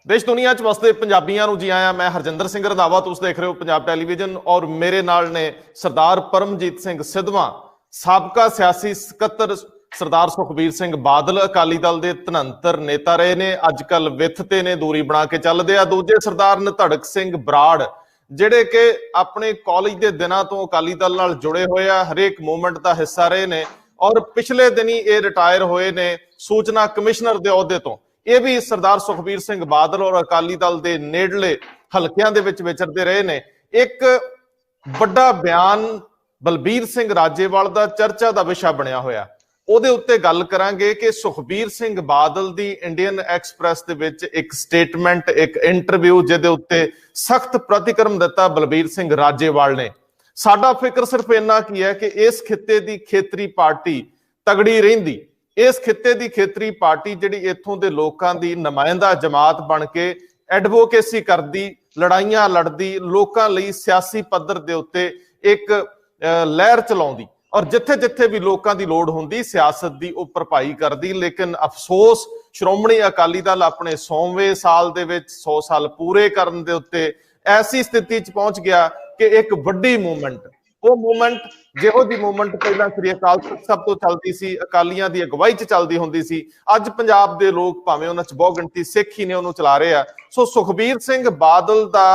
देश दुनिया च वसदे पंजाबियों को जी आया। मैं हरजिंदर सिंह रंधावा, तुस देख रहे हो पंजाब टैलीविजन। और मेरे नाल ने सरदार परमजीत सिंह सिद्धवा, साबका सियासी सकत्तर सरदार सुखबीर सिंह बादल, अकाली दल के धनंतर नेता रहे ने, अजकल विथ ते ने दूरी बना के चलते आ। दूजे सरदार निधड़क सिंह बराड़, ਜਿਹੜੇ कि अपने कॉलेज के दिनों तो अकाली दल नाल जुड़े हुए आ, हरेक मूवमेंट का हिस्सा रहे ने और पिछले दिन ही ये रिटायर होए ने सूचना कमिश्नर के अहुदे तो। ये भी सरदार सुखबीर सिंह बादल और अकाली दल के नेड़ले हलकियां दे विच विचरदे रहे ने। एक बड़ा बयान बलबीर सिंह राजेवाल का चर्चा का विषय बनया होया, ਉਹਦੇ ਉੱਤੇ ਗੱਲ ਕਰਾਂਗੇ कि सुखबीर सिंह बादल ਦੀ इंडियन एक्सप्रैस ਦੇ ਵਿੱਚ ਇੱਕ ਸਟੇਟਮੈਂਟ, ਇੱਕ ਇੰਟਰਵਿਊ ਜਿਹਦੇ ਉੱਤੇ ਸਖਤ ਪ੍ਰਤੀਕਰਮ ਦਿੱਤਾ ਬਲਬੀਰ ਸਿੰਘ ਰਾਜੇਵਾਲ ਨੇ। ਸਾਡਾ ਫਿਕਰ ਸਿਰਫ ਇੰਨਾ ਕੀ ਹੈ ਕਿ ਇਸ ਖਿੱਤੇ ਦੀ ਖੇਤਰੀ ਪਾਰਟੀ ਤਗੜੀ ਰਹਿੰਦੀ, ਇਸ ਖਿੱਤੇ ਦੀ ਖੇਤਰੀ ਪਾਰਟੀ ਜਿਹੜੀ ਇੱਥੋਂ ਦੇ ਲੋਕਾਂ ਦੀ ਨੁਮਾਇੰਦਾ ਜਮਾਤ ਬਣ ਕੇ ਐਡਵੋਕੇਸੀ ਕਰਦੀ, ਲੜਾਈਆਂ ਲੜਦੀ, ਲੋਕਾਂ ਲਈ ਸਿਆਸੀ ਪੱਧਰ ਦੇ ਉੱਤੇ ਇੱਕ ਲਹਿਰ ਚਲਾਉਂਦੀ और जिथे जिथे भी लोगों की लोड़ होंदी सियासत की वो भरपाई करती। लेकिन अफसोस श्रोमणी अकाली दल अपने 100वें साल दे विच 100 साल पूरे करन दे उत्ते ऐसी स्थिति च पहुंच गया कि एक वड्डी मूवमेंट, वो मूवमेंट जिहो जी मूवमेंट पहला श्री अकाल तख्त साहब तो चलती सी, अकालियां दी अगवाई च चलती हुंदी सी, अज पंजाब दे लोग भावें उन्हां च बहु गिणती सिख ही ने उहनूं चला रहे आ। सो सुखबीर सिंह बादल दा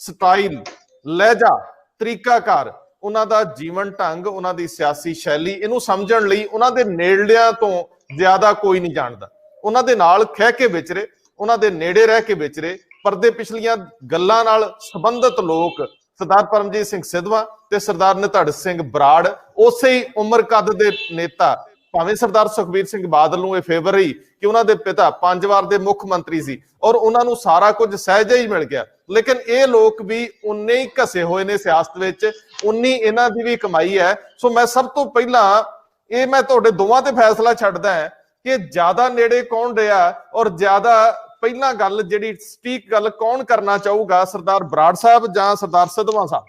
स्टाइल, लहजा, तरीकाकार, ਉਹਨਾਂ ਦਾ ਜੀਵਨ ਢੰਗ, ਉਹਨਾਂ ਦੀ ਸਿਆਸੀ ਸ਼ੈਲੀ, ਇਹਨੂੰ ਸਮਝਣ ਲਈ ਉਹਨਾਂ ਦੇ ਨੇੜਲਿਆਂ ਤੋਂ ਜ਼ਿਆਦਾ ਕੋਈ ਨਹੀਂ ਜਾਣਦਾ। ਉਹਨਾਂ ਦੇ ਨਾਲ ਖਹਿ ਕੇ ਵਿਚਰੇ, ਉਹਨਾਂ ਦੇ ਨੇੜੇ ਰਹਿ ਕੇ ਵਿਚਰੇ, ਪਰਦੇ ਪਿਛਲੀਆਂ ਗੱਲਾਂ ਨਾਲ ਸੰਬੰਧਿਤ ਲੋਕ ਸਰਦਾਰ ਪਰਮਜੀਤ ਸਿੰਘ ਸਿੱਧਵਾਂ ਤੇ ਸਰਦਾਰ ਨਿਧੜਕ ਸਿੰਘ ਬਰਾੜ ਉਸੇ ਹੀ ਉਮਰ ਕੱਦ ਦੇ ਨੇਤਾ। ਭਾਵੇਂ ਸਰਦਾਰ ਸੁਖਬੀਰ ਸਿੰਘ ਬਾਦਲ ਨੂੰ ਇਹ ਫੇਵਰ ਰਹੀ ਕਿ ਉਹਨਾਂ ਦੇ ਪਿਤਾ 5 ਵਾਰ ਦੇ ਮੁੱਖ ਮੰਤਰੀ ਸੀ ਔਰ ਉਹਨਾਂ ਨੂੰ ਸਾਰਾ ਕੁਝ ਸਹਿਜੇ ਹੀ ਮਿਲ ਗਿਆ, लेकिन ये लोग भी उन्ने ही घसे हुए ने सियासत विच, उन्नी इन्हां दी भी कमाई है। सो मैं सब तो पहला ये मैं तुहाडे दोवां ते फैसला छड्डदा है कि ज्यादा नेड़े कौन रहा और ज्यादा पहला गल जिहड़ी सटीक गल कौन करना चाहूगा, सरदार बराड़ साहब जां सरदार सिद्धवां साहब?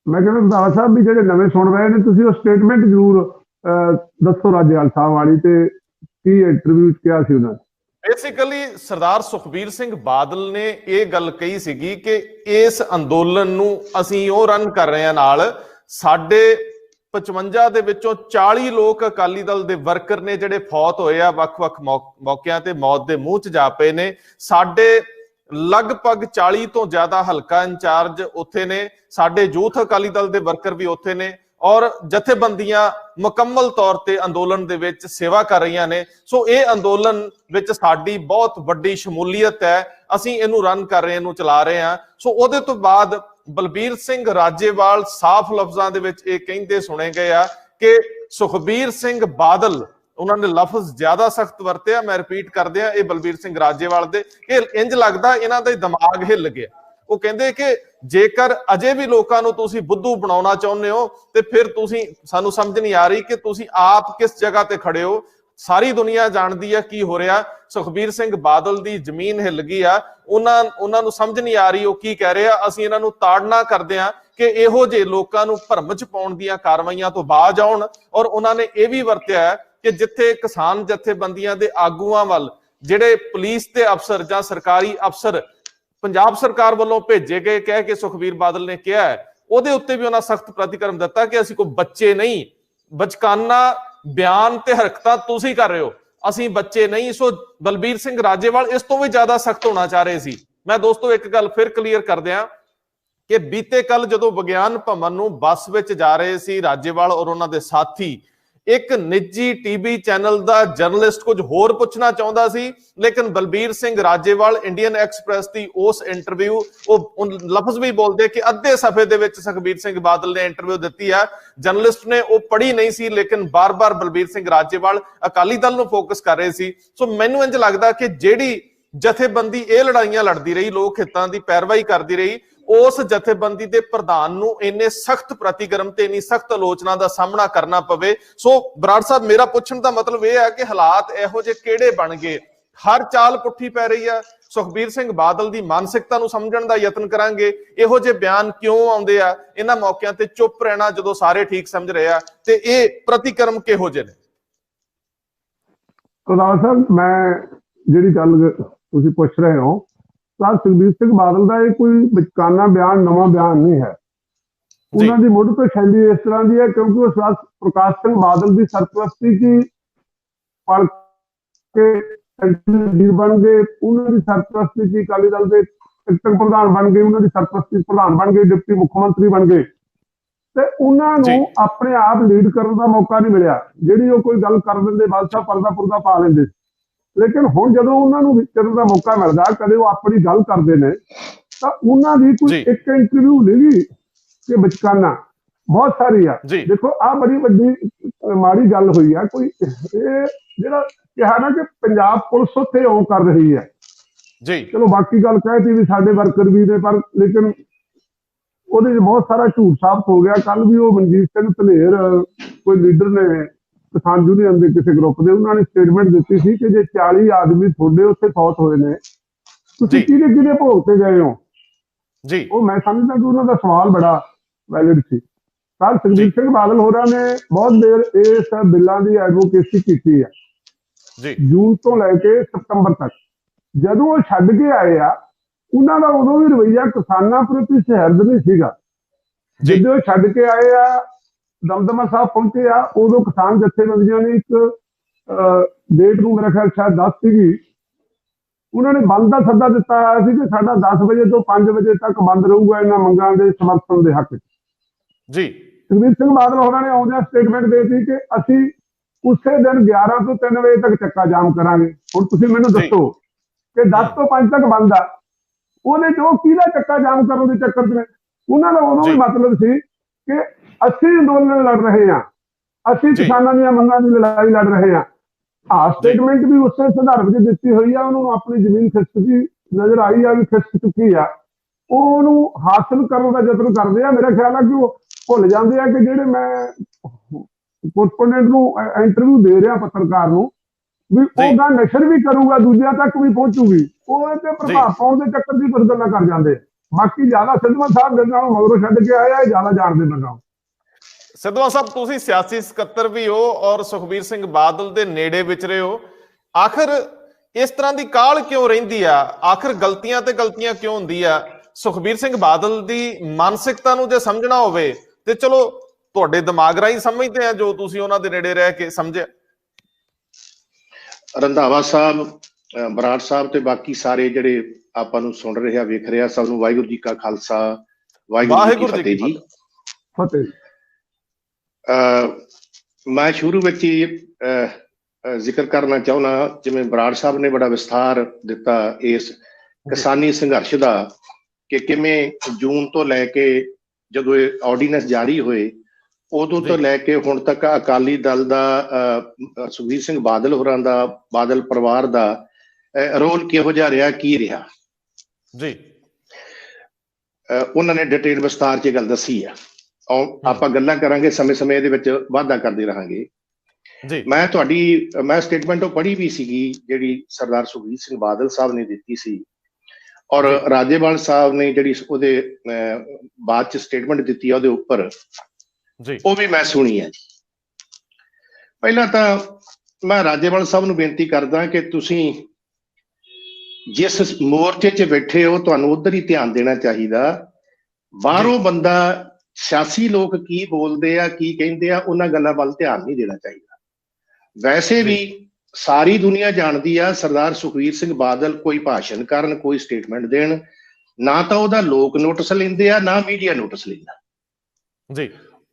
मैं कहना रंधावा साहब भी जिहड़े नवें सुन रहे ने, तुसीं वो स्टेटमेंट जरूर दसो राजेवाल साहब वाली ते की इंटरव्यू च किहा सी उन्हां बेसिकली सरदार सुखबीर सिंह बादल ने यह गल कही सी कि इस अंदोलन नूं असीं ओह रन कर रहे हैं, नाल साडे 55 ਦੇ ਵਿੱਚੋਂ 40 ਲੋਕ ਅਕਾਲੀ ਦਲ ਦੇ ਵਰਕਰ ਨੇ ਜਿਹੜੇ ਫੌਤ ਹੋਏ ਆ, ਵੱਖ-ਵੱਖ ਮੌਕਿਆਂ ਤੇ ਮੌਤ ਦੇ ਮੂੰਹ 'ਚ ਜਾ ਪਏ ਨੇ। ਸਾਡੇ ਲਗਭਗ 40 ਤੋਂ ਜ਼ਿਆਦਾ ਹਲਕਾ ਇੰਚਾਰਜ ਉੱਥੇ ਨੇ, ਸਾਡੇ ਯੂਥ ਅਕਾਲੀ ਦਲ ਦੇ ਵਰਕਰ ਵੀ ਉੱਥੇ ਨੇ और जथेबंदियां मुकम्मल तौर ते अंदोलन दे विच सेवा कर रही ने। सो ये अंदोलन विच साडी बहुत वड्डी शमूलीयत है, असीं इहनूं रन कर रहे, इहनूं चला रहे हैं। सो उहदे तो बाद बलबीर सिंह राजेवाल साफ लफ्जां दे विच इह कहिंदे सुने गए आ कि सुखबीर सिंह बादल, उन्होंने लफ्ज ज्यादा सख्त वरते, मैं रिपीट कर दिया, ये बलबीर सिंह राजेवाल दे इंज लगदा इन्हां दा दिमाग हिल गया। वो कहते कि जेकर अजे भी लोगों को तुसी बुद्धू बनाना चाहुंदे हो ते फिर तुसी सानू समझ नहीं आ रही कि तुसी आप किस जगह ते खड़े हो। सारी दुनिया जानती है की हो रहा। सुखबीर सिंह बादल दी जमीन हिल गई आ, उन्होंने समझ नहीं आ रही वो की कह रहे हैं। असीं इन्हां नूं ताड़ना करदे हां कि इहो जे लोकां नूं भरम च पाउण दीआं कार्रवाईआं तो बाज आउण। और उन्होंने ये भी वरतिया कि जिथे किसान जथेबंदियां दे आगूआं वल जिहड़े पुलिस ते अफसर जां सरकारी अफसर पंजाब सरकार वालों भेजे गए कह के सुखबीर बादल ने कहा है, ਉਹਦੇ ਉੱਤੇ भी उन्होंने सख्त प्रतिक्रम दिता कि ਅਸੀਂ ਕੋਈ ਬੱਚੇ नहीं, बचकाना बयान ते हरकतां तुसीं कर रहे हो, ਅਸੀਂ ਬੱਚੇ नहीं। सो बलबीर सिंह राजेवाल इस तो भी ज्यादा सख्त होना चाह रहे सी। मैं दोस्तों एक गल फिर क्लीयर कर दियां कि बीते कल जदों विज्ञान भवन नूं बस विच जा रहे सी राजेवाल और उन्हां दे साथी, एक निजी टीवी चैनल का जर्नलिस्ट कुछ होर पुछना चाहता सी, लेकिन बलबीर सिंह राजेवाल इंडियन एक्सप्रैस की उस इंटरव्यू वो लफ्ज भी बोलते कि अद्धे सफे दे विच सुखबीर सिंह बादल ने इंटरव्यू दी है, जर्नलिस्ट ने वो पढ़ी नहीं सी, लेकिन बार बार बलबीर सिंह राजेवाल अकाली दल नूं फोकस कर रहे सी। सो मैनूं इंज लगदा कि जिहड़ी जथेबंदी ये लड़ाइयां लड़ती रही, लोक हितां की पैरवाई करती रही, उस जथेबंदी के प्रधान नूं इन्ने सख्त प्रतिक्रम ते इन्नी सख्त आलोचना का सामना करना पवे। सो बराड़ साहब, मेरा पुछण का मतलब यह है कि हालात इहो जे किहड़े बन गए, हर चाल पुट्ठी पै रही है। सुखबीर सिंह बादल की मानसिकता नूं समझण दा यतन करांगे, इहो जे बयान क्यों आउंदे आ, इन्हां मौकिआं ते चुप रहना जदों सारे ठीक समझ रहे आ, ते इह प्रतिक्रम किहो जे ने? रंधावा साहब, मैं ਜਿਹੜੀ ਗੱਲ ਤੁਸੀਂ ਪੁੱਛ ਰਹੇ ਹੋ, ਤਾਂ ਸੁਖਬੀਰ ਸਿੰਘ ਬਾਦਲ ਦਾ ਇਹ ਕੋਈ ਵਿਚਕਾਨਾ ਬਿਆਨ, ਨਵਾਂ ਬਿਆਨ ਨਹੀਂ ਹੈ। ਉਹਨਾਂ ਦੀ ਮੁੱਢ ਤੋਂ ਸ਼ੈਲੀ ਇਸ ਤਰ੍ਹਾਂ ਦੀ ਹੈ ਕਿਉਂਕਿ ਉਹ ਪ੍ਰਕਾਸ਼ ਸਿੰਘ ਬਾਦਲ ਦੀ ਸਰਪ੍ਰਸਤੀ 'ਚ ਪਲ ਕੇ ਲੀਡਰ ਬਣ ਗਏ। ਉਹਨਾਂ ਦੀ ਸਰਪ੍ਰਸਤੀ 'ਚ ਅਕਾਲੀ ਦਲ ਦੇ ਐਕਟਿੰਗ ਪ੍ਰਧਾਨ ਬਣ ਗਏ, ਉਹਨਾਂ ਦੀ ਸਰਪ੍ਰਸਤੀ ਪ੍ਰਧਾਨ ਬਣ ਗਏ, ਡਿਪਟੀ ਮੁੱਖ ਮੰਤਰੀ ਬਣ ਗਏ, ਤੇ ਉਹਨਾਂ ਨੂੰ ਆਪਣੇ ਆਪ ਲੀਡ ਕਰਨ ਦਾ ਮੌਕਾ ਨਹੀਂ ਮਿਲਿਆ। ਜਿਹੜੀ ਉਹ ਕੋਈ ਗੱਲ ਕਰ ਦਿੰਦੇ, ਬਾਦਸ਼ਾਹ ਪਰਦਾ ਪੁਰਦਾ ਪਾ ਲੈਂਦੇ। ਲੇਕਿਨ ਹੁਣ ਜਦੋਂ ਉਹਨਾਂ ਨੂੰ ਵਿਚਰਨ ਦਾ ਮੌਕਾ ਮਿਲਦਾ, ਕਦੇ ਉਹ ਆਪਣੀ ਗੱਲ ਕਰਦੇ ਨੇ, ਤਾਂ ਉਹਨਾਂ ਦੀ ਕੋਈ ਇੱਕ ਇੰਟਰਵਿਊ ਨਹੀਂ ਗੀ ਕਿ ਵਿਚਕਾਨਾ, ਬਹੁਤ ਸਾਰੀ ਆ। ਦੇਖੋ ਆਹ ਬੜੀ ਵੱਡੀ ਮਾੜੀ ਗੱਲ ਹੋਈ ਆ। ਕੋਈ ਇਹ ਜਿਹੜਾ ਕਿਹਾ ਨਾ ਕਿ ਪੰਜਾਬ ਪੁਲਿਸ ਉੱਥੇ ਉਹ ਕਰ ਰਹੀ ਹੈ ਜੀ, ਚਲੋ ਬਾਕੀ ਗੱਲ ਕਹਿਤੀ ਵੀ ਸਾਡੇ ਵਰਕਰ ਵੀ ਨੇ, ਪਰ ਲੇਕਿਨ ਉਹਦੇ 'ਚ ਬਹੁਤ ਸਾਰਾ ਝੂਠ ਸਾਬਤ ਹੋ ਗਿਆ। ਕੱਲ ਵੀ ਉਹ ਮਨਜੀਤ ਸਿੰਘ ਧਨੇਰ ਕੋਈ ਲੀਡਰ ਨੇ ਕਿਸਾਨ ਯੂਨੀਅਨ ਦੇ ਕਿਸੇ ਗਰੁੱਪ ਦੇ, ਉਹਨਾਂ ਨੇ ਸਟੇਟਮੈਂਟ ਦਿੱਤੀ ਸੀ ਕਿ ਜੇ 40 ਆਦਮੀ ਤੁਹਾਡੇ ਉੱਥੇ ਫੌਤ ਹੋਏ ਨੇ, ਤੁਸੀਂ ਕਿਹਦੇ ਭੋਗ ਤੇ ਗਏ ਹੋ ਜੀ। ਉਹ ਮੈਂ ਸਮਝਦਾ ਕਿ ਉਹਨਾਂ ਦਾ ਸਵਾਲ ਬੜਾ ਵੈਲਿਡ ਸੀ। ਸਰ ਸੁਖਬੀਰ ਸਿੰਘ ਬਾਦਲ ਹੋਰਾਂ ਨੇ ਬਹੁਤ ਦੇਰ ਇਸ ਬਿੱਲਾਂ ਦੀ ਐਡਵੋਕੇਸੀ ਕੀਤੀ ਹੈ ਜੂਨ ਤੋਂ ਲੈ ਕੇ ਸਤੰਬਰ ਤੱਕ। ਜਦੋਂ ਉਹ ਛੱਡ ਕੇ ਆਏ ਆ, ਉਹਨਾਂ ਦਾ ਉਦੋਂ ਵੀ ਰਵੱਈਆ ਕਿਸਾਨਾਂ ਪ੍ਰਤੀ ਸਹਿਰਦ ਨਹੀਂ ਸੀਗਾ। ਜਦੋਂ ਛੱਡ ਕੇ ਆਏ ਆ, ਦਮਦਮਾ ਸਾਹਿਬ ਪਹੁੰਚੇ ਆ, ਉਦੋਂ ਕਿਸਾਨ ਜਥੇਬੰਦੀਆਂ ਨੇ ਇੱਕ ਡੇਟ ਨੂੰ ਮੇਰਾ ਖਿਆਲ ਸ਼ਾਇਦ 10 ਸੀਗੀ, ਉਹਨਾਂ ਨੇ ਬੰਦ ਦਾ ਸੱਦਾ ਦਿੱਤਾ ਸੀ ਕਿ ਸਾਡਾ 10 ਵਜੇ ਤੋਂ 5 ਵਜੇ ਤੱਕ ਬੰਦ ਰਹੂਗਾ ਇਹਨਾਂ ਮੰਗਾਂ ਦੇ ਸਮਰਥਨ ਦੇ ਹੱਕ ਜੀ। ਸੁਖਬੀਰ ਸਿੰਘ ਬਾਦਲ ਹੋਰਾਂ ਨੇ ਆਉਂਦਿਆਂ ਸਟੇਟਮੈਂਟ ਦੇ ਦਿੱਤੀ ਕਿ ਅਸੀਂ ਉਸੇ ਦਿਨ 11 ਤੋਂ 3 ਵਜੇ ਤੱਕ ਚੱਕਾ ਜਾਮ ਕਰਾਂਗੇ। ਹੁਣ ਤੁਸੀਂ ਮੈਨੂੰ ਦੱਸੋ ਕਿ 10 ਤੋਂ 5 ਤੱਕ ਬੰਦ ਆ, ਉਹਦੇ 'ਚ ਉਹ ਕਿਹਦਾ ਚੱਕਾ ਜਾਮ ਕਰਨ ਦੇ ਚੱਕਰ 'ਚ ਨੇ? ਉਹਨਾਂ ਦਾ ਉਦੋਂ ਵੀ ਮਤਲਬ ਸੀ ਕਿ ਅਸੀਂ ਅੰਦੋਲਨ ਲੜ ਰਹੇ ਹਾਂ, ਅਸੀਂ ਕਿਸਾਨਾਂ ਦੀਆਂ ਮੰਗਾਂ ਦੀ ਲੜਾਈ ਲੜ ਰਹੇ ਹਾਂ। ਸਟੇਟਮੈਂਟ ਵੀ ਉਸੇ ਸੰਦਰਭ 'ਚ ਦਿੱਤੀ ਹੋਈ ਆ। ਉਹਨੂੰ ਆਪਣੀ ਜ਼ਮੀਨ ਖਿਸਕਦੀ ਨਜ਼ਰ ਆਈ ਆ, ਵੀ ਖਿਸਕ ਚੁੱਕੀ ਆ। ਉਹ ਉਹਨੂੰ ਹਾਸਲ ਕਰਨ ਦਾ ਯਤਨ ਕਰਦੇ ਆ। ਮੇਰਾ ਖਿਆਲ ਆ ਕਿ ਉਹ ਭੁੱਲ ਜਾਂਦੇ ਆ ਕਿ ਜਿਹੜੇ ਮੈਂ ਕੋਰਸਪੋਂਡੈਂਟ ਨੂੰ ਇੰਟਰਵਿਊ ਦੇ ਰਿਹਾ ਪੱਤਰਕਾਰ ਨੂੰ, ਵੀ ਉਹ ਗੱਲ ਨਸ਼ਰ ਵੀ ਕਰੂਗਾ, ਦੂਜਿਆਂ ਤੱਕ ਵੀ ਪਹੁੰਚੂਗੀ। ਉਹ ਇਹਦੇ ਪ੍ਰਭਾਵ ਪਾਉਣ ਦੇ ਚੱਕਰ ਦੀ ਕੁਝ ਗੱਲਾਂ ਕਰ ਜਾਂਦੇ। ਬਾਕੀ ਜ਼ਿਆਦਾ ਸਿੱਧਵਾਂ ਸਾਹਿਬ ਦੇ ਨਾਲ ਮਗਰੋਂ ਛੱਡ ਕੇ ਆਇਆ, ਇਹ ਜ਼ਿਆਦਾ ਜਾਣਦੇ ਮੈਨੂੰ। ਸਿੱਧਵਾਂ ਸਾਹਿਬ, ਤੁਸੀਂ ਸਿਆਸੀ ਸਕੱਤਰ ਵੀ ਹੋ ਔਰ ਸੁਖਬੀਰ ਸਿੰਘ ਬਾਦਲ ਦੇ ਨੇੜੇ ਵਿਚਰੇ ਹੋ। ਆਖਿਰ ਇਸ ਤਰ੍ਹਾਂ ਦੀ ਕਾਹਲ ਕਿਉਂ ਰਹਿੰਦੀ ਆ? ਆਖਿਰ ਗਲਤੀਆਂ ਤੇ ਗਲਤੀਆਂ ਕਿਉਂ ਹੁੰਦੀ ਆ? ਸੁਖਬੀਰ ਸਿੰਘ ਬਾਦਲ ਦੀ ਮਾਨਸਿਕਤਾ ਨੂੰ ਜੇ ਸਮਝਣਾ ਹੋਵੇ ਤੇ ਚਲੋ ਤੁਹਾਡੇ ਦਿਮਾਗ ਰਾਹੀਂ ਸਮਝਦੇ ਆ, ਜੋ ਤੁਸੀਂ ਉਹਨਾਂ ਦੇ ਨੇੜੇ ਰਹਿ ਕੇ ਸਮਝਿਆ। ਰੰਧਾਵਾ ਸਾਹਿਬ, ਬਰਾੜ ਸਾਹਿਬ ਤੇ ਬਾਕੀ ਸਾਰੇ ਜਿਹੜੇ ਆਪਾਂ ਨੂੰ ਸੁਣ ਰਹੇ ਆ, ਵੇਖ ਰਹੇ ਆ, ਸਭ ਨੂੰ ਵਾਹਿਗੁਰੂ ਜੀ ਕਾ ਖਾਲਸਾ, ਵਾਹਿਗੁਰੂ ਜੀ ਕੀ ਫਤਿਹ ਜੀ। ਫਤਿਹ। ਮੈਂ ਸ਼ੁਰੂ ਵਿੱਚ ਹੀ ਜ਼ਿਕਰ ਕਰਨਾ ਚਾਹੁੰਦਾ, ਜਿਵੇਂ ਬਰਾੜ ਸਾਹਿਬ ਨੇ ਬੜਾ ਵਿਸਥਾਰ ਦਿੱਤਾ ਇਸ ਕਿਸਾਨੀ ਸੰਘਰਸ਼ ਦਾ, ਕਿ ਕਿਵੇਂ ਜੂਨ ਤੋਂ ਲੈ ਕੇ ਜਦੋਂ ਇਹ ਆਰਡੀਨੈਂਸ ਜਾਰੀ ਹੋਏ ਉਦੋਂ ਤੋਂ ਲੈ ਕੇ ਹੁਣ ਤੱਕ ਅਕਾਲੀ ਦਲ ਦਾ, ਸੁਖਬੀਰ ਸਿੰਘ ਬਾਦਲ ਹੋਰਾਂ ਦਾ, ਬਾਦਲ ਪਰਿਵਾਰ ਦਾ ਰੋਲ ਕਿਹੋ ਜਿਹਾ ਰਿਹਾ, ਕੀ ਰਿਹਾ ਜੀ। ਉਹਨਾਂ ਨੇ ਡਿਟੇਲ ਵਿਸਤਾਰ 'ਚ ਗੱਲ ਦੱਸੀ ਆ। ਆਪਾਂ ਗੱਲਾਂ ਕਰਾਂਗੇ, ਸਮੇਂ ਇਹਦੇ ਵਿੱਚ ਵਾਧਾ ਕਰਦੇ ਰਹਾਂਗੇ ਜੀ। ਮੈਂ ਸਟੇਟਮੈਂਟ ਉਹ ਪੜ੍ਹੀ ਵੀ ਸੀਗੀ ਜਿਹੜੀ ਸਰਦਾਰ ਸੁਖਬੀਰ ਸਿੰਘ ਬਾਦਲ ਸਾਹਿਬ ਨੇ ਦਿੱਤੀ ਸੀ, ਔਰ ਰਾਜੇਵਾਲ ਸਾਹਿਬ ਨੇ ਜਿਹੜੀ ਉਹਦੇ ਬਾਅਦ 'ਚ ਸਟੇਟਮੈਂਟ ਦਿੱਤੀ ਆ ਉਹਦੇ ਉੱਪਰ, ਉਹ ਵੀ ਮੈਂ ਸੁਣੀ ਹੈ। ਪਹਿਲਾਂ ਤਾਂ ਮੈਂ ਰਾਜੇਵਾਲ ਸਾਹਿਬ ਨੂੰ ਬੇਨਤੀ ਕਰਦਾ ਕਿ ਤੁਸੀਂ ਜਿਸ ਮੋਰਚੇ 'ਚ ਬੈਠੇ ਹੋ, ਤੁਹਾਨੂੰ ਉੱਧਰ ਹੀ ਧਿਆਨ ਦੇਣਾ ਚਾਹੀਦਾ। ਬਾਹਰੋਂ ਬੰਦਾ, ਸਿਆਸੀ ਲੋਕ ਕੀ ਬੋਲਦੇ ਆ, ਕੀ ਕਹਿੰਦੇ ਆ, ਉਹਨਾਂ ਗੱਲਾਂ ਵੱਲ ਧਿਆਨ ਨਹੀਂ ਦੇਣਾ ਚਾਹੀਦਾ। ਵੈਸੇ ਵੀ ਸਾਰੀ ਦੁਨੀਆ ਜਾਣਦੀ ਆ, ਸਰਦਾਰ ਸੁਖਬੀਰ ਸਿੰਘ ਬਾਦਲ ਕੋਈ ਭਾਸ਼ਣ ਕਰਨ, ਕੋਈ ਸਟੇਟਮੈਂਟ ਦੇਣ, ਨਾ ਤਾਂ ਉਹਦਾ ਲੋਕ ਨੋਟਿਸ ਲੈਂਦੇ ਆ, ਨਾ ਮੀਡੀਆ ਨੋਟਿਸ ਲੈਂਦਾ ਜੀ।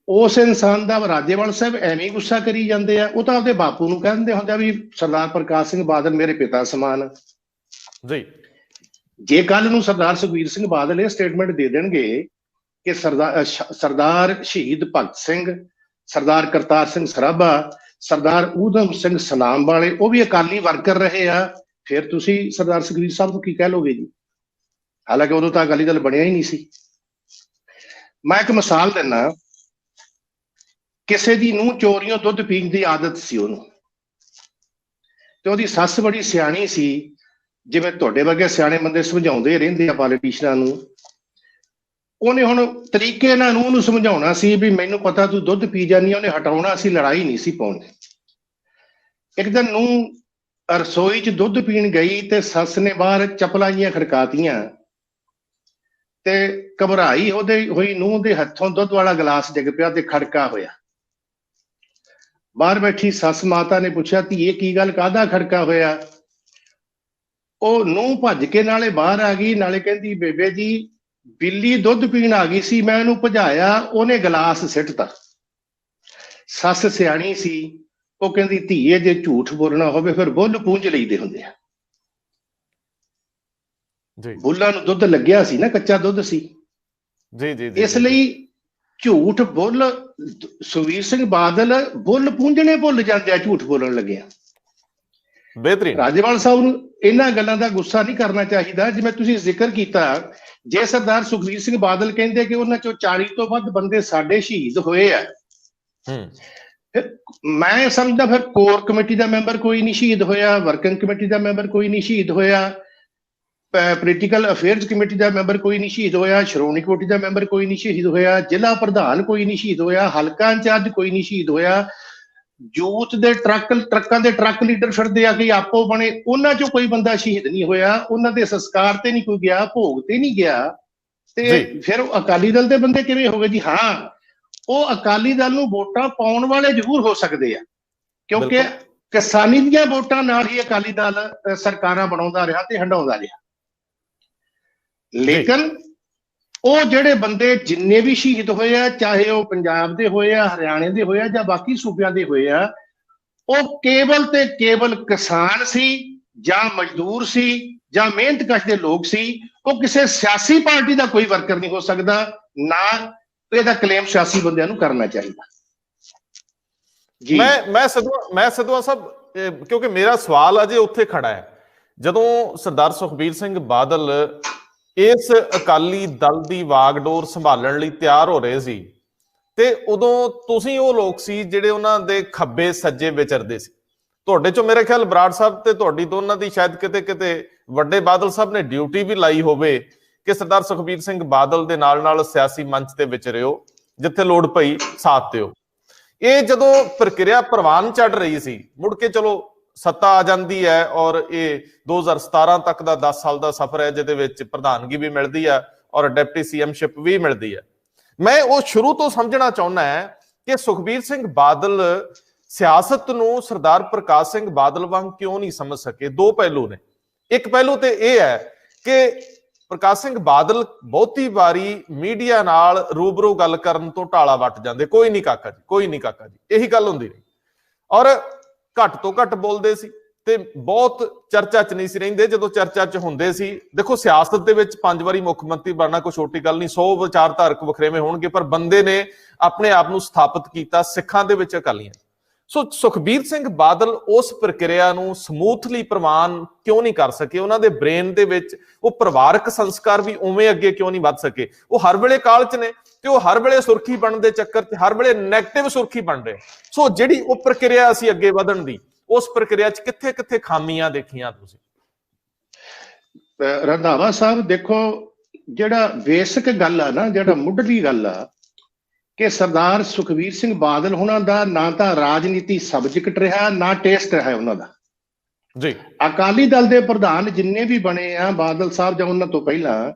ਉਸ ਇਨਸਾਨ ਦਾ ਰਾਜੇਵਾਲ ਸਾਹਿਬ ਐਵੇਂ ਗੁੱਸਾ ਕਰੀ ਜਾਂਦੇ ਆ। ਉਹ ਤਾਂ ਆਪਦੇ ਬਾਪੂ ਨੂੰ ਕਹਿੰਦੇ ਹੁੰਦੇ ਵੀ ਸਰਦਾਰ ਪ੍ਰਕਾਸ਼ ਸਿੰਘ ਬਾਦਲ ਮੇਰੇ ਪਿਤਾ ਸਮਾਨ ਜੀ। ਜੇ ਕੱਲ ਨੂੰ ਸਰਦਾਰ ਸੁਖਬੀਰ ਸਿੰਘ ਬਾਦਲ ਇਹ ਸਟੇਟਮੈਂਟ ਦੇ ਦੇਣਗੇ ਕਿ ਸਰਦਾਰ ਸ਼ਹੀਦ ਭਗਤ ਸਿੰਘ, ਸਰਦਾਰ ਕਰਤਾਰ ਸਿੰਘ ਸਰਾਭਾ, ਸਰਦਾਰ ਊਧਮ ਸਿੰਘ ਸਨਾਮ ਵਾਲੇ ਉਹ ਵੀ ਅਕਾਲੀ ਵਰਕਰ ਰਹੇ ਆ, ਫਿਰ ਤੁਸੀਂ ਸਰਦਾਰ ਸੁਖਬੀਰ ਸਾਹਿਬ ਨੂੰ ਕੀ ਕਹਿ ਲੋਗੇ ਜੀ? ਹਾਲਾਂਕਿ ਉਦੋਂ ਤਾਂ ਅਕਾਲੀ ਦਲ ਬਣਿਆ ਹੀ ਨਹੀਂ ਸੀ। ਮੈਂ ਇੱਕ ਮਿਸਾਲ ਦਿੰਦਾ, ਕਿਸੇ ਦੀ ਨੂੰਹ ਚੋਰੀਆਂ ਦੁੱਧ ਪੀਣ ਦੀ ਆਦਤ ਸੀ ਉਹਨੂੰ, ਤੇ ਉਹਦੀ ਸੱਸ ਬੜੀ ਸਿਆਣੀ ਸੀ, ਜਿਵੇਂ ਤੁਹਾਡੇ ਵਰਗੇ ਸਿਆਣੇ ਬੰਦੇ ਸਮਝਾਉਂਦੇ ਰਹਿੰਦੇ ਆ ਪੋਲੀਟੀਸ਼ੀਅਨਾਂ ਨੂੰ। ਉਹਨੇ ਹੁਣ ਤਰੀਕੇ ਨਾਲ ਉਹਨੂੰ ਸਮਝਾਉਣਾ ਸੀ ਵੀ ਮੈਨੂੰ ਪਤਾ ਤੂੰ ਦੁੱਧ ਪੀ ਜਾਂਦੀ ਆ, ਉਹਨੇ ਹਟਾਉਣਾ ਸੀ, ਲੜਾਈ ਨਹੀਂ ਸੀ ਪਾਉਣੀ। ਇੱਕ ਦਿਨ ਨੂੰ ਰਸੋਈ 'ਚ ਦੁੱਧ ਪੀਣ ਗਈ ਤੇ ਸੱਸ ਨੇ ਬਾਹਰ ਚੱਪਲਾਂ ਜਿਹੀਆਂ ਖੜਕਾਤੀਆਂ ਤੇ ਘਬਰਾਈ ਉਹਦੇ ਹੋਈ ਨੂੰਹ ਦੇ ਹੱਥੋਂ ਦੁੱਧ ਵਾਲਾ ਗਲਾਸ ਡਿੱਗ ਪਿਆ ਤੇ ਖੜਕਾ ਹੋਇਆ। ਬਾਹਰ ਬੈਠੀ ਸੱਸ ਮਾਤਾ ਨੇ ਪੁੱਛਿਆ ਧੀਏ ਕੀ ਗੱਲ, ਕਾਹਦਾ ਖੜਕਾ ਹੋਇਆ? ਉਹ ਨੂੰਹ ਭੱਜ ਕੇ ਨਾਲੇ ਬਾਹਰ ਆ ਗਈ, ਨਾਲੇ ਕਹਿੰਦੀ ਬੇਬੇ ਜੀ ਬਿੱਲੀ ਦੁੱਧ ਪੀਣ ਆ ਗਈ ਸੀ, ਮੈਂ ਉਹਨੂੰ ਭਜਾਇਆ, ਉਹਨੇ ਗਲਾਸ ਸਿੱਟਤਾ। ਸੱਸ ਸਿਆਣੀ ਸੀ, ਉਹ ਕਹਿੰਦੀ ਧੀਏ ਜੇ ਝੂਠ ਬੋਲਣਾ ਹੋਵੇ ਫਿਰ ਬੁੱਲ ਪੂੰਝ ਲਈਦੇ ਹੁੰਦੇ ਆ। ਬੁੱਲਾਂ ਨੂੰ ਦੁੱਧ ਲੱਗਿਆ ਸੀ ਨਾ, ਕੱਚਾ ਦੁੱਧ ਸੀ ਜੀ ਜੀ, ਇਸ ਲਈ ਝੂਠ ਬੁੱਲ ਸੁਖਬੀਰ ਸਿੰਘ ਬਾਦਲ ਬੁੱਲ ਪੂੰਝਣੇ ਭੁੱਲ ਜਾਂਦੇ ਆ ਝੂਠ ਬੋਲਣ ਲੱਗਿਆ। ਬਿਹਤਰੀਨ। ਰਾਜੇਵਾਲ ਸਾਹਿਬ ਨੂੰ ਇਹਨਾਂ ਗੱਲਾਂ ਦਾ ਗੁੱਸਾ ਨਹੀਂ ਕਰਨਾ ਚਾਹੀਦਾ। ਜਿਵੇਂ ਤੁਸੀਂ ਜ਼ਿਕਰ ਕੀਤਾ, ਜੇ ਸਰਦਾਰ ਸੁਖਬੀਰ ਸਿੰਘ ਬਾਦਲ ਕਹਿੰਦੇ ਕਿ ਉਹਨਾਂ ਚੋਂ 40 ਤੋਂ ਵੱਧ ਬੰਦੇ ਸਾਡੇ ਸ਼ਹੀਦ ਹੋਏ ਆ, ਮੈਂ ਸਮਝਦਾ ਫਿਰ ਕੋਰ ਕਮੇਟੀ ਦਾ ਮੈਂਬਰ ਕੋਈ ਨਹੀਂ ਸ਼ਹੀਦ ਹੋਇਆ, ਵਰਕਿੰਗ ਕਮੇਟੀ ਦਾ ਮੈਂਬਰ ਕੋਈ ਨਹੀਂ ਸ਼ਹੀਦ ਹੋਇਆ, ਪੋਲੀਟੀਕਲ ਅਫੇਅਰਸ ਕਮੇਟੀ ਦਾ ਮੈਂਬਰ ਕੋਈ ਨਹੀਂ ਸ਼ਹੀਦ ਹੋਇਆ, ਸ਼੍ਰੋਮਣੀ ਕਮੇਟੀ ਦਾ ਮੈਂਬਰ ਕੋਈ ਨਹੀਂ ਸ਼ਹੀਦ ਹੋਇਆ, ਜ਼ਿਲ੍ਹਾ ਪ੍ਰਧਾਨ ਕੋਈ ਨਹੀਂ ਸ਼ਹੀਦ ਹੋਇਆ, ਹਲਕਾ ਇੰਚਾਰਜ ਕੋਈ ਨਹੀਂ ਸ਼ਹੀਦ ਹੋਇਆ, ਯੂਥ ਦੇ ਟਰੱਕਾਂ ਦੇ ਟਰੱਕ ਲੀਡਰ ਫਿਰਦੇ ਆ ਕਿ ਆਪੋ ਬਣੇ, ਉਹਨਾਂ ਚੋਂ ਕੋਈ ਬੰਦਾ ਸ਼ਹੀਦ ਨਹੀਂ ਹੋਇਆ, ਉਹਨਾਂ ਦੇ ਸੰਸਕਾਰ ਤੇ ਨਹੀਂ ਕੋਈ ਗਿਆ, ਭੋਗ ਤੇ ਨਹੀਂ ਗਿਆ, ਤੇ ਫਿਰ ਉਹ ਅਕਾਲੀ ਦਲ ਦੇ ਬੰਦੇ ਕਿਵੇਂ ਹੋ ਗਏ ਜੀ? ਹਾਂ, ਉਹ ਅਕਾਲੀ ਦਲ ਨੂੰ ਵੋਟਾਂ ਪਾਉਣ ਵਾਲੇ ਜ਼ਰੂਰ ਹੋ ਸਕਦੇ ਆ, ਕਿਉਂਕਿ ਕਿਸਾਨੀ ਦੀਆਂ ਵੋਟਾਂ ਨਾਲ ਹੀ ਅਕਾਲੀ ਦਲ ਸਰਕਾਰਾਂ ਬਣਾਉਂਦਾ ਰਿਹਾ ਤੇ ਹੰਡਾਉਂਦਾ ਰਿਹਾ। ਲੇਕਿਨ ਉਹ ਜਿਹੜੇ ਬੰਦੇ ਜਿੰਨੇ ਵੀ ਸ਼ਹੀਦ ਹੋਏ ਆ, ਚਾਹੇ ਉਹ ਪੰਜਾਬ ਦੇ ਹੋਏ ਆ, ਹਰਿਆਣੇ ਦੇ ਹੋਏ ਆ ਜਾਂ ਬਾਕੀ ਸੂਬਿਆਂ ਦੇ ਹੋਏ ਆ, ਉਹ ਕੇਵਲ ਤੇ ਕੇਵਲ ਕਿਸਾਨ ਸੀ ਜਾਂ ਮਜ਼ਦੂਰ ਸੀ ਜਾਂ ਮਿਹਨਤਕਸ਼ ਦੇ ਲੋਕ ਸੀ। ਉਹ ਕਿਸੇ ਸਿਆਸੀ ਪਾਰਟੀ ਦਾ ਕੋਈ ਵਰਕਰ ਨਹੀਂ ਹੋ ਸਕਦਾ, ਨਾ ਇਹਦਾ ਕਲੇਮ ਸਿਆਸੀ ਬੰਦਿਆਂ ਨੂੰ ਕਰਨਾ ਚਾਹੀਦਾ ਜੀ। ਮੈਂ ਸਦਵਾ ਸਾਹਿਬ, ਕਿਉਂਕਿ ਮੇਰਾ ਸਵਾਲ ਅਜੇ ਉੱਥੇ ਖੜਾ ਹੈ। ਜਦੋਂ ਸਰਦਾਰ ਸੁਖਬੀਰ ਸਿੰਘ ਬਾਦਲ ਇਸ ਅਕਾਲੀ ਦਲ ਦੀ ਵਾਗਡੋਰ ਸੰਭਾਲਣ ਲਈ ਤਿਆਰ ਹੋ ਰਹੇ ਸੀ, ਤੇ ਉਦੋਂ ਤੁਸੀਂ ਉਹ ਲੋਕ ਸੀ ਜਿਹੜੇ ਉਹਨਾਂ ਦੇ ਖੱਬੇ ਸੱਜੇ ਵਿਚਰਦੇ ਸੀ। ਤੁਹਾਡੇ ਚੋਂ ਮੇਰੇ ਖਿਆਲ ਬਰਾੜ ਸਾਹਿਬ ਤੇ ਤੁਹਾਡੀ ਦੋਨਾਂ ਦੀ ਸ਼ਾਇਦ ਕਿਤੇ ਕਿਤੇ ਵੱਡੇ ਬਾਦਲ ਸਾਹਿਬ ਨੇ ਡਿਊਟੀ ਵੀ ਲਾਈ ਹੋਵੇ ਕਿ ਸਰਦਾਰ ਸੁਖਬੀਰ ਸਿੰਘ ਬਾਦਲ ਦੇ ਨਾਲ ਸਿਆਸੀ ਮੰਚ ਤੇ ਵਿਚਰਿਓ, ਜਿੱਥੇ ਲੋੜ ਪਈ ਸਾਥ ਦਿਓ। ਇਹ ਜਦੋਂ ਪ੍ਰਕਿਰਿਆ ਪ੍ਰਵਾਨ ਚੜ ਰਹੀ ਸੀ, ਮੁੜ ਕੇ ਚਲੋ ਸੱਤਾ ਆ ਜਾਂਦੀ ਹੈ ਔਰ ਇਹ 2017 ਤੱਕ ਦਾ 10 ਸਾਲ ਦਾ ਸਫ਼ਰ ਹੈ, ਜਿਹਦੇ ਵਿੱਚ ਪ੍ਰਧਾਨਗੀ ਵੀ ਮਿਲਦੀ ਹੈ ਔਰ ਡਿਪਟੀ ਸੀਐਮਸ਼ਿਪ ਵੀ ਮਿਲਦੀ ਹੈ। ਮੈਂ ਉਹ ਸ਼ੁਰੂ ਤੋਂ ਸਮਝਣਾ ਚਾਹੁੰਦਾ ਹੈ ਕਿ ਸੁਖਬੀਰ ਸਿੰਘ ਬਾਦਲ ਸਿਆਸਤ ਨੂੰ ਸਰਦਾਰ ਪ੍ਰਕਾਸ਼ ਸਿੰਘ ਬਾਦਲ ਵਾਂਗ ਕਿਉਂ ਨਹੀਂ ਸਮਝ ਸਕੇ। ਦੋ ਪਹਿਲੂ ਨੇ। ਇੱਕ ਪਹਿਲੂ ਤੇ ਇਹ ਹੈ ਕਿ ਪ੍ਰਕਾਸ਼ ਸਿੰਘ ਬਾਦਲ ਬਹੁਤੀ ਵਾਰੀ ਮੀਡੀਆ ਨਾਲ ਰੂਬਰੂ ਗੱਲ ਕਰਨ ਤੋਂ ਢਾਲਾ ਵੱਟ ਜਾਂਦੇ, ਕੋਈ ਨਹੀਂ ਕਾਕਾ ਜੀ, ਕੋਈ ਨਹੀਂ ਕਾਕਾ ਜੀ, ਇਹੀ ਗੱਲ ਹੁੰਦੀ ਰਹੀ, ਔਰ ਘੱਟ ਤੋਂ ਘੱਟ ਬੋਲਦੇ ਸੀ ਤੇ ਬਹੁਤ ਚਰਚਾ ਚ ਨਹੀਂ ਸੀ ਰਹਿੰਦੇ। ਜਦੋਂ ਚਰਚਾ ਚ ਹੁੰਦੇ ਸੀ, ਦੇਖੋ ਸਿਆਸਤ ਦੇ ਵਿੱਚ 5 ਵਾਰੀ ਮੁੱਖ ਮੰਤਰੀ ਬਣਨਾ ਕੋਈ ਛੋਟੀ ਗੱਲ ਨਹੀਂ, 100 ਵਿਚਾਰਧਾਰਕ ਵਖਰੇਵੇਂ ਹੋਣਗੇ, ਪਰ ਬੰਦੇ ਨੇ ਆਪਣੇ ਆਪ ਨੂੰ ਸਥਾਪਿਤ ਕੀਤਾ ਸਿੱਖਾਂ ਦੇ ਵਿੱਚ ਅਕਾਲੀਆਂ। ਸੋ ਸੁਖਬੀਰ ਸਿੰਘ ਬਾਦਲ ਉਸ ਪ੍ਰਕਿਰਿਆ ਨੂੰ ਸਮੂਥਲੀ ਪ੍ਰਵਾਨ ਕਿਉਂ ਨਹੀਂ ਕਰ ਸਕੇ? ਉਹਨਾਂ ਦੇ ਬ੍ਰੇਨ ਦੇ ਵਿੱਚ ਉਹ ਪਰਿਵਾਰਕ ਸੰਸਕਾਰ ਵੀ ਉਵੇਂ ਅੱਗੇ ਕਿਉਂ ਨਹੀਂ ਵੱਧ ਸਕੇ? ਉਹ ਹਰ ਵੇਲੇ ਕਾਲ ਚ ਨੇ ਤੇ ਉਹ ਹਰ ਵੇਲੇ ਸੁਰਖੀ ਬਣਨ ਦੇ ਚੱਕਰ ਚ ਹਰ ਵੇਲੇ ਨੈਗੇਟਿਵ ਸੁਰਖੀ ਬਣ ਰਹੇ। ਸੋ ਜਿਹੜੀ ਉਹ ਪ੍ਰਕਿਰਿਆ ਅਸੀਂ ਅੱਗੇ ਵਧਣ ਦੀ, ਉਸ ਪ੍ਰਕਿਰਿਆ ਚ ਕਿੱਥੇ ਕਿੱਥੇ ਖਾਮੀਆਂ ਦੇਖੀਆਂ ਤੁਸੀਂ? ਰੰਧਾਵਾ ਸਾਹਿਬ ਦੇਖੋ, ਜਿਹੜਾ ਬੇਸਿਕ ਗੱਲ ਆ ਨਾ, ਜਿਹੜਾ ਮੁੱਢਲੀ ਗੱਲ ਆ ਕਿ ਸਰਦਾਰ ਸੁਖਬੀਰ ਸਿੰਘ ਬਾਦਲ ਉਹਨਾਂ ਦਾ ਨਾ ਤਾਂ ਰਾਜਨੀਤੀ ਸਬਜੈਕਟ ਰਿਹਾ, ਨਾ ਟੇਸਟ ਰਿਹਾ ਉਹਨਾਂ ਦਾ ਜੀ। ਅਕਾਲੀ ਦਲ ਦੇ ਪ੍ਰਧਾਨ ਜਿੰਨੇ ਵੀ ਬਣੇ ਆ, ਬਾਦਲ ਸਾਹਿਬ ਜਾਂ ਉਹਨਾਂ ਤੋਂ ਪਹਿਲਾਂ,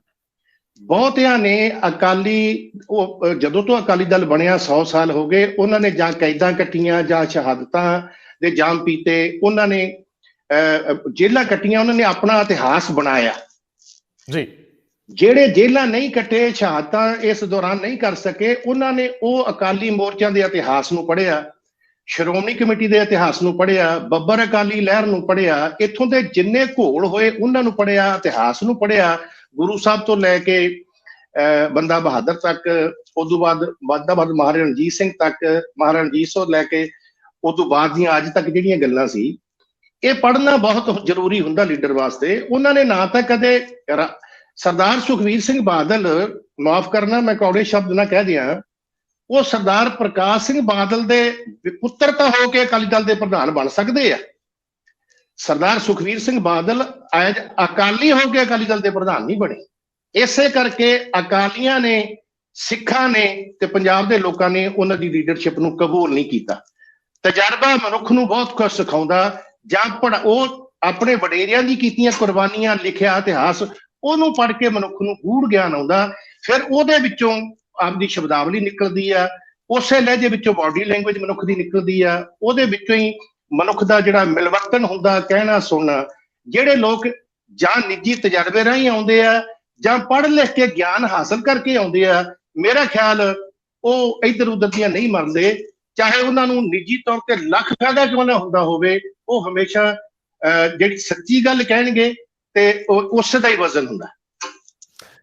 ਬਹੁਤਿਆਂ ਨੇ ਅਕਾਲੀ, ਉਹ ਜਦੋਂ ਤੋਂ ਅਕਾਲੀ ਦਲ ਬਣਿਆ 100 ਸਾਲ ਹੋ ਗਏ, ਉਹਨਾਂ ਨੇ ਜਾਂ ਕੈਦਾਂ ਕੱਟੀਆਂ ਜਾਂ ਸ਼ਹਾਦਤਾਂ ਦੇ ਜਾਮ ਪੀਤੇ, ਉਹਨਾਂ ਨੇ ਜੇਲਾਂ ਕੱਟੀਆਂ, ਉਹਨਾਂ ਨੇ ਆਪਣਾ ਇਤਿਹਾਸ ਬਣਾਇਆ ਜੀ। ਜਿਹੜੇ ਜੇਲਾਂ ਨਹੀਂ ਕੱਟੇ, ਸ਼ਹਾਦਤਾਂ ਇਸ ਦੌਰਾਨ ਨਹੀਂ ਕਰ ਸਕੇ, ਉਹਨਾਂ ਨੇ ਉਹ ਅਕਾਲੀ ਮੋਰਚਿਆਂ ਦੇ ਇਤਿਹਾਸ ਨੂੰ ਪੜ੍ਹਿਆ, ਸ਼੍ਰੋਮਣੀ ਕਮੇਟੀ ਦੇ ਇਤਿਹਾਸ ਨੂੰ ਪੜ੍ਹਿਆ, ਬੱਬਰ ਅਕਾਲੀ ਲਹਿਰ ਨੂੰ ਪੜ੍ਹਿਆ, ਇੱਥੋਂ ਦੇ ਜਿੰਨੇ ਘੋਲ ਹੋਏ ਉਹਨਾਂ ਨੂੰ ਪੜ੍ਹਿਆ, ਇਤਿਹਾਸ ਨੂੰ ਪੜ੍ਹਿਆ, ਗੁਰੂ ਸਾਹਿਬ ਤੋਂ ਲੈ ਕੇ ਬੰਦਾ ਬਹਾਦਰ ਤੱਕ, ਉਦੋਂ ਬਾਅਦ ਮਹਾਰਾਜਾ ਰਣਜੀਤ ਸਿੰਘ ਤੱਕ, ਮਹਾਰਾਜਾ ਰਣਜੀਤ ਤੋਂ ਲੈ ਕੇ ਉਦੋਂ ਬਾਅਦ ਦੀਆਂ ਅੱਜ ਤੱਕ ਜਿਹੜੀਆਂ ਗੱਲਾਂ ਸੀ, ਇਹ ਪੜ੍ਹਨਾ ਬਹੁਤ ਜ਼ਰੂਰੀ ਹੁੰਦਾ ਲੀਡਰ ਵਾਸਤੇ। ਉਹਨਾਂ ਨੇ ਨਾ ਤਾਂ ਕਦੇ ਸਰਦਾਰ ਸੁਖਬੀਰ ਸਿੰਘ ਬਾਦਲ, ਮਾਫ ਕਰਨਾ ਮੈਂ ਕੌੜੇ ਸ਼ਬਦ ਨਾ ਕਹਿ ਦਿਆਂ, ਉਹ ਸਰਦਾਰ ਪ੍ਰਕਾਸ਼ ਸਿੰਘ ਬਾਦਲ ਦੇ ਪੁੱਤਰ ਤਾਂ ਹੋ ਕੇ ਅਕਾਲੀ ਦਲ ਦੇ ਪ੍ਰਧਾਨ ਬਣ ਸਕਦੇ ਆ। ਸਰਦਾਰ ਸੁਖਬੀਰ ਸਿੰਘ ਬਾਦਲ ਅਕਾਲੀ ਹੋ ਕੇ ਅਕਾਲੀ ਦਲ ਦੇ ਪ੍ਰਧਾਨ ਨਹੀਂ ਬਣੇ। ਇਸੇ ਕਰਕੇ ਅਕਾਲੀਆਂ ਨੇ, ਸਿੱਖਾਂ ਨੇ ਤੇ ਪੰਜਾਬ ਦੇ ਲੋਕਾਂ ਨੇ ਉਹਨਾਂ ਦੀ ਲੀਡਰਸ਼ਿਪ ਨੂੰ ਕਬੂਲ ਨਹੀਂ ਕੀਤਾ। ਤਜਰਬਾ ਮਨੁੱਖ ਨੂੰ ਬਹੁਤ ਕੁਝ ਸਿਖਾਉਂਦਾ। ਜਾਂ ਉਹ ਆਪਣੇ ਵਡੇਰਿਆਂ ਦੀ ਕੀਤੀਆਂ ਕੁਰਬਾਨੀਆਂ ਲਿਖਿਆ ਇਤਿਹਾਸ, ਉਹਨੂੰ ਪੜ੍ਹ ਕੇ ਮਨੁੱਖ ਨੂੰ ਗੂੜ ਗਿਆਨ ਆਉਂਦਾ। ਫਿਰ ਉਹਦੇ ਵਿੱਚੋਂ ਆਪਦੀ ਸ਼ਬਦਾਵਲੀ ਨਿਕਲਦੀ ਆ, ਉਸੇ ਲਹਿਜੇ ਵਿੱਚੋਂ ਬਾਡੀ ਲੈਂਗੁਏਜ ਮਨੁੱਖ ਦੀ ਨਿਕਲਦੀ ਆ, ਉਹਦੇ ਵਿੱਚੋਂ ਹੀ ਮਨੁੱਖ ਦਾ ਜਿਹੜਾ ਮਿਲਵਰਤਨ ਹੁੰਦਾ, ਕਹਿਣਾ ਸੁਣਨਾ। ਜਿਹੜੇ ਲੋਕ ਜਾਂ ਨਿੱਜੀ ਤਜਰਬੇ ਰਾਹੀਂ ਆਉਂਦੇ ਆ ਜਾਂ ਪੜ੍ਹ ਲਿਖ ਕੇ ਗਿਆਨ ਹਾਸਲ ਕਰਕੇ ਆਉਂਦੇ ਆ, ਮੇਰਾ ਖਿਆਲ ਉਹ ਇੱਧਰ ਉੱਧਰ ਦੀਆਂ ਨਹੀਂ ਮਰਦੇ, ਚਾਹੇ ਉਹਨਾਂ ਨੂੰ ਨਿੱਜੀ ਤੌਰ ਤੇ ਲੱਖ ਫਾਇਦਾ ਕਿਉਂ ਨਾ ਹੁੰਦਾ ਹੋਵੇ, ਉਹ ਹਮੇਸ਼ਾ ਜਿਹੜੀ ਸੱਚੀ ਗੱਲ ਕਹਿਣਗੇ ਤੇ ਉਸ ਦਾ ਹੀ ਵਜ਼ਨ ਹੁੰਦਾ।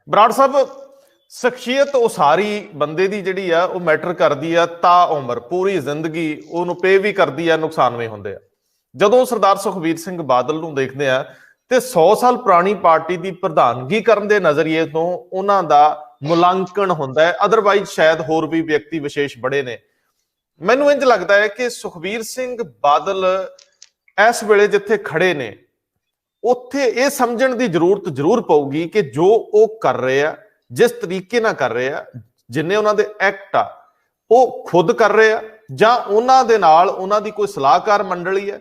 ਬਰਾੜ ਸਾਹਿਬ, ਸ਼ਖਸੀਅਤ ਉਸਾਰੀ ਬੰਦੇ ਦੀ ਜਿਹੜੀ ਆ ਉਹ ਮੈਟਰ ਕਰਦੀ ਆ, ਤਾ ਉਮਰ ਪੂਰੀ ਜ਼ਿੰਦਗੀ ਉਹਨੂੰ ਪੇ ਵੀ ਕਰਦੀ ਆ, ਨੁਕਸਾਨ ਵੀ ਹੁੰਦੇ ਆ। ਜਦੋਂ ਸਰਦਾਰ ਸੁਖਬੀਰ ਸਿੰਘ ਬਾਦਲ ਨੂੰ ਦੇਖਦੇ ਆ ਤੇ 100 ਸਾਲ ਪੁਰਾਣੀ ਪਾਰਟੀ ਦੀ ਪ੍ਰਧਾਨਗੀ ਕਰਨ ਦੇ ਨਜ਼ਰੀਏ ਤੋਂ ਉਹਨਾਂ ਦਾ ਮੁਲਾਂਕਣ ਹੁੰਦਾ ਹੈ। ਅਦਰਵਾਈਜ਼ ਸ਼ਾਇਦ ਹੋਰ ਵੀ ਵਿਅਕਤੀ ਵਿਸ਼ੇਸ਼ ਬੜੇ ਨੇ। ਮੈਨੂੰ ਇੰਜ ਲੱਗਦਾ ਹੈ ਕਿ ਸੁਖਬੀਰ ਸਿੰਘ ਬਾਦਲ ਇਸ ਵੇਲੇ ਜਿੱਥੇ ਖੜੇ ਨੇ ਉੱਥੇ ਇਹ ਸਮਝਣ ਦੀ ਜ਼ਰੂਰਤ ਜ਼ਰੂਰ ਪਊਗੀ ਕਿ ਜੋ ਉਹ ਕਰ ਰਹੇ ਆ, ਜਿਸ ਤਰੀਕੇ ਨਾਲ ਕਰ ਰਹੇ ਆ, ਜਿੰਨੇ ਉਹਨਾਂ ਦੇ ਐਕਟ ਆ ਉਹ ਖੁਦ ਕਰ ਰਹੇ ਆ ਜਾਂ ਉਹਨਾਂ ਦੇ ਨਾਲ ਉਹਨਾਂ ਦੀ ਕੋਈ ਸਲਾਹਕਾਰ ਮੰਡਲੀ ਹੈ,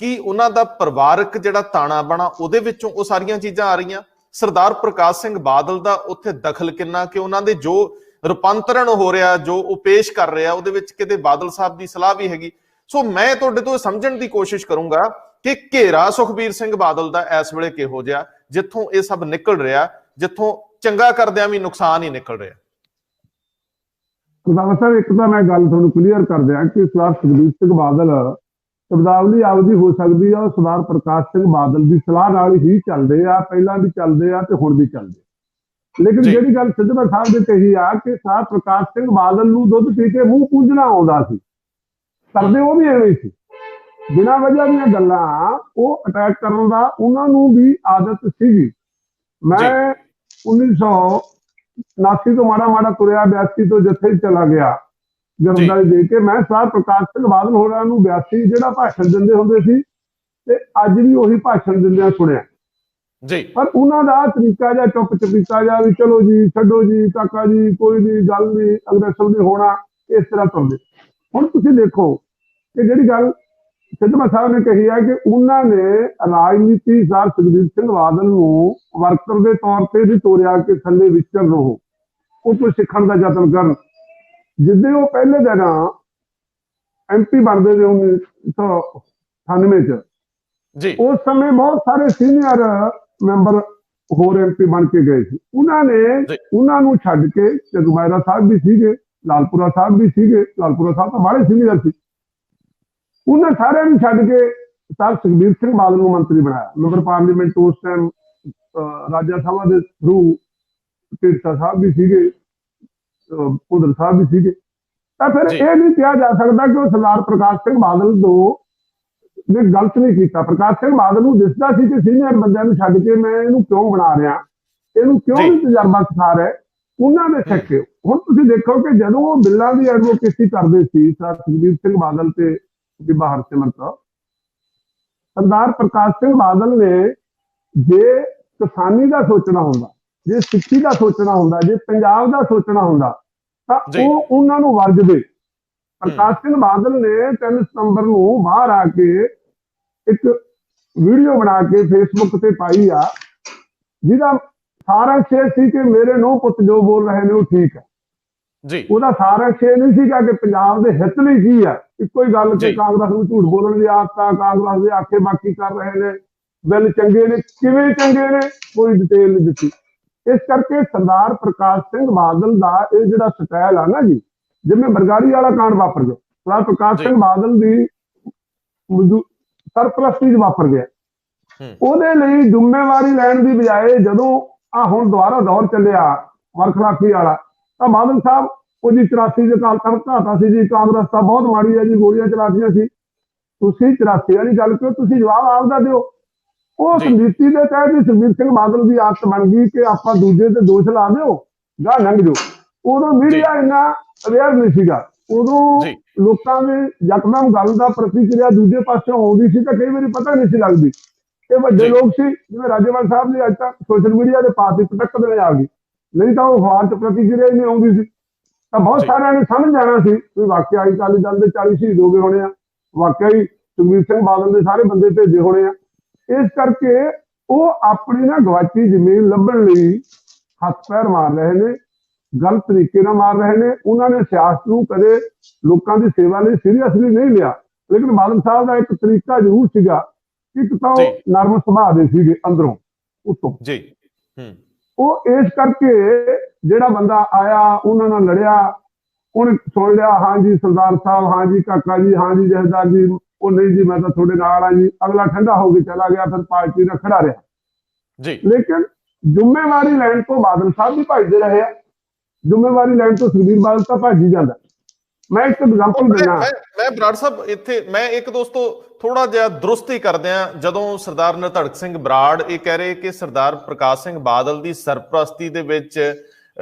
ਕਿ ਉਹਨਾਂ ਦਾ ਪਰਿਵਾਰਕ ਜਿਹੜਾ ਤਾਣਾ ਬਾਣਾ ਉਹਦੇ ਵਿੱਚੋਂ ਉਹ ਸਾਰੀਆਂ ਚੀਜ਼ਾਂ ਆ ਰਹੀਆਂ। ਸਰਦਾਰ ਪ੍ਰਕਾਸ਼ ਸਿੰਘ ਬਾਦਲ ਦਾ ਉੱਥੇ ਦਖਲ ਕਿੰਨਾ, ਕਿ ਉਹਨਾਂ ਦੇ ਜੋ ਰੂਪਾਂਤਰਣ ਹੋ ਰਿਹਾ, ਜੋ ਉਹ ਪੇਸ਼ ਕਰ ਰਿਹਾ, ਉਹਦੇ ਵਿੱਚ ਕਿਤੇ ਬਾਦਲ ਸਾਹਿਬ ਦੀ ਸਲਾਹ ਵੀ ਹੈਗੀ। ਸੋ ਮੈਂ ਤੁਹਾਡੇ ਤੋਂ ਸਮਝਣ ਦੀ ਕੋਸ਼ਿਸ਼ ਕਰੂੰਗਾ ਕਿ ਘੇਰਾ ਸੁਖਬੀਰ ਸਿੰਘ ਬਾਦਲ ਦਾ ਇਸ ਵੇਲੇ ਕਿਹੋ ਜਿਹਾ, ਜਿੱਥੋਂ ਇਹ ਸਭ ਨਿਕਲ ਰਿਹਾ, ਜਿੱਥੋਂ ਚੰਗਾ ਕਰਦਿਆਂ ਵੀ ਨੁਕਸਾਨ ਹੀ ਨਿਕਲ ਰਿਹਾ। ਖੁਦਾਵੰਦ ਸਾਹਿਬ, ਇੱਕ ਤਾਂ ਮੈਂ ਗੱਲ ਤੁਹਾਨੂੰ ਕਲੀਅਰ ਕਰ ਦਿਆਂ ਕਿ ਸਰਦਾਰ ਸੁਖਬੀਰ ਸਿੰਘ ਬਾਦਲ ਸ਼ਬਦਾਵਲੀ ਆਪਦੀ ਹੋ ਸਕਦੀ ਆ, ਉਹ ਸਰਦਾਰ ਪ੍ਰਕਾਸ਼ ਸਿੰਘ ਬਾਦਲ ਦੀ ਸਲਾਹ ਨਾਲ ਹੀ ਚੱਲਦੇ ਆ, ਪਹਿਲਾਂ ਵੀ ਚੱਲਦੇ ਆ ਤੇ ਹੁਣ ਵੀ ਚੱਲਦੇ। ਲੇਕਿਨ ਜਿਹੜੀ ਗੱਲ ਸਿੱਧਵਾਂ ਸਾਹਿਬ ਨੇ ਕਹੀ ਆ ਕਿ ਸਰਦਾਰ ਪ੍ਰਕਾਸ਼ ਸਿੰਘ ਬਾਦਲ ਨੂੰ ਦੁੱਧ ਪੀ ਕੇ ਮੂੰਹ ਪੂੰਝਣਾ ਆਉਂਦਾ ਸੀ, ਕਰਦੇ ਉਹ ਵੀ ਐਵੇਂ ਸੀ, ਬਿਨਾਂ ਵਜ੍ਹਾ ਦੀਆਂ ਗੱਲਾਂ ਉਹ ਅਟੈਕ ਕਰਨ ਦਾ ਉਹਨਾਂ ਨੂੰ ਵੀ ਆਦਤ ਸੀਗੀ। ਮੈਂ 1979 ਤੋਂ ਮਾੜਾ ਤੁਰਿਆ, 82 ਤੋਂ ਜੱਥੇ ਚਲਾ ਗਿਆ ਗ੍ਰਿਫਤਾਰੀ ਦੇ ਕੇ। ਮੈਂ ਸਰਦਾਰ ਪ੍ਰਕਾਸ਼ ਸਿੰਘ ਬਾਦਲ ਹੋਰਾਂ ਨੂੰ 82 ਜਿਹੜਾ ਭਾਸ਼ਣ ਦਿੰਦੇ ਹੁੰਦੇ ਸੀ ਤੇ ਅੱਜ ਵੀ ਉਹੀ ਭਾਸ਼ਣ ਦਿੰਦਿਆਂ ਸੁਣਿਆ ਜੀ। ਪਰ ਉਹਨਾਂ ਦਾ ਤਰੀਕਾ ਜਿਹਾ ਚੁੱਪ ਚਪੀਤਾ ਜਿਹਾ, ਵੀ ਚਲੋ ਜੀ, ਛੱਡੋ ਜੀ, ਕਾਕਾ ਜੀ, ਕੋਈ ਨਹੀਂ, ਗੱਲ ਨਹੀਂ, ਅਗਰੈਸਿਵ ਨਹੀਂ ਹੋਣਾ, ਇਸ ਤਰ੍ਹਾਂ ਤੁਰਦੇ। ਹੁਣ ਤੁਸੀਂ ਦੇਖੋ ਕਿ ਜਿਹੜੀ ਗੱਲ ਸਿੱਧਵਾਂ ਸਾਹਿਬ ਨੇ ਕਹੀ ਹੈ ਕਿ ਉਹਨਾਂ ਨੇ ਰਾਜਨੀਤੀ ਸਰਦਾਰ ਸੁਖਬੀਰ ਸਿੰਘ ਬਾਦਲ ਨੂੰ ਵਰਕਰ ਦੇ ਤੌਰ ਤੇ ਵੀ ਤੋਰਿਆ ਕਿ ਥੱਲੇ ਵਿਚਰ ਰਹੋ, ਉਹ ਤੋਂ ਸਿੱਖਣ ਦਾ ਯਤਨ ਕਰਨ। ਜਿੱਦੇ ਉਹ ਪਹਿਲੇ ਦਿਨ MP ਬਣਦੇ ਨੇ 1998 ਚ, ਉਸ ਸਮੇਂ ਬਹੁਤ ਸਾਰੇ ਸੀਨੀਅਰ ਮੈਂਬਰ ਹੋਰ MP ਬਣ ਕੇ ਗਏ ਸੀ। ਉਹਨਾਂ ਨੂੰ ਛੱਡ ਕੇ ਜਗਮਹਿਰਾ ਸਾਹਿਬ ਵੀ ਸੀਗੇ, ਲਾਲਪੁਰਾ ਸਾਹਿਬ ਵੀ ਸੀਗੇ, ਲਾਲਪੁਰਾ ਸਾਹਿਬ ਤਾਂ ਬੜੇ ਸੀਨੀਅਰ ਸੀ, ਉਹਨਾਂ ਸਾਰਿਆਂ ਨੂੰ ਛੱਡ ਕੇ ਸਰਦਾਰ ਸੁਖਬੀਰ ਸਿੰਘ ਬਾਦਲ ਨੂੰ ਮੰਤਰੀ ਬਣਾਇਆ। ਮੈਂਬਰ ਪਾਰਲੀਮੈਂਟ ਉਸ ਟਾਈਮ ਰਾਜਾ ਸਭਾ ਦੇ ਥਰੂ ਢੀਂਡਸਾ ਸਾਹਿਬ ਵੀ ਸੀਗੇ, ਭੁੱਲਰ ਸਾਹਿਬ ਵੀ ਸੀਗੇ। ਤਾਂ ਫਿਰ ਇਹ ਨਹੀਂ ਕਿਹਾ ਜਾ ਸਕਦਾ ਕਿ ਉਹ ਸਰਦਾਰ ਪ੍ਰਕਾਸ਼ ਸਿੰਘ ਬਾਦਲ ਨੇ ਗਲਤ ਨਹੀਂ ਕੀਤਾ। ਪ੍ਰਕਾਸ਼ ਸਿੰਘ ਬਾਦਲ ਨੂੰ ਦਿਸਦਾ ਸੀ ਕਿ ਸੀਨੀਅਰ ਬੰਦਿਆਂ ਨੂੰ ਛੱਡ ਕੇ ਮੈਂ ਇਹਨੂੰ ਕਿਉਂ ਬਣਾ ਰਿਹਾ, ਇਹਨੂੰ ਕਿਉਂ ਨਹੀਂ ਤਜਰਬਾ ਸਿਖਾ ਰਿਹਾ, ਉਹਨਾਂ ਦੇ ਸਿੱਖੇ। ਹੁਣ ਤੁਸੀਂ ਦੇਖੋ ਕਿ ਜਦੋਂ ਉਹ ਬਿੱਲਾਂ ਦੀ ਐਡਵੋਕੇਸੀ ਕਰਦੇ ਸੀ ਸਰਦਾਰ ਸੁਖਬੀਰ ਸਿੰਘ ਬਾਦਲ ਤੇ ਬੀਬਾ ਹਰਸਿਮਰਤ, ਸਰਦਾਰ ਪ੍ਰਕਾਸ਼ ਸਿੰਘ ਬਾਦਲ ਨੇ ਜੇ ਕਿਸਾਨੀ ਦਾ ਸੋਚਣਾ ਹੁੰਦਾ, ਜੇ ਸਿੱਖੀ ਦਾ ਸੋਚਣਾ ਹੁੰਦਾ, ਜੇ ਪੰਜਾਬ ਦਾ ਸੋਚਣਾ ਹੁੰਦਾ ਤਾਂ ਉਹ ਉਹਨਾਂ ਨੂੰ ਵਰਜਦੇ। ਪ੍ਰਕਾਸ਼ ਸਿੰਘ ਬਾਦਲ ਨੇ 3 ਸਤੰਬਰ ਨੂੰ ਬਾਹਰ ਆ ਕੇ ਇੱਕ ਵੀਡੀਓ ਬਣਾ ਕੇ ਫੇਸਬੁੱਕ ਤੇ ਪਾਈ ਆ, ਜਿਹਦਾ ਸਾਰਾਂਸ਼ ਇਹ ਸੀ ਕਿ ਮੇਰੇ ਨੂੰਹ ਪੁੱਤ ਜੋ ਬੋਲ ਰਹੇ ਨੇ ਉਹ ਠੀਕ ਹੈ ਜੀ। ਉਹਦਾ ਸਾਰਾਂਸ਼ ਇਹ ਨਹੀਂ ਸੀਗਾ ਕਿ ਪੰਜਾਬ ਦੇ ਹਿੱਤ ਲਈ ਕੀ ਹੈ। ਇੱਕੋ ਹੀ ਗੱਲ ਕਿ ਕਾਂਗਰਸ ਨੂੰ ਝੂਠ ਬੋਲਣ ਦੀ ਆਦਤ ਆ, ਕਾਂਗਰਸ ਦੇ ਆਖੇ ਬਾਕੀ ਕਰ ਰਹੇ ਨੇ, ਬਿੱਲ ਚੰਗੇ ਨੇ, ਕਿਵੇਂ ਚੰਗੇ ਨੇ, ਕੋਈ ਡਿਟੇਲ ਨਹੀਂ ਦਿੱਤੀ। ਇਸ ਕਰਕੇ ਸਰਦਾਰ ਪ੍ਰਕਾਸ਼ ਸਿੰਘ ਬਾਦਲ ਦਾ ਇਹ ਜਿਹੜਾ ਸਟਾਈਲ ਆ ਨਾ ਜੀ, ਜਿਵੇਂ ਬਰਗਾੜੀ ਵਾਲਾ ਕਾਂਡ ਵਾਪਰ ਗਿਆ, ਸਰਦਾਰ ਪ੍ਰਕਾਸ਼ ਸਿੰਘ ਬਾਦਲ ਦੀ ਸਰਪ੍ਰਸਤੀ ਚ ਵਾਪਰ ਗਿਆ, ਉਹਦੇ ਲਈ ਜ਼ਿੰਮੇਵਾਰੀ ਲੈਣ ਦੀ ਬਜਾਏ ਜਦੋਂ ਆ ਹੁਣ ਦੁਬਾਰਾ ਦੌਰ ਚੱਲਿਆ ਵਰਖਲਾਫੀ ਵਾਲਾ, ਤਾਂ ਬਾਦਲ ਸਾਹਿਬ ਉਹ ਜੀ 84 ਦੇ ਕਾਲ ਘਾਤਾ ਸੀ ਜੀ, ਕਾਂਗਰਸ ਤਾਂ ਬਹੁਤ ਮਾੜੀ ਹੈ ਜੀ, ਗੋਲੀਆਂ ਚਲਾਤੀਆਂ ਸੀ। ਤੁਸੀਂ 84 ਵਾਲੀ ਗੱਲ ਕਿਉਂ, ਤੁਸੀਂ ਜਵਾਬ ਆਪਦਾ ਦਿਓ। ਉਸ ਨੀਤੀ ਦੇ ਤਹਿਤ ਸੁਖਬੀਰ ਸਿੰਘ ਬਾਦਲ ਦੀ ਆਦਤ ਬਣ ਗਈ ਕਿ ਆਪਾਂ ਦੂਜੇ ਤੇ ਦੋਸ਼ ਲਾ ਦਿਓ, ਗਾਹ ਲੰਘ ਜਾਓ। ਉਦੋਂ ਮੀਡੀਆ ਇੰਨਾ ਅਵੇਅਰ ਨਹੀਂ ਸੀਗਾ, ਉਦੋਂ ਲੋਕਾਂ ਦੇ ਯਕਦਮ ਗੱਲ ਦਾ ਪ੍ਰਤੀਕਿਰਿਆ ਦੂਜੇ ਪਾਸਿਓਂ ਆਉਂਦੀ ਸੀ ਤਾਂ ਕਈ ਵਾਰੀ ਪਤਾ ਨਹੀਂ ਸੀ ਲੱਗਦੀ। ਇਹ ਵੱਡੇ ਲੋਕ ਸੀ ਜਿਵੇਂ ਰਾਜੇਵਾਲ ਸਾਹਿਬ ਨੇ ਅੱਜ ਤੱਕ ਸੋਸ਼ਲ ਮੀਡੀਆ ਦੇ ਪਾਸੇ ਪਟਕ ਦੇ ਆ ਗਈ, ਨਹੀਂ ਤਾਂ ਉਹ ਅਖਬਾਰ ਚ ਪ੍ਰਤੀਕਿਰਿਆ ਹੀ ਨਹੀਂ ਆਉਂਦੀ ਸੀ। ਤਾਂ ਬਹੁਤ ਸਾਰਿਆਂ ਨੇ ਸਮਝ ਜਾਣਾ ਸੀ ਵੀ ਵਾਕਿਆ ਅਕਾਲੀ ਦਲ ਦੇ 40 ਸ਼ਹੀਦ ਹੋ ਗਏ ਹੋਣੇ ਆ, ਵਾਕਿਆ ਹੀ ਸੁਖਬੀਰ ਸਿੰਘ ਬਾਦਲ ਦੇ ਸਾਰੇ ਬੰਦੇ ਭੇਜੇ ਹੋਣੇ ਆ। ਇਸ ਕਰਕੇ ਉਹ ਆਪਣੀ ਨਾ ਗਵਾਚੀ ਜ਼ਮੀਨ ਲੱਭਣ ਲਈ ਹੱਥ ਪੈਰ ਮਾਰ ਰਹੇ ਨੇ, ਗਲਤ ਤਰੀਕੇ ਨਾਲ ਮਾਰ ਰਹੇ ਨੇ। ਉਹਨਾਂ ਨੇ ਸਿਆਸਤ ਨੂੰ ਕਦੇ ਲੋਕਾਂ ਦੀ ਸੇਵਾ ਲਈ ਸੀਰੀਅਸਲੀ ਨਹੀਂ ਲਿਆ, ਲੇਕਿਨ ਬਾਦਲ ਸਾਹਿਬ ਦਾ ਇੱਕ ਤਰੀਕਾ ਜ਼ਰੂਰ ਸੀਗਾ। ਇੱਕ ਤਾਂ ਉਹ ਨਰਮ ਸੁਭਾਅ ਦੇ ਸੀਗੇ ਅੰਦਰੋਂ ਉੱਤੋਂ ਜੀ। ਉਹ ਇਸ ਕਰਕੇ ਜਿਹੜਾ ਬੰਦਾ ਆਇਆ ਉਹਨਾਂ ਨਾਲ ਲੜਿਆ, ਉਹਨੇ ਸੁਣ ਲਿਆ, ਹਾਂ ਜੀ ਸਰਦਾਰ ਸਾਹਿਬ, ਹਾਂ ਜੀ ਕਾਕਾ ਜੀ, ਹਾਂ ਜੀ ਜਥੇਦਾਰ ਜੀ, ਉਹ ਨਹੀਂ ਜੀ ਮੈਂ ਤਾਂ ਤੁਹਾਡੇ ਨਾਲ ਆ ਜੀ। ਅਗਲਾ ਠੰਡਾ ਹੋ ਕੇ ਚਲਾ ਗਿਆ, ਫਿਰ ਪਾਰਟੀ ਨਾਲ ਖੜਾ ਰਿਹਾ ਜੀ। ਲੇਕਿਨ ਜ਼ਿੰਮੇਵਾਰੀ ਲੈਣ ਤੋਂ ਬਾਦਲ ਸਾਹਿਬ ਵੀ ਭੱਜਦੇ ਰਹੇ ਆ, ਜ਼ਿੰਮੇਵਾਰੀ ਲੈਣ ਤੋਂ ਸੁਖਬੀਰ ਬਾਦਲ ਤਾਂ ਭੱਜ ਹੀ ਜਾਂਦਾ। ਮੈਂ ਇੱਕ ਐਗਜ਼ਾਮਪਲ ਦਿੰਦਾ। ਮੈਂ ਬਰਾੜ ਸਾਹਿਬ ਇੱਥੇ ਮੈਂ ਇੱਕ ਦੋਸਤੋ ਥੋੜਾ ਜਿਹਾ ਦਰੁਸਤੀ ਕਰਦੇ ਆ, ਜਦੋਂ ਸਰਦਾਰ ਨਿਧੜਕ ਸਿੰਘ ਬਰਾੜ ਇਹ ਕਹਿ ਰਹੇ ਕਿ ਸਰਦਾਰ ਪ੍ਰਕਾਸ਼ ਸਿੰਘ ਬਾਦਲ ਦੀ ਸਰਪ੍ਰਸਤੀ ਦੇ ਵਿੱਚ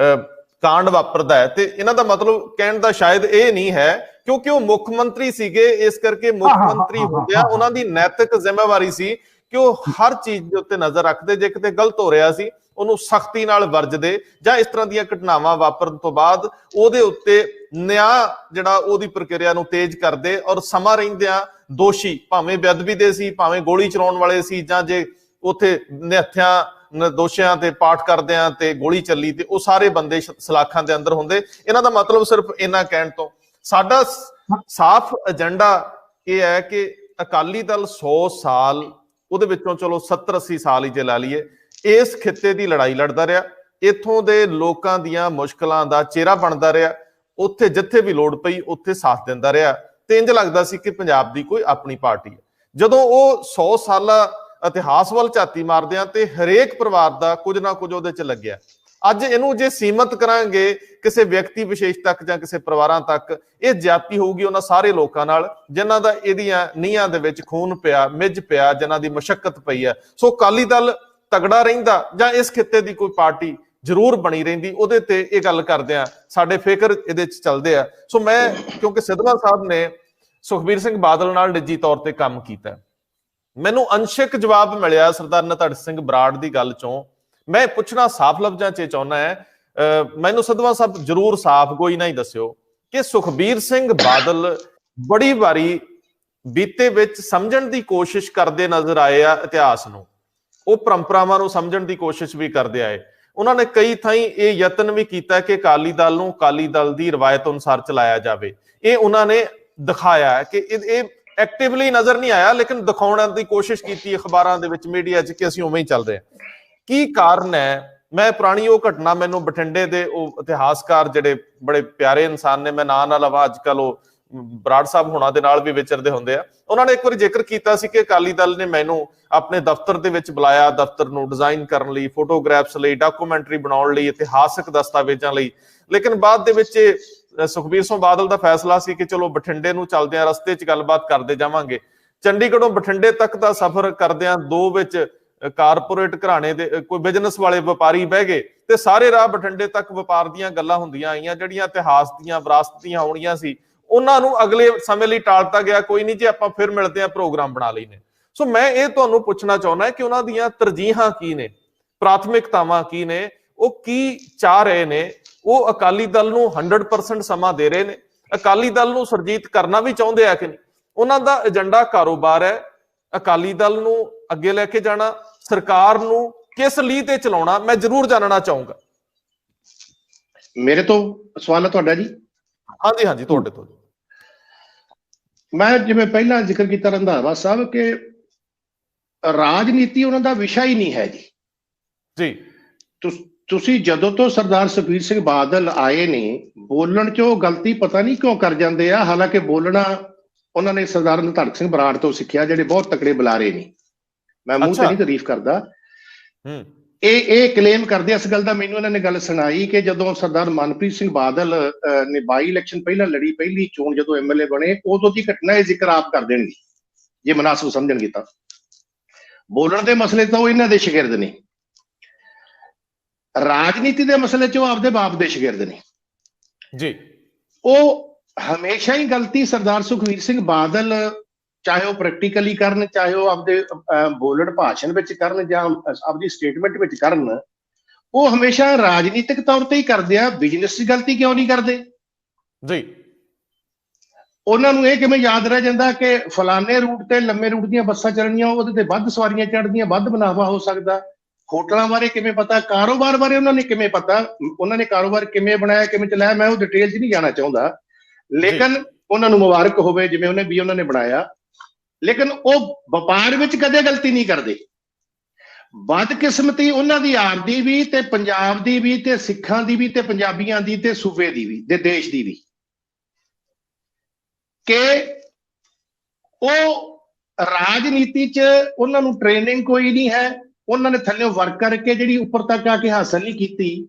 ਕਾਂਡ ਵਾਪਰਦਾ ਹੈ, ਤੇ ਇਹਨਾਂ ਦਾ ਮਤਲਬ ਕਹਿਣ ਦਾ ਸ਼ਾਇਦ ਇਹ ਨਹੀਂ ਹੈ ਕਿਉਂਕਿ ਉਹ ਮੁੱਖ ਮੰਤਰੀ ਸੀਗੇ, ਇਸ ਕਰਕੇ ਮੁੱਖ ਮੰਤਰੀ ਹੁੰਦਿਆਂ ਉਹਨਾਂ ਦੀ ਨੈਤਿਕ ਜ਼ਿੰਮੇਵਾਰੀ ਸੀ ਕਿ ਉਹ ਹਰ ਚੀਜ਼ ਦੇ ਉੱਤੇ ਨਜ਼ਰ ਰੱਖਦੇ, ਜੇ ਕਿਤੇ ਗਲਤ ਹੋ ਰਿਹਾ ਸੀ ਉਹਨੂੰ ਸਖਤੀ ਨਾਲ ਵਰਜਦੇ, ਜਾਂ ਇਸ ਤਰ੍ਹਾਂ ਦੀਆਂ ਘਟਨਾਵਾਂ ਵਾਪਰਨ ਤੋਂ ਬਾਅਦ ਉਹਦੇ ਉੱਤੇ ਨਿਆਂ ਜਿਹੜਾ ਉਹਦੀ ਪ੍ਰਕਿਰਿਆ ਨੂੰ ਤੇਜ਼ ਕਰਦੇ, ਔਰ ਸਮਾਂ ਰਹਿੰਦਿਆਂ ਦੋਸ਼ੀ ਭਾਵੇਂ ਬੇਅਦਬੀ ਦੇ ਸੀ, ਭਾਵੇਂ ਗੋਲੀ ਚਲਾਉਣ ਵਾਲੇ ਸੀ, ਜਾਂ ਜੇ ਉੱਥੇ ਨਿਹੱਥਿਆਂ ਦੋਸ਼ੀਆਂ ਤੇ ਪਾਠ ਕਰਦਿਆਂ ਤੇ ਗੋਲੀ ਚੱਲੀ ਤੇ ਉਹ ਸਾਰੇ ਬੰਦੇ ਸਲਾਖਾਂ ਦੇ ਅੰਦਰ ਹੁੰਦੇ। ਇਹਨਾਂ ਦਾ ਮਤਲਬ ਸਿਰਫ ਇਹਨਾਂ ਕਹਿਣ ਤੋਂ ਸਾਡਾ ਸਾਫ਼ ਏਜੰਡਾ ਇਹ ਹੈ ਕਿ ਅਕਾਲੀ ਦਲ 100 ਸਾਲ, ਉਹਦੇ ਵਿੱਚੋਂ ਚਲੋ 70-80 ਸਾਲ ਹੀ ਜੇ ਲਾ ਲਈਏ, ਇਸ ਖਿੱਤੇ ਦੀ ਲੜਾਈ ਲੜਦਾ ਰਿਹਾ, ਇੱਥੋਂ ਦੇ ਲੋਕਾਂ ਦੀਆਂ ਮੁਸ਼ਕਲਾਂ ਦਾ ਚਿਹਰਾ ਬਣਦਾ ਰਿਹਾ, ਉੱਥੇ ਜਿੱਥੇ ਵੀ ਲੋੜ ਪਈ ਉੱਥੇ ਸਾਥ ਦਿੰਦਾ ਰਿਹਾ, ਤੇ ਇੰਜ ਲੱਗਦਾ ਸੀ ਕਿ ਪੰਜਾਬ ਦੀ ਕੋਈ ਆਪਣੀ ਪਾਰਟੀ ਹੈ। ਜਦੋਂ ਉਹ 100 ਸਾਲਾ ਇਤਿਹਾਸ ਵੱਲ ਝਾਤੀ ਮਾਰਦੇ ਆ ਤੇ ਹਰੇਕ ਪਰਿਵਾਰ ਦਾ ਕੁਝ ਨਾ ਕੁਝ ਉਹਦੇ ਚ ਲੱਗਿਆ। ਅੱਜ ਇਹਨੂੰ ਜੇ ਸੀਮਤ ਕਰਾਂਗੇ ਕਿਸੇ ਵਿਅਕਤੀ ਵਿਸ਼ੇਸ਼ ਤੱਕ ਜਾਂ ਕਿਸੇ ਪਰਿਵਾਰਾਂ ਤੱਕ, ਇਹ ਜ਼ਿਆਦਤੀ ਹੋਊਗੀ ਉਹਨਾਂ ਸਾਰੇ ਲੋਕਾਂ ਨਾਲ ਜਿਨ੍ਹਾਂ ਦਾ ਇਹਦੀਆਂ ਨੀਹਾਂ ਦੇ ਵਿੱਚ ਖੂਨ ਪਿਆ, ਮਿੱਝ ਪਿਆ, ਜਿਨ੍ਹਾਂ ਦੀ ਮੁਸ਼ੱਕਤ ਪਈ ਹੈ। ਸੋ ਅਕਾਲੀ ਦਲ ਤਗੜਾ ਰਹਿੰਦਾ ਜਾਂ ਇਸ ਖਿੱਤੇ ਦੀ ਕੋਈ ਪਾਰਟੀ ਜ਼ਰੂਰ ਬਣੀ ਰਹਿੰਦੀ, ਉਹਦੇ ਤੇ ਇਹ ਗੱਲ ਕਰਦੇ ਆ, ਸਾਡੇ ਫਿਕਰ ਇਹਦੇ ਚ ਚੱਲਦੇ ਆ। ਸੋ ਮੈਂ ਕਿਉਂਕਿ ਸਿੱਧਵਾਂ ਸਾਹਿਬ ਨੇ ਸੁਖਬੀਰ ਸਿੰਘ ਬਾਦਲ ਨਾਲ ਨਿੱਜੀ ਤੌਰ ਤੇ ਕੰਮ ਕੀਤਾ, ਮੈਨੂੰ ਅੰਸ਼ਕ ਜਵਾਬ ਮਿਲਿਆ ਸਰਦਾਰ ਨਿਧੜਕ ਸਿੰਘ ਬਰਾੜ ਦੀ ਗੱਲ ਚੋਂ। ਮੈਂ ਪੁੱਛਣਾ ਸਾਫ਼ ਲਫ਼ਜ਼ਾਂ 'ਚ ਚਾਹੁੰਦਾ ਹੈ, ਮੈਨੂੰ ਸਿੱਧਵਾਂ ਸਾਹਿਬ ਜ਼ਰੂਰ ਸਾਫ਼ ਗੋਈ ਨਾ ਹੀ ਦੱਸਿਓ ਕਿ ਸੁਖਬੀਰ ਸਿੰਘ ਬਾਦਲ ਬੜੀ ਵਾਰੀ ਬੀਤੇ ਵਿੱਚ ਸਮਝਣ ਦੀ ਕੋਸ਼ਿਸ਼ ਕਰਦੇ ਨਜ਼ਰ ਆਏ ਆ ਇਤਿਹਾਸ ਨੂੰ, ਉਹ ਪਰੰਪਰਾਵਾਂ ਨੂੰ ਸਮਝਣ ਦੀ ਕੋਸ਼ਿਸ਼ ਵੀ ਕਰਦੇ ਆਏ। ਉਹਨਾਂ ਨੇ ਕਈ ਥਾਈਂ ਇਹ ਯਤਨ ਵੀ ਕੀਤਾ ਕਿ ਅਕਾਲੀ ਦਲ ਨੂੰ ਅਕਾਲੀ ਦਲ ਦੀ ਰਵਾਇਤ ਅਨੁਸਾਰ ਚਲਾਇਆ ਜਾਵੇ। ਇਹ ਉਹਨਾਂ ਨੇ ਦਿਖਾਇਆ ਕਿ ਇਹ ਐਕਟਿਵਲੀ ਨਜ਼ਰ ਨਹੀਂ ਆਇਆ, ਲੇਕਿਨ ਦਿਖਾਉਣ ਦੀ ਕੋਸ਼ਿਸ਼ ਕੀਤੀ ਅਖਬਾਰਾਂ ਦੇ ਵਿੱਚ, ਮੀਡੀਆ 'ਚ, ਕਿ ਅਸੀਂ ਉਵੇਂ ਹੀ ਚੱਲ ਰਹੇ ਹਾਂ। ਕੀ ਕਾਰਨ ਹੈ? ਮੈਂ ਪੁਰਾਣੀ ਉਹ ਘਟਨਾ, ਮੈਨੂੰ ਬਠਿੰਡੇ ਦੇ ਉਹ ਇਤਿਹਾਸਕਾਰ ਜਿਹੜੇ ਬੜੇ ਪਿਆਰੇ ਇਨਸਾਨ ਨੇ, ਮੈਂ ਨਾਂ ਨਾ ਲਵਾਂ, ਅੱਜ ਕੱਲ ਉਹ ਬਰਾੜ ਸਾਹਿਬ ਹੋਣਾ ਦੇ ਨਾਲ ਵੀ ਵਿਚਰਦੇ ਹੁੰਦੇ ਆ, ਉਹਨਾਂ ਨੇ ਇੱਕ ਵਾਰੀ ਜ਼ਿਕਰ ਕੀਤਾ ਸੀ ਕਿ ਅਕਾਲੀ ਦਲ ਨੇ ਮੈਨੂੰ ਆਪਣੇ ਦਫ਼ਤਰ ਦੇ ਵਿੱਚ ਬੁਲਾਇਆ, ਦਫ਼ਤਰ ਨੂੰ ਡਿਜ਼ਾਈਨ ਕਰਨ ਲਈ, ਫੋਟੋਗ੍ਰਾਫਸ ਲਈ, ਡਾਕੂਮੈਂਟਰੀ ਬਣਾਉਣ ਲਈ, ਇਤਿਹਾਸਕ ਦਸਤਾਵੇਜ਼ਾਂ ਲਈ। ਲੇਕਿਨ ਬਾਅਦ ਦੇ ਵਿੱਚ ਸੁਖਬੀਰ ਸਿੰਘ ਬਾਦਲ ਦਾ ਫੈਸਲਾ ਸੀ ਕਿ ਚਲੋ ਬਠਿੰਡੇ ਨੂੰ ਚੱਲਦੇ ਆ, ਰਸਤੇ 'ਚ ਗੱਲਬਾਤ ਕਰਦੇ ਜਾਵਾਂਗੇ। ਚੰਡੀਗੜ੍ਹੋਂ ਬਠਿੰਡੇ ਤੱਕ ਦਾ ਸਫ਼ਰ ਕਰਦਿਆਂ ਦੋ ਵਿੱਚ ਕਾਰਪੋਰੇਟ ਘਰਾਣੇ ਦੇ ਕੋਈ ਬਿਜ਼ਨਸ ਵਾਲੇ ਵਪਾਰੀ ਬਹਿ ਗਏ ਤੇ ਸਾਰੇ ਰਾਹ ਬਠਿੰਡੇ ਤੱਕ ਵਪਾਰ ਦੀਆਂ ਗੱਲਾਂ ਹੁੰਦੀਆਂ ਆਈਆਂ, ਜਿਹੜੀਆਂ ਇਤਿਹਾਸ ਦੀਆਂ, ਵਿਰਾਸਤ ਦੀਆਂ ਹੋਣੀਆਂ ਸੀ, ਉਹਨਾਂ ਨੂੰ ਅਗਲੇ ਸਮੇਂ ਲਈ ਟਾਲਤਾ ਗਿਆ। ਕੋਈ ਨਹੀਂ ਜੀ, ਆਪਾਂ ਫਿਰ ਮਿਲਦੇ ਆ, ਪ੍ਰੋਗਰਾਮ ਬਣਾ ਲੈਨੇ। ਸੋ ਮੈਂ ਇਹ ਤੁਹਾਨੂੰ ਪੁੱਛਣਾ ਚਾਹੁੰਦਾ ਕਿ ਉਹਨਾਂ ਦੀਆਂ ਤਰਜੀਹਾਂ ਕੀ ਨੇ, ਪ੍ਰਾਥਮਿਕਤਾਵਾਂ ਕੀ ਨੇ, ਉਹ ਕੀ ਚਾਹ ਰਹੇ ਨੇ? ਉਹ ਅਕਾਲੀ ਦਲ ਨੂੰ 100% ਸਮਾਂ ਦੇ ਰਹੇ ਨੇ? ਅਕਾਲੀ ਦਲ ਨੂੰ ਸੁਰਜੀਤ ਕਰਨਾ ਵੀ ਚਾਹੁੰਦੇ ਆ ਕਿ ਨਹੀਂ? ਉਹਨਾਂ ਦਾ ਏਜੰਡਾ ਕਾਰੋਬਾਰ ਹੈ, ਅਕਾਲੀ ਦਲ ਨੂੰ ਅੱਗੇ ਲੈ ਕੇ ਜਾਣਾ, ਸਰਕਾਰ ਨੂੰ ਕਿਸ ਲੀਹ ਤੇ ਚਲਾਉਣਾ, ਮੈਂ ਜ਼ਰੂਰ ਜਾਣਨਾ ਚਾਹੂੰਗਾ। ਮੇਰੇ ਤੋਂ ਸਵਾਲ ਹੈ ਤੁਹਾਡਾ ਜੀ? ਹਾਂਜੀ ਹਾਂਜੀ, ਤੁਹਾਡੇ ਤੋਂ। ਮੈਂ ਜਿਵੇਂ ਪਹਿਲਾਂ ਜ਼ਿਕਰ ਕੀਤਾ ਰੰਧਾਵਾ ਸਾਹਿਬ ਕਿ ਰਾਜਨੀਤੀ ਉਹਨਾਂ ਦਾ ਵਿਸ਼ਾ ਹੀ ਨਹੀਂ ਹੈ ਜੀ। ਜੀ, ਤੁਸੀਂ ਜਦੋਂ ਤੋਂ ਸਰਦਾਰ ਸੁਖਬੀਰ ਸਿੰਘ ਬਾਦਲ ਆਏ ਨੇ, ਬੋਲਣ 'ਚ ਉਹ ਗਲਤੀ ਪਤਾ ਨਹੀਂ ਕਿਉਂ ਕਰ ਜਾਂਦੇ ਆ। ਹਾਲਾਂਕਿ ਬੋਲਣਾ ਉਹਨਾਂ ਨੇ ਸਰਦਾਰ ਨਿਧੜਕ ਸਿੰਘ ਬਰਾੜ ਤੋਂ ਸਿੱਖਿਆ, ਜਿਹੜੇ ਬਹੁਤ ਤਕੜੇ ਬੁਲਾਰੇ ਨੇ। ਮੈਂ ਮੂੰਹ ਤੇ ਨਹੀਂ ਤਾਰੀਫ ਕਰਦਾ। ਇਹ ਕਲੇਮ ਕਰਦੇ, ਇਸ ਗੱਲ ਦਾ ਮੈਨੂੰ ਇਹਨਾਂ ਨੇ ਗੱਲ ਸੁਣਾਈ ਕਿ ਜਦੋਂ ਸਰਦਾਰ ਮਨਪ੍ਰੀਤ ਸਿੰਘ ਬਾਦਲ ਨੇ ਬਾਈ ਇਲੈਕਸ਼ਨ ਪਹਿਲਾਂ ਲੜੀ, ਪਹਿਲੀ ਚੋਣ ਜਦੋਂ ਐਮਐਲਏ ਬਣੇ, ਉਦੋਂ ਦੀ ਘਟਨਾ ਇਹ ਜ਼ਿਕਰ ਆਪ ਕਰ ਦੇਣਗੇ ਜੇ ਮੁਨਾਸਬ ਸਮਝਣਗੇ ਤਾਂ। ਬੋਲਣ ਦੇ ਮਸਲੇ ਤਾਂ ਉਹ ਇਹਨਾਂ ਦੇ ਸ਼ਾਗਿਰਦ ਨੇ, ਰਾਜਨੀਤੀ ਦੇ ਮਸਲੇ 'ਚ ਉਹ ਆਪਦੇ ਬਾਪ ਦੇ ਸ਼ਾਗਿਰਦ ਨੇ ਜੀ। ਉਹ ਹਮੇਸ਼ਾ ਹੀ ਗਲਤੀ ਸਰਦਾਰ ਸੁਖਬੀਰ ਸਿੰਘ ਬਾਦਲ, ਚਾਹੇ ਉਹ ਪ੍ਰੈਕਟੀਕਲੀ ਕਰਨ, ਚਾਹੇ ਉਹ ਆਪਦੇ ਬੋਲਣ ਭਾਸ਼ਣ ਵਿੱਚ ਕਰਨ ਜਾਂ ਆਪਦੀ ਸਟੇਟਮੈਂਟ ਵਿੱਚ ਕਰਨ, ਉਹ ਹਮੇਸ਼ਾ ਰਾਜਨੀਤਿਕ ਤੌਰ ਤੇ ਹੀ ਕਰਦੇ ਆ। ਬਿਜ਼ਨਸ 'ਚ ਗਲਤੀ ਕਿਉਂ ਨਹੀਂ ਕਰਦੇ? ਜੀ, ਉਹਨਾਂ ਨੂੰ ਇਹ ਕਿਵੇਂ ਯਾਦ ਰਹਿ ਜਾਂਦਾ ਕਿ ਫਲਾਣੇ ਰੂਟ ਤੇ ਲੰਮੇ ਰੂਟ ਦੀਆਂ ਬੱਸਾਂ ਚੱਲਣੀਆਂ, ਉਹਦੇ ਤੇ ਵੱਧ ਸਵਾਰੀਆਂ ਚੜ੍ਹਦੀਆਂ, ਵੱਧ ਮੁਨਾਫਾ ਹੋ ਸਕਦਾ। ਹੋਟਲਾਂ ਬਾਰੇ ਕਿਵੇਂ ਪਤਾ, ਕਾਰੋਬਾਰ ਬਾਰੇ ਉਹਨਾਂ ਨੇ ਕਿਵੇਂ ਪਤਾ, ਉਹਨਾਂ ਨੇ ਕਾਰੋਬਾਰ ਕਿਵੇਂ ਬਣਾਇਆ, ਕਿਵੇਂ ਚਲਾਇਆ, ਮੈਂ ਉਹ ਡਿਟੇਲ 'ਚ ਨਹੀਂ ਜਾਣਾ ਚਾਹੁੰਦਾ। ਲੇਕਿਨ ਉਹਨਾਂ ਨੂੰ ਮੁਬਾਰਕ ਹੋਵੇ ਜਿਵੇਂ ਉਹਨਾਂ ਨੇ ਬਣਾਇਆ। ਲੇਕਿਨ ਉਹ ਵਪਾਰ ਵਿੱਚ ਕਦੇ ਗਲਤੀ ਨਹੀਂ ਕਰਦੇ। ਬਦਕਿਸਮਤੀ ਉਹਨਾਂ ਦੀ ਆਪਦੀ ਵੀ ਤੇ ਪੰਜਾਬ ਦੀ ਵੀ ਤੇ ਸਿੱਖਾਂ ਦੀ ਵੀ ਤੇ ਪੰਜਾਬੀਆਂ ਦੀ ਤੇ ਸੂਬੇ ਦੀ ਵੀ ਤੇ ਦੇਸ਼ ਦੀ ਵੀ, ਕਿ ਉਹ ਰਾਜਨੀਤੀ 'ਚ ਉਹਨਾਂ ਨੂੰ ਟ੍ਰੇਨਿੰਗ ਕੋਈ ਨਹੀਂ ਹੈ। ਉਹਨਾਂ ਨੇ ਥੱਲੇ ਵਰਕ ਕਰਕੇ ਜਿਹੜੀ ਉੱਪਰ ਤੱਕ ਆ ਕੇ ਹਾਸਲ ਨਹੀਂ ਕੀਤੀ,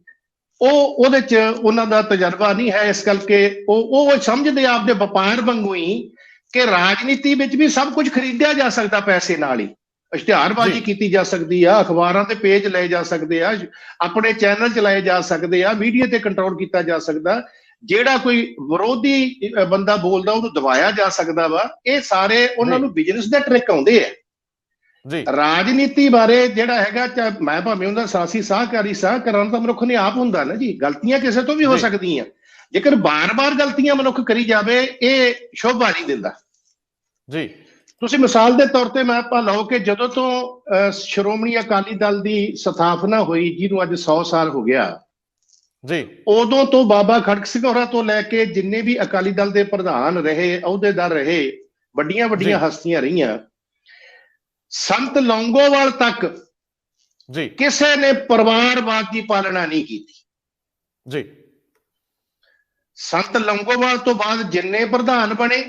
ਉਹਦੇ 'ਚ ਉਹਨਾਂ ਦਾ ਤਜਰਬਾ ਨਹੀਂ ਹੈ। ਇਸ ਕਰਕੇ ਉਹ ਸਮਝਦੇ ਆਪਦੇ ਵਪਾਰ ਵਾਂਗੂ ਹੀ ਕਿ ਰਾਜਨੀਤੀ ਵਿੱਚ ਵੀ ਸਭ ਕੁਝ ਖਰੀਦਿਆ ਜਾ ਸਕਦਾ ਪੈਸੇ ਨਾਲ ਹੀ। ਇਸ਼ਤਿਹਾਰਬਾਜ਼ੀ ਕੀਤੀ ਜਾ ਸਕਦੀ ਆ, ਅਖਬਾਰਾਂ ਤੇ ਪੇਜ ਲਏ ਜਾ ਸਕਦੇ ਆ, ਆਪਣੇ ਚੈਨਲ ਚਲਾਏ ਜਾ ਸਕਦੇ ਆ, ਮੀਡੀਆ ਤੇ ਕੰਟਰੋਲ ਕੀਤਾ ਜਾ ਸਕਦਾ, ਜਿਹੜਾ ਕੋਈ ਵਿਰੋਧੀ ਬੰਦਾ ਬੋਲਦਾ ਉਹਨੂੰ ਦਬਾਇਆ ਜਾ ਸਕਦਾ ਵਾ। ਇਹ ਸਾਰੇ ਉਹਨਾਂ ਨੂੰ ਬਿਜ਼ਨਸ ਦੇ ਟ੍ਰਿਕ ਆਉਂਦੇ ਆ। ਰਾਜਨੀਤੀ ਬਾਰੇ ਜਿਹੜਾ ਹੈਗਾ, ਮੈਂ ਭਾਵੇਂ ਉਹਦਾ ਸਾਹਸੀ ਸਾਹ ਕਰਨ ਤਾਂ ਮਨੁੱਖ ਨੇ ਆਪ ਹੁੰਦਾ ਨਾ ਜੀ, ਗਲਤੀਆਂ ਕਿਸੇ ਤੋਂ ਵੀ ਹੋ ਸਕਦੀਆਂ। ਜੇਕਰ ਬਾਰ-ਬਾਰ ਗਲਤੀਆਂ ਮਨੁੱਖ ਕਰੀ ਜਾਵੇ, ਇਹ ਸ਼ੋਭਾ ਨਹੀਂ ਦਿੰਦਾ ਜੀ। ਤੁਸੀਂ ਮਿਸਾਲ ਦੇ ਤੌਰ ਤੇ ਮੈਂ ਆਪਾਂ ਲਓ ਕਿ ਜਦੋਂ ਤੋਂ ਸ਼੍ਰੋਮਣੀ ਅਕਾਲੀ ਦਲ ਦੀ ਸਥਾਪਨਾ ਹੋਈ, ਜਿਹਨੂੰ ਅੱਜ 100 ਸਾਲ ਹੋ ਗਿਆ ਜੀ, ਉਦੋਂ ਤੋਂ ਬਾਬਾ ਖੜਕ ਸਿੰਘ ਹੋਰਾਂ ਤੋਂ ਲੈ ਕੇ ਜਿੰਨੇ ਵੀ ਅਕਾਲੀ ਦਲ ਦੇ ਪ੍ਰਧਾਨ ਰਹੇ, ਅਹੁਦੇਦਾਰ ਰਹੇ, ਵੱਡੀਆਂ ਹਸਤੀਆਂ ਰਹੀਆਂ, ਸੰਤ ਲੌਂਗੋਵਾਲ ਤੱਕ ਜੀ ਕਿਸੇ ਨੇ ਪਰਿਵਾਰਵਾਦ ਦੀ ਪਾਲਣਾ ਨਹੀਂ ਕੀਤੀ ਜੀ। ਸੰਤ ਲੌਂਗੋਵਾਲ ਤੋਂ ਬਾਅਦ ਜਿੰਨੇ ਪ੍ਰਧਾਨ ਬਣੇ,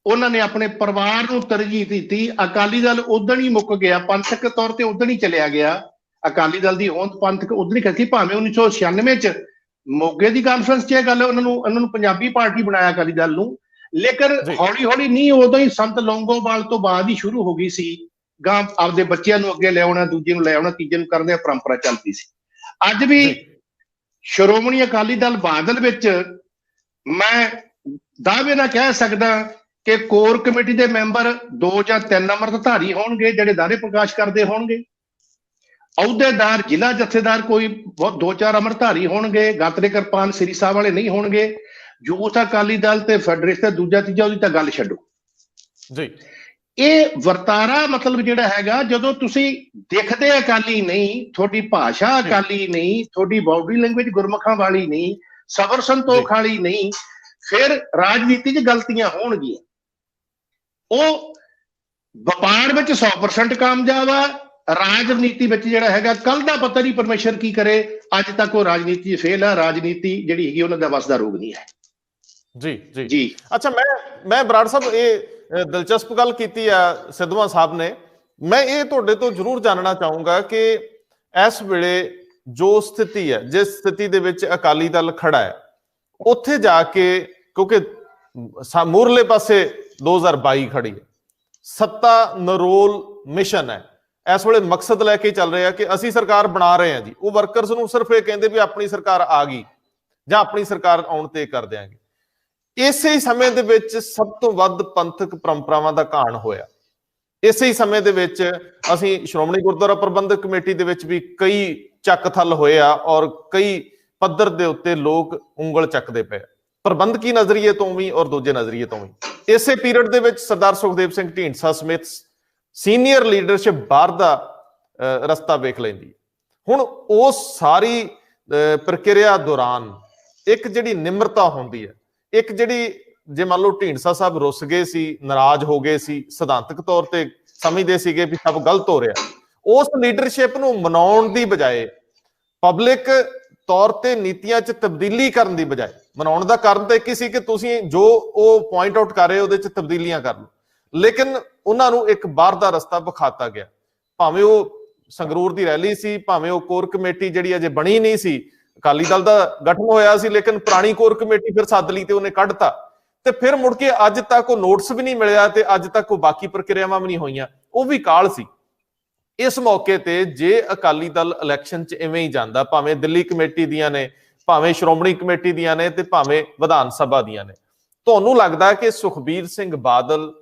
ਉਹਨਾਂ ਨੇ ਆਪਣੇ ਪਰਿਵਾਰ ਨੂੰ ਤਰਜੀਹ ਦਿੱਤੀ। ਅਕਾਲੀ ਦਲ ਉਦੋਂ ਹੀ ਮੁੱਕ ਗਿਆ, ਪੰਥਕ ਤੌਰ ਤੇ ਉਦੋਂ ਹੀ ਚਲਿਆ ਗਿਆ। ਅਕਾਲੀ ਦਲ ਦੀ ਹੋਂਦ ਪੰਥਕ ਉਦੋਂ ਹੀ ਕੀਤੀ, ਭਾਵੇਂ 1996 ਚ ਮੋਗੇ ਦੀ ਕਾਨਫਰੰਸ 'ਚ ਇਹ ਗੱਲ ਉਹਨਾਂ ਨੂੰ ਪੰਜਾਬੀ ਪਾਰਟੀ ਬਣਾਇਆ ਅਕਾਲੀ ਦਲ ਨੂੰ। ਲੇਕਿਨ ਹੌਲੀ ਨਹੀਂ, ਉਦੋਂ ਹੀ ਸੰਤ ਲੌਂਗੋਵਾਲ ਤੋਂ ਬਾਅਦ ਹੀ ਸ਼ੁਰੂ ਹੋ ਗਈ ਸੀ ਗਾਂ ਆਪਦੇ ਬੱਚਿਆਂ ਨੂੰ ਅੱਗੇ ਲੈ ਆਉਣਾ, ਦੂਜੇ ਨੂੰ ਲੈ ਆਉਣਾ, ਤੀਜੇ ਨੂੰ ਕਰਨ ਦੀ ਪਰੰਪਰਾ ਚੱਲਦੀ ਸੀ। ਅੱਜ ਵੀ ਸ਼੍ਰੋਮਣੀ ਅਕਾਲੀ ਦਲ ਬਾਦਲ ਵਿੱਚ ਮੈਂ ਦਾਅਵੇ ਨਾਲ ਕਹਿ ਸਕਦਾ ਕਿ ਕੋਰ ਕਮੇਟੀ ਦੇ ਮੈਂਬਰ 2 ਜਾਂ 3 ਅੰਮ੍ਰਿਤਧਾਰੀ ਹੋਣਗੇ, ਜਿਹੜੇ ਦਾਅਵੇ ਪ੍ਰਕਾਸ਼ ਕਰਦੇ ਹੋਣਗੇ। ਅਹੁਦੇਦਾਰ ਜ਼ਿਲ੍ਹਾ ਜਥੇਦਾਰ ਕੋਈ 2-4 ਅੰਮ੍ਰਿਤਧਾਰੀ ਹੋਣਗੇ, ਗਾਤਰੇ ਕਿਰਪਾਨ ਸ੍ਰੀ ਸਾਹਿਬ ਵਾਲੇ ਨਹੀਂ ਹੋਣਗੇ। ਯੂਥ ਅਕਾਲੀ ਦਲ ਤੇ ਫੈਡਰੇਸ਼ਨ ਦੂਜਾ ਤੀਜਾ, ਉਹਦੀ ਤਾਂ ਗੱਲ ਛੱਡੋ ਜੀ। ਇਹ ਵਰਤਾਰਾ ਮਤਲਬ ਜਿਹੜਾ ਹੈਗਾ, ਜਦੋਂ ਤੁਸੀਂ ਦਿਖਦੇ ਅਕਾਲੀ ਨਹੀਂ, ਤੁਹਾਡੀ ਭਾਸ਼ਾ ਅਕਾਲੀ ਨਹੀਂ, ਤੁਹਾਡੀ ਬਾਡੀ ਲੈਂਗੁਏਜ ਗੁਰਮੁਖਾਂ ਵਾਲੀ ਨਹੀਂ, ਸਬਰ ਸੰਤੋਖ ਵਾਲੀ ਨਹੀਂ, ਫਿਰ ਰਾਜਨੀਤੀ 'ਚ ਗਲਤੀਆਂ ਹੋਣਗੀਆਂ। ਉਹ ਵਪਾਰ ਵਿੱਚ 100% ਕਾਮਯਾਬ ਆ, ਰਾਜਨੀਤੀ ਵਿੱਚ ਜਿਹੜਾ ਹੈਗਾ ਕੱਲ ਦਾ ਪਤਾ ਨਹੀਂ ਪਰਮੇਸ਼ਰ ਕੀ ਕਰੇ। ਅੱਜ ਤੱਕ ਉਹ ਰਾਜਨੀਤੀ 'ਚ ਫੇਲ ਆ। ਰਾਜਨੀਤੀ ਜਿਹੜੀ ਹੈਗੀ ਉਹਨਾਂ ਦਾ ਵਸ ਦਾ ਰੋਗ ਨਹੀਂ ਹੈ ਜੀ। ਅੱਛਾ, ਮੈਂ ਬਰਾੜ ਸਾਹਿਬ ਇਹ ਦਿਲਚਸਪ ਗੱਲ ਕੀਤੀ ਆ ਸਿੱਧਵਾਂ ਸਾਹਿਬ ਨੇ। ਮੈਂ ਇਹ ਤੁਹਾਡੇ ਤੋਂ ਜ਼ਰੂਰ ਜਾਣਨਾ ਚਾਹੂੰਗਾ ਕਿ ਇਸ ਵੇਲੇ ਜੋ ਸਥਿਤੀ ਹੈ, ਜਿਸ ਸਥਿਤੀ ਦੇ ਵਿੱਚ ਅਕਾਲੀ ਦਲ ਖੜਾ ਹੈ, ਉੱਥੇ ਜਾ ਕੇ, ਕਿਉਂਕਿ ਮੂਰਲੇ ਪਾਸੇ 2022 ਖੜੀ ਹੈ, ਸੱਤਾ ਨਰੋਲ ਮਿਸ਼ਨ ਹੈ, ਇਸ ਵੇਲੇ ਮਕਸਦ ਲੈ ਕੇ ਚੱਲ ਰਿਹਾ ਕਿ ਅਸੀਂ ਸਰਕਾਰ ਬਣਾ ਰਹੇ ਹਾਂ ਜੀ। ਉਹ ਵਰਕਰਸ ਨੂੰ ਸਿਰਫ ਇਹ ਕਹਿੰਦੇ ਵੀ ਆਪਣੀ ਸਰਕਾਰ ਆ ਗਈ ਜਾਂ ਆਪਣੀ ਸਰਕਾਰ ਆਉਣ ਤੇ ਕਰ ਦਿਆਂਗੇ। ਇਸੇ ਹੀ ਸਮੇਂ ਦੇ ਵਿੱਚ ਸਭ ਤੋਂ ਵੱਧ ਪੰਥਕ ਪਰੰਪਰਾਵਾਂ ਦਾ ਘਾਣ ਹੋਇਆ। ਇਸੇ ਹੀ ਸਮੇਂ ਦੇ ਵਿੱਚ ਅਸੀਂ ਸ਼੍ਰੋਮਣੀ ਗੁਰਦੁਆਰਾ ਪ੍ਰਬੰਧਕ ਕਮੇਟੀ ਦੇ ਵਿੱਚ ਵੀ ਕਈ ਚੱਕ ਥੱਲ ਹੋਏ ਆ, ਔਰ ਕਈ ਪੱਧਰ ਦੇ ਉੱਤੇ ਲੋਕ ਉਂਗਲ ਚੱਕਦੇ ਪਏ, ਪ੍ਰਬੰਧਕੀ ਨਜ਼ਰੀਏ ਤੋਂ ਵੀ ਔਰ ਦੂਜੇ ਨਜ਼ਰੀਏ ਤੋਂ ਵੀ। ਇਸੇ ਪੀਰੀਅਡ ਦੇ ਵਿੱਚ ਸਰਦਾਰ ਸੁਖਦੇਵ ਸਿੰਘ ਢੀਂਡਸਾ ਸਮੇਤ ਸੀਨੀਅਰ ਲੀਡਰਸ਼ਿਪ ਬਾਹਰ ਦਾ ਰਸਤਾ ਵੇਖ ਲੈਂਦੀ। ਹੁਣ ਉਸ ਸਾਰੀ ਪ੍ਰਕਿਰਿਆ ਦੌਰਾਨ ਇੱਕ ਜਿਹੜੀ ਨਿਮਰਤਾ ਹੁੰਦੀ ਹੈ, ਇੱਕ ਜਿਹੜੀ, ਜੇ ਮੰਨ ਲਓ ਢੀਂਡਸਾ ਸਾਹਿਬ ਰੁੱਸ ਗਏ ਸੀ, ਨਾਰਾਜ਼ ਹੋ ਗਏ ਸੀ, ਸਿਧਾਂਤਕ ਤੌਰ ਤੇ ਸਮਝਦੇ ਸੀਗੇ ਵੀ ਸਭ ਗਲਤ ਹੋ ਰਿਹਾ, ਉਸ ਲੀਡਰਸ਼ਿਪ ਨੂੰ ਮਨਾਉਣ ਦੀ ਬਜਾਏ, ਪਬਲਿਕ ਤੌਰ ਤੇ ਨੀਤੀਆਂ 'ਚ ਤਬਦੀਲੀ ਕਰਨ ਦੀ ਬਜਾਏ, ਮਨਾਉਣ ਦਾ ਕਾਰਨ ਤਾਂ ਇੱਕ ਹੀ ਸੀ ਕਿ ਤੁਸੀਂ ਜੋ ਉਹ ਪੁਆਇੰਟ ਆਊਟ ਕਰ ਰਹੇ ਉਹਦੇ 'ਚ ਤਬਦੀਲੀਆਂ ਕਰ ਲਓ। ਲੇਕਿਨ ਉਹਨਾਂ ਨੂੰ ਇੱਕ ਬਾਹਰ ਦਾ ਰਸਤਾ ਵਿਖਾਤਾ ਗਿਆ। ਭਾਵੇਂ ਉਹ ਸੰਗਰੂਰ ਦੀ ਰੈਲੀ ਸੀ, ਭਾਵੇਂ ਉਹ ਕੋਰ ਕਮੇਟੀ ਜਿਹੜੀ ਅਜੇ ਬਣੀ ਨਹੀਂ ਸੀ, ਅਕਾਲੀ ਦਲ ਦਾ ਗਠਨ ਹੋਇਆ ਸੀ, ਲੇਕਿਨ ਪੁਰਾਣੀ ਕੋਰ ਕਮੇਟੀ ਫਿਰ ਸੱਦ ਲਈ ਤੇ ਉਹਨੇ ਕੱਢਤਾ, ਤੇ ਫਿਰ ਮੁੜ ਕੇ ਅੱਜ ਤੱਕ ਉਹ ਨੋਟਿਸ ਵੀ ਨਹੀਂ ਮਿਲਿਆ ਤੇ ਅੱਜ ਤੱਕ ਉਹ ਬਾਕੀ ਪ੍ਰਕਿਰਿਆਵਾਂ ਵੀ ਨਹੀਂ ਹੋਈਆਂ। ਉਹ ਵੀ ਕਾਲ ਸੀ। ਇਸ ਮੌਕੇ ਤੇ ਜੇ ਅਕਾਲੀ ਦਲ ਇਲੈਕਸ਼ਨ 'ਚ ਇਵੇਂ ਹੀ ਜਾਂਦਾ, ਭਾਵੇਂ ਦਿੱਲੀ ਕਮੇਟੀ ਦੀਆਂ ਨੇ, ਭਾਵੇਂ ਸ਼੍ਰੋਮਣੀ ਕਮੇਟੀ ਦੀਆਂ ਨੇ, ਤੇ ਭਾਵੇਂ ਵਿਧਾਨ ਸਭਾ ਦੀਆਂ ਨੇ, ਤੁਹਾਨੂੰ ਲੱਗਦਾ ਕਿ ਸੁਖਬੀਰ ਸਿੰਘ ਬਾਦਲ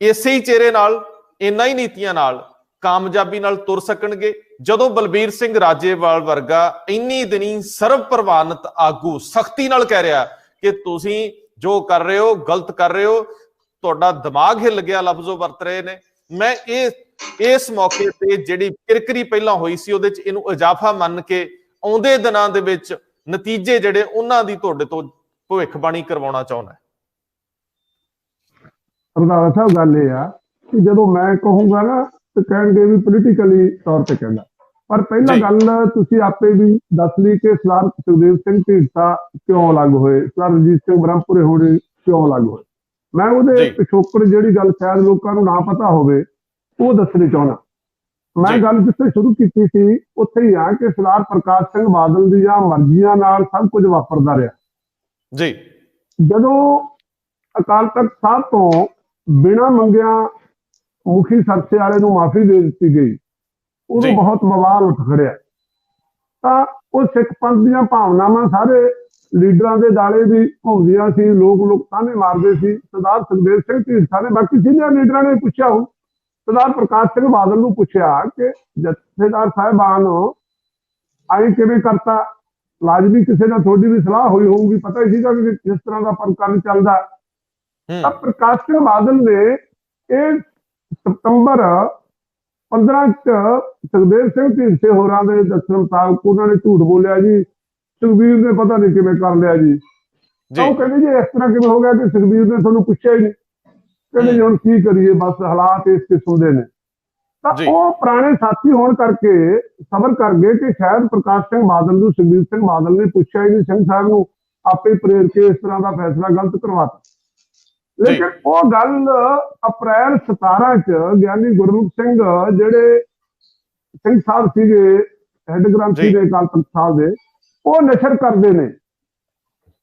ਇਸੇ ਹੀ ਚਿਹਰੇ ਨਾਲ, ਇੰਨਾ ਹੀ ਨੀਤੀਆਂ ਨਾਲ, ਕਾਮਯਾਬੀ ਨਾਲ ਤੁਰ ਸਕਣਗੇ? ਜਦੋਂ ਬਲਬੀਰ ਸਿੰਘ ਰਾਜੇਵਾਲ ਵਰਗਾ ਇੰਨੀ ਦਿਨੀ ਸਰਵ ਪ੍ਰਵਾਨਿਤ ਆਗੂ ਸਖਤੀ ਨਾਲ ਕਹਿ ਰਿਹਾ ਕਿ ਤੁਸੀਂ ਜੋ ਕਰ ਰਹੇ ਹੋ ਗਲਤ ਕਰ ਰਹੇ ਹੋ, ਤੁਹਾਡਾ ਦਿਮਾਗ ਹਿੱਲ ਗਿਆ ਲਫ਼ਜ਼ੋ ਵਰਤ ਰਹੇ ਨੇ। ਮੈਂ ਇਸ ਮੌਕੇ ਤੇ ਜਿਹੜੀ ਕਿਰਕਰੀ ਪਹਿਲਾਂ ਹੋਈ ਸੀ ਉਹਦੇ ਚ ਇਹਨੂੰ ਇਜ਼ਾਫਾ ਮੰਨ ਕੇ ਆਉਂਦੇ ਦਿਨਾਂ ਦੇ ਵਿੱਚ ਨਤੀਜੇ ਜਿਹੜੇ ਉਹਨਾਂ ਦੀ ਤੁਹਾਡੇ ਤੋਂ ਭਵਿੱਖਬਾਣੀ ਕਰਵਾਉਣਾ ਚਾਹੁੰਦਾ। ਰੰਧਾਵਾ ਸਾਹਿਬ ਗੱਲ ਇਹ ਆ ਕਿ ਜਦੋਂ ਮੈਂ ਕਹੂੰਗਾ ਨਾ ਤੇ ਕਹਿਣਗੇ ਵੀ ਪੋਲੀਟੀਕਲੀ ਤੌਰ ਤੇ ਕਹਿੰਦਾ, ਪਰ ਪਹਿਲਾਂ ਗੱਲ ਤੁਸੀਂ ਆਪੇ ਵੀ ਦੱਸ ਲਈ ਕਿ ਸਰਦਾਰ ਸੁਖਦੇਵ ਸਿੰਘ ਢੀਂਡਸਾ ਕਿਉਂ ਅਲੱਗ ਹੋਏ, ਸਰਦਾਰ ਰਣਜੀਤ ਸਿੰਘ ਬ੍ਰਹਮਪੁਰੇ ਹੋਣੇ ਕਿਉਂ ਅਲੱਗ ਹੋਏ। ਮੈਂ ਉਹਦੇ ਪਿਛੋਕੜ ਜਿਹੜੀ ਗੱਲ ਸ਼ਾਇਦ ਲੋਕਾਂ ਨੂੰ ਨਾ ਪਤਾ ਹੋਵੇ ਉਹ ਦੱਸਣੀ ਚਾਹੁੰਦਾ। ਮੈਂ ਗੱਲ ਜਿੱਥੇ ਸ਼ੁਰੂ ਕੀਤੀ ਸੀ ਉੱਥੇ ਹੀ ਆ ਕਿ ਸਰਦਾਰ ਪ੍ਰਕਾਸ਼ ਸਿੰਘ ਬਾਦਲ ਦੀਆਂ ਮਰਜ਼ੀਆਂ ਨਾਲ ਸਭ ਕੁਝ ਵਾਪਰਦਾ ਰਿਹਾ ਜੀ। ਜਦੋਂ ਅਕਾਲ ਤਖਤ ਸਾਹਿਬ ਤੋਂ ਬਿਨਾਂ ਮੰਗਿਆ ਮੁਖੀ ਸਰਸੇ ਵਾਲੇ ਨੂੰ ਮਾਫੀ ਦੇ ਦਿੱਤੀ ਗਈ, ਉਦੋਂ ਬਹੁਤ ਬਵਾਲ ਉੱਠ ਖੜਿਆ। ਤਾਂ ਉਹ ਸਿੱਖ ਪੰਥ ਦੀਆਂ ਭਾਵਨਾਵਾਂ ਸਾਰੇ ਲੀਡਰਾਂ ਦੇ ਦਾਲੇ ਵੀ ਘੁੰਮਦੀਆਂ ਸੀ, ਲੋਕ ਤਾਨੇ ਮਾਰਦੇ ਸੀ। ਸਰਦਾਰ ਸੁਖਦੇਵ ਸਿੰਘ ਢੀਂਡਸਾ ਨੇ ਬਾਕੀ ਸੀਨੀਅਰ ਲੀਡਰਾਂ ਨੇ ਪੁੱਛਿਆ ਹੋਊ, ਸਰਦਾਰ ਪ੍ਰਕਾਸ਼ ਸਿੰਘ ਬਾਦਲ ਨੂੰ ਪੁੱਛਿਆ ਕਿ ਜਥੇਦਾਰ ਸਾਹਿਬਾਨ ਆਈ ਕਿਵੇਂ ਕਰਤਾ, ਲਾਜ਼ਮੀ ਕਿਸੇ ਨਾਲ ਤੁਹਾਡੀ ਵੀ ਸਲਾਹ ਹੋਈ ਹੋਊਗੀ, ਪਤਾ ਹੀ ਸੀਗਾ ਕਿ ਕਿਸ ਤਰ੍ਹਾਂ ਦਾ ਕੰਮ ਚੱਲਦਾ। ਤਾਂ ਪ੍ਰਕਾਸ਼ ਸਿੰਘ ਬਾਦਲ ਨੇ ਇਹ ਸਤੰਬਰ 15 ਸੁਖਦੇਵ ਸਿੰਘ ਢੀਂਡਸੇ ਹੋਰਾਂ ਦੇ ਦੱਸਣ ਮੁਤਾਬਕ ਉਹਨਾਂ ਨੇ ਝੂਠ ਬੋਲਿਆ ਜੀ, ਸੁਖਬੀਰ ਨੇ ਪਤਾ ਨਹੀਂ ਕਿਵੇਂ ਕਰ ਲਿਆ ਜੀ। ਉਹ ਕਹਿੰਦੇ ਜੀ ਇਸ ਤਰ੍ਹਾਂ ਕਿਵੇਂ ਹੋ ਗਿਆ ਕਿ ਸੁਖਬੀਰ ਨੇ ਤੁਹਾਨੂੰ ਪੁੱਛਿਆ ਹੀ ਨਹੀਂ। ਕਹਿੰਦੇ ਜੀ ਹੁਣ ਕੀ ਕਰੀਏ, ਬਸ ਹਾਲਾਤ ਇਸ ਕਿਸਮ ਦੇ ਨੇ। ਤਾਂ ਉਹ ਪੁਰਾਣੇ ਸਾਥੀ ਹੋਣ ਕਰਕੇ ਸਬਰ ਕਰ ਗਏ ਕਿ ਸ਼ਾਇਦ ਪ੍ਰਕਾਸ਼ ਸਿੰਘ ਬਾਦਲ ਨੂੰ ਸੁਖਬੀਰ ਸਿੰਘ ਬਾਦਲ ਨੇ ਪੁੱਛਿਆ ਹੀ ਨਹੀਂ, ਸਿੰਘ ਸਾਹਿਬ ਨੂੰ ਆਪੇ ਪ੍ਰੇਰ ਕੇ ਇਸ ਤਰ੍ਹਾਂ ਦਾ ਫੈਸਲਾ ਗਲਤ ਕਰਵਾਤਾ। ਲੇਕਿਨ ਉਹ ਗੱਲ ਅਪ੍ਰੈਲ 17 ਚ ਗਿਆਨੀ ਗੁਰਮੁਖ ਸਿੰਘ ਜਿਹੜੇ ਸਿੰਘ ਸਾਹਿਬ ਸੀਗੇ ਹੈੱਡ ਗ੍ਰੰਥੀ ਦੇ ਅਕਾਲ ਤਖਤ ਸਾਹਿਬ ਦੇ, ਉਹ ਨਸ਼ਰ ਕਰਦੇ ਨੇ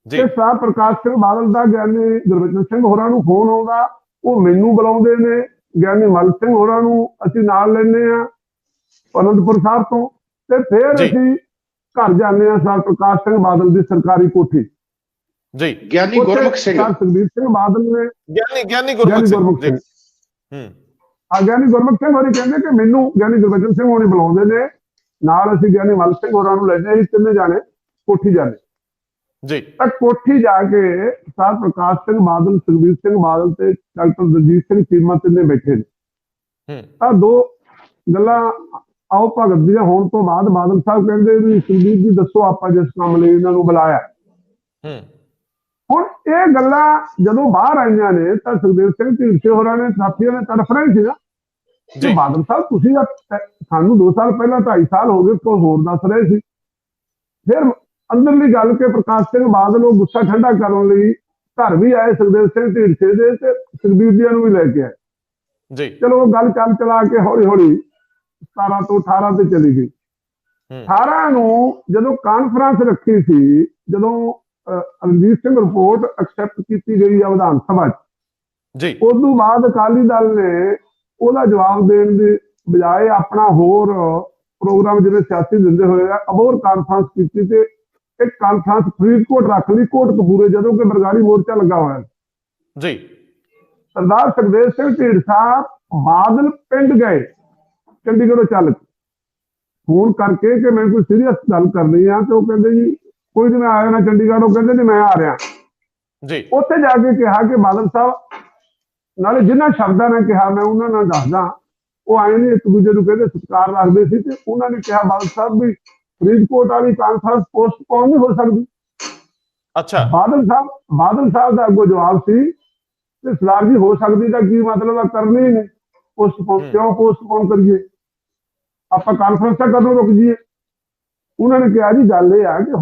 ਕਿ ਸਰਦਾਰ ਪ੍ਰਕਾਸ਼ ਸਿੰਘ ਬਾਦਲ ਦਾ ਗਿਆਨੀ ਗੁਰਬਚਨ ਸਿੰਘ ਹੋਰਾਂ ਨੂੰ ਫੋਨ ਆਉਂਦਾ, ਉਹ ਮੈਨੂੰ ਬੁਲਾਉਂਦੇ ਨੇ, ਗਿਆਨੀ ਮਲ ਸਿੰਘ ਹੋਰਾਂ ਨੂੰ ਅਸੀਂ ਨਾਲ ਲੈਂਦੇ ਆ ਅਨੰਦਪੁਰ ਸਾਹਿਬ ਤੋਂ, ਤੇ ਫਿਰ ਅਸੀਂ ਘਰ ਜਾਂਦੇ ਆ ਸਰਦਾਰ ਪ੍ਰਕਾਸ਼ ਸਿੰਘ ਬਾਦਲ ਦੀ ਸਰਕਾਰੀ ਕੋਠੀ। ਜੀ ਗਿਆਨੀ ਗੁਰਮੁਖ ਸਿੰਘ, ਸੁਖਬੀਰ ਸਿੰਘ ਬਾਦਲ ਨੇ ਗਿਆਨੀ ਗੁਰਮੁਖ ਸਿੰਘ ਗਿਆਨੀ ਗੁਰਮੁਖ ਸਿੰਘ ਹੋਰੀ ਕਹਿੰਦੇ ਕਿ ਮੈਨੂੰ ਗਿਆਨੀ ਗੁਰਬਚਨ ਸਿੰਘ ਹੋਣੀ ਬੁਲਾਉਂਦੇ ਨੇ, ਨਾਲ ਅਸੀਂ ਗਿਆਨੀ ਮਲ ਸਿੰਘ ਹੋਰਾਂ ਨੂੰ ਲੈਂਦੇ, ਅਸੀਂ ਤਿੰਨੇ ਜਾਣੇ ਕੋਠੀ ਜਾਂਦੇ ਜੀ। ਤਾਂ ਕੋਠੀ ਜਾ ਕੇ ਸਰਦਾਰ ਪ੍ਰਕਾਸ਼ ਸਿੰਘ ਬਾਦਲ, ਸੁਖਬੀਰ ਸਿੰਘ ਬਾਦਲ ਤੇ ਡਾਕਟਰ ਦਲਜੀਤ ਸਿੰਘ ਚੀਮਾ ਤਿੰਨੇ ਬੈਠੇ ਨੇ। ਤਾਂ ਦੋ ਗੱਲਾਂ ਆਓ ਭਗਤ ਦੀਆਂ ਹੋਣ ਤੋਂ ਬਾਅਦ ਬਾਦਲ ਸਾਹਿਬ ਕਹਿੰਦੇ ਵੀ ਸੁਖਬੀਰ ਜੀ ਦੱਸੋ ਆਪਾਂ ਜਿਸ ਕੰਮ ਲਈ ਇਹਨਾਂ ਨੂੰ ਬੁਲਾਇਆ। ਹੁਣ ਇਹ ਗੱਲਾਂ ਜਦੋਂ ਬਾਹਰ ਆਈਆਂ ਨੇ ਤਾਂ ਸੁਖਦੇਵ ਸਿੰਘ ਢੀਂਡਸੇ ਹੋਰਾਂ ਨੇ ਸਾਥੀਆਂ ਨੇ ਤੜਫਣਾ ਹੀ ਸੀ ਨਾ ਕਿ ਬਾਦਲ ਸਾਹਿਬ ਤੁਸੀਂ ਸਾਨੂੰ 2 ਸਾਲ ਪਹਿਲਾਂ 2.5 ਸਾਲ ਹੋ ਗਏ ਕੋਈ ਹੋਰ ਦੱਸ ਰਹੇ ਸੀ। ਫਿਰ ਅੰਦਰਲੀ ਗੱਲ ਕਿ ਪ੍ਰਕਾਸ਼ ਸਿੰਘ ਬਾਦਲ ਉਹ ਗੁੱਸਾ ਠੰਡਾ ਕਰਨ ਲਈ ਘਰ ਵੀ ਆਏ ਸੁਖਦੇਵ ਸਿੰਘ ਢੀਂਡਸੇ ਦੇ ਤੇ ਸੁਖਬੀਰ ਜੀ ਨੂੰ ਵੀ ਲੈ ਕੇ ਆਏ ਜੀ। ਚਲੋ ਉਹ ਗੱਲ ਚੱਲ ਚਲਾ ਕੇ ਹੌਲੀ ਹੌਲੀ 17 ਤੋਂ 18 ਤੇ ਚਲੀ ਗਈ। 18 ਨੂੰ ਜਦੋਂ ਕਾਨਫਰੰਸ ਰੱਖੀ ਸੀ, ਜਦੋਂ ਰਣਜੀਤ ਸਿੰਘ ਰਿਪੋਰਟ ਐਕਸੈਪਟ ਕੀਤੀ ਗਈ ਆ ਵਿਧਾਨ ਸਭਾ ਚ, ਉਸ ਤੋਂ ਬਾਅਦ ਅਕਾਲੀ ਦਲ ਨੇ ਉਹਦਾ ਜਵਾਬ ਦੇਣ ਦੀ ਬਜਾਏ ਆਪਣਾ ਹੋਰ ਪ੍ਰੋਗਰਾਮ ਜਿਵੇਂ ਸਿਆਸੀ ਦਿੰਦੇ ਹੋਏ ਆ ਹੋਰ ਕਾਨਫਰੰਸ ਕੀਤੀ ਤੇ ਇੱਕ ਕਾਨਫਰੰਸ ਫਰੀਦਕੋਟ ਰੱਖ ਲਈ, ਕੋਟਕਪੂਰੇ, ਜਦੋਂ ਕਿ ਬਰਗਾੜੀ ਮੋਰਚਾ ਲੱਗਾ ਹੋਇਆ ਜੀ। ਸਰਦਾਰ ਸੁਖਦੇਵ ਸਿੰਘ ਢੀਂਡਸਾ ਬਾਦਲ ਪਿੰਡ ਗਏ ਚੰਡੀਗੜ੍ਹੋਂ ਚੱਲ ਕੇ ਫੋਨ ਕਰਕੇ ਕਿ ਮੈਂ ਕੋਈ ਸੀਰੀਅਸ ਗੱਲ ਕਰਨੀ ਆ, ਤੇ ਉਹ ਕਹਿੰਦੇ ਜੀ ਕੋਈ ਨਹੀਂ ਮੈਂ ਆ ਜਾਣਾ ਚੰਡੀਗੜ੍ਹ। ਉਹ ਕਹਿੰਦੇ ਨਹੀਂ ਮੈਂ ਆ ਰਿਹਾ ਜੀ। ਉੱਥੇ ਜਾ ਕੇ ਕਿਹਾ ਕਿ ਬਾਦਲ ਸਾਹਿਬ, ਨਾਲੇ ਜਿਨ੍ਹਾਂ ਸ਼ਬਦਾਂ ਨੇ ਕਿਹਾ ਮੈਂ ਉਹਨਾਂ ਨਾਲ ਦੱਸਦਾ, ਉਹ ਆਏ ਨੇ ਇੱਕ ਦੂਜੇ ਨੂੰ ਕਹਿੰਦੇ ਸਤਿਕਾਰ ਰੱਖਦੇ ਸੀ, ਤੇ ਉਹਨਾਂ ਨੇ ਕਿਹਾ ਬਾਦਲ ਸਾਹਿਬ ਵੀ ਫਰੀਦਕੋਟ ਵਾਲੀ ਕਾਨਫਰੰਸ ਪੋਸਟਪੋਨ ਨਹੀਂ ਹੋ ਸਕਦੀ। ਅੱਛਾ, ਬਾਦਲ ਸਾਹਿਬ ਦਾ ਅੱਗੋਂ ਜਵਾਬ ਸੀ ਤੇ ਸਰਦਾਰ ਜੀ ਹੋ ਸਕਦੀ ਦਾ ਕੀ ਮਤਲਬ ਆ, ਕਰਨੀ ਹੀ ਨਹੀਂ ਪੋਸਟਪੋਨ, ਕਿਉਂ ਪੋਸਟਪੋਨ ਕਰੀਏ, ਆਪਾਂ ਕਾਨਫਰੰਸ ਤਾਂ ਕਦੋਂ ਰੁਕ ਜਾਈਏ। ਉਹਨਾਂ ਨੇ ਕਿਹਾ ਜੀ ਗੱਲ ਇਹ ਆ ਕਿ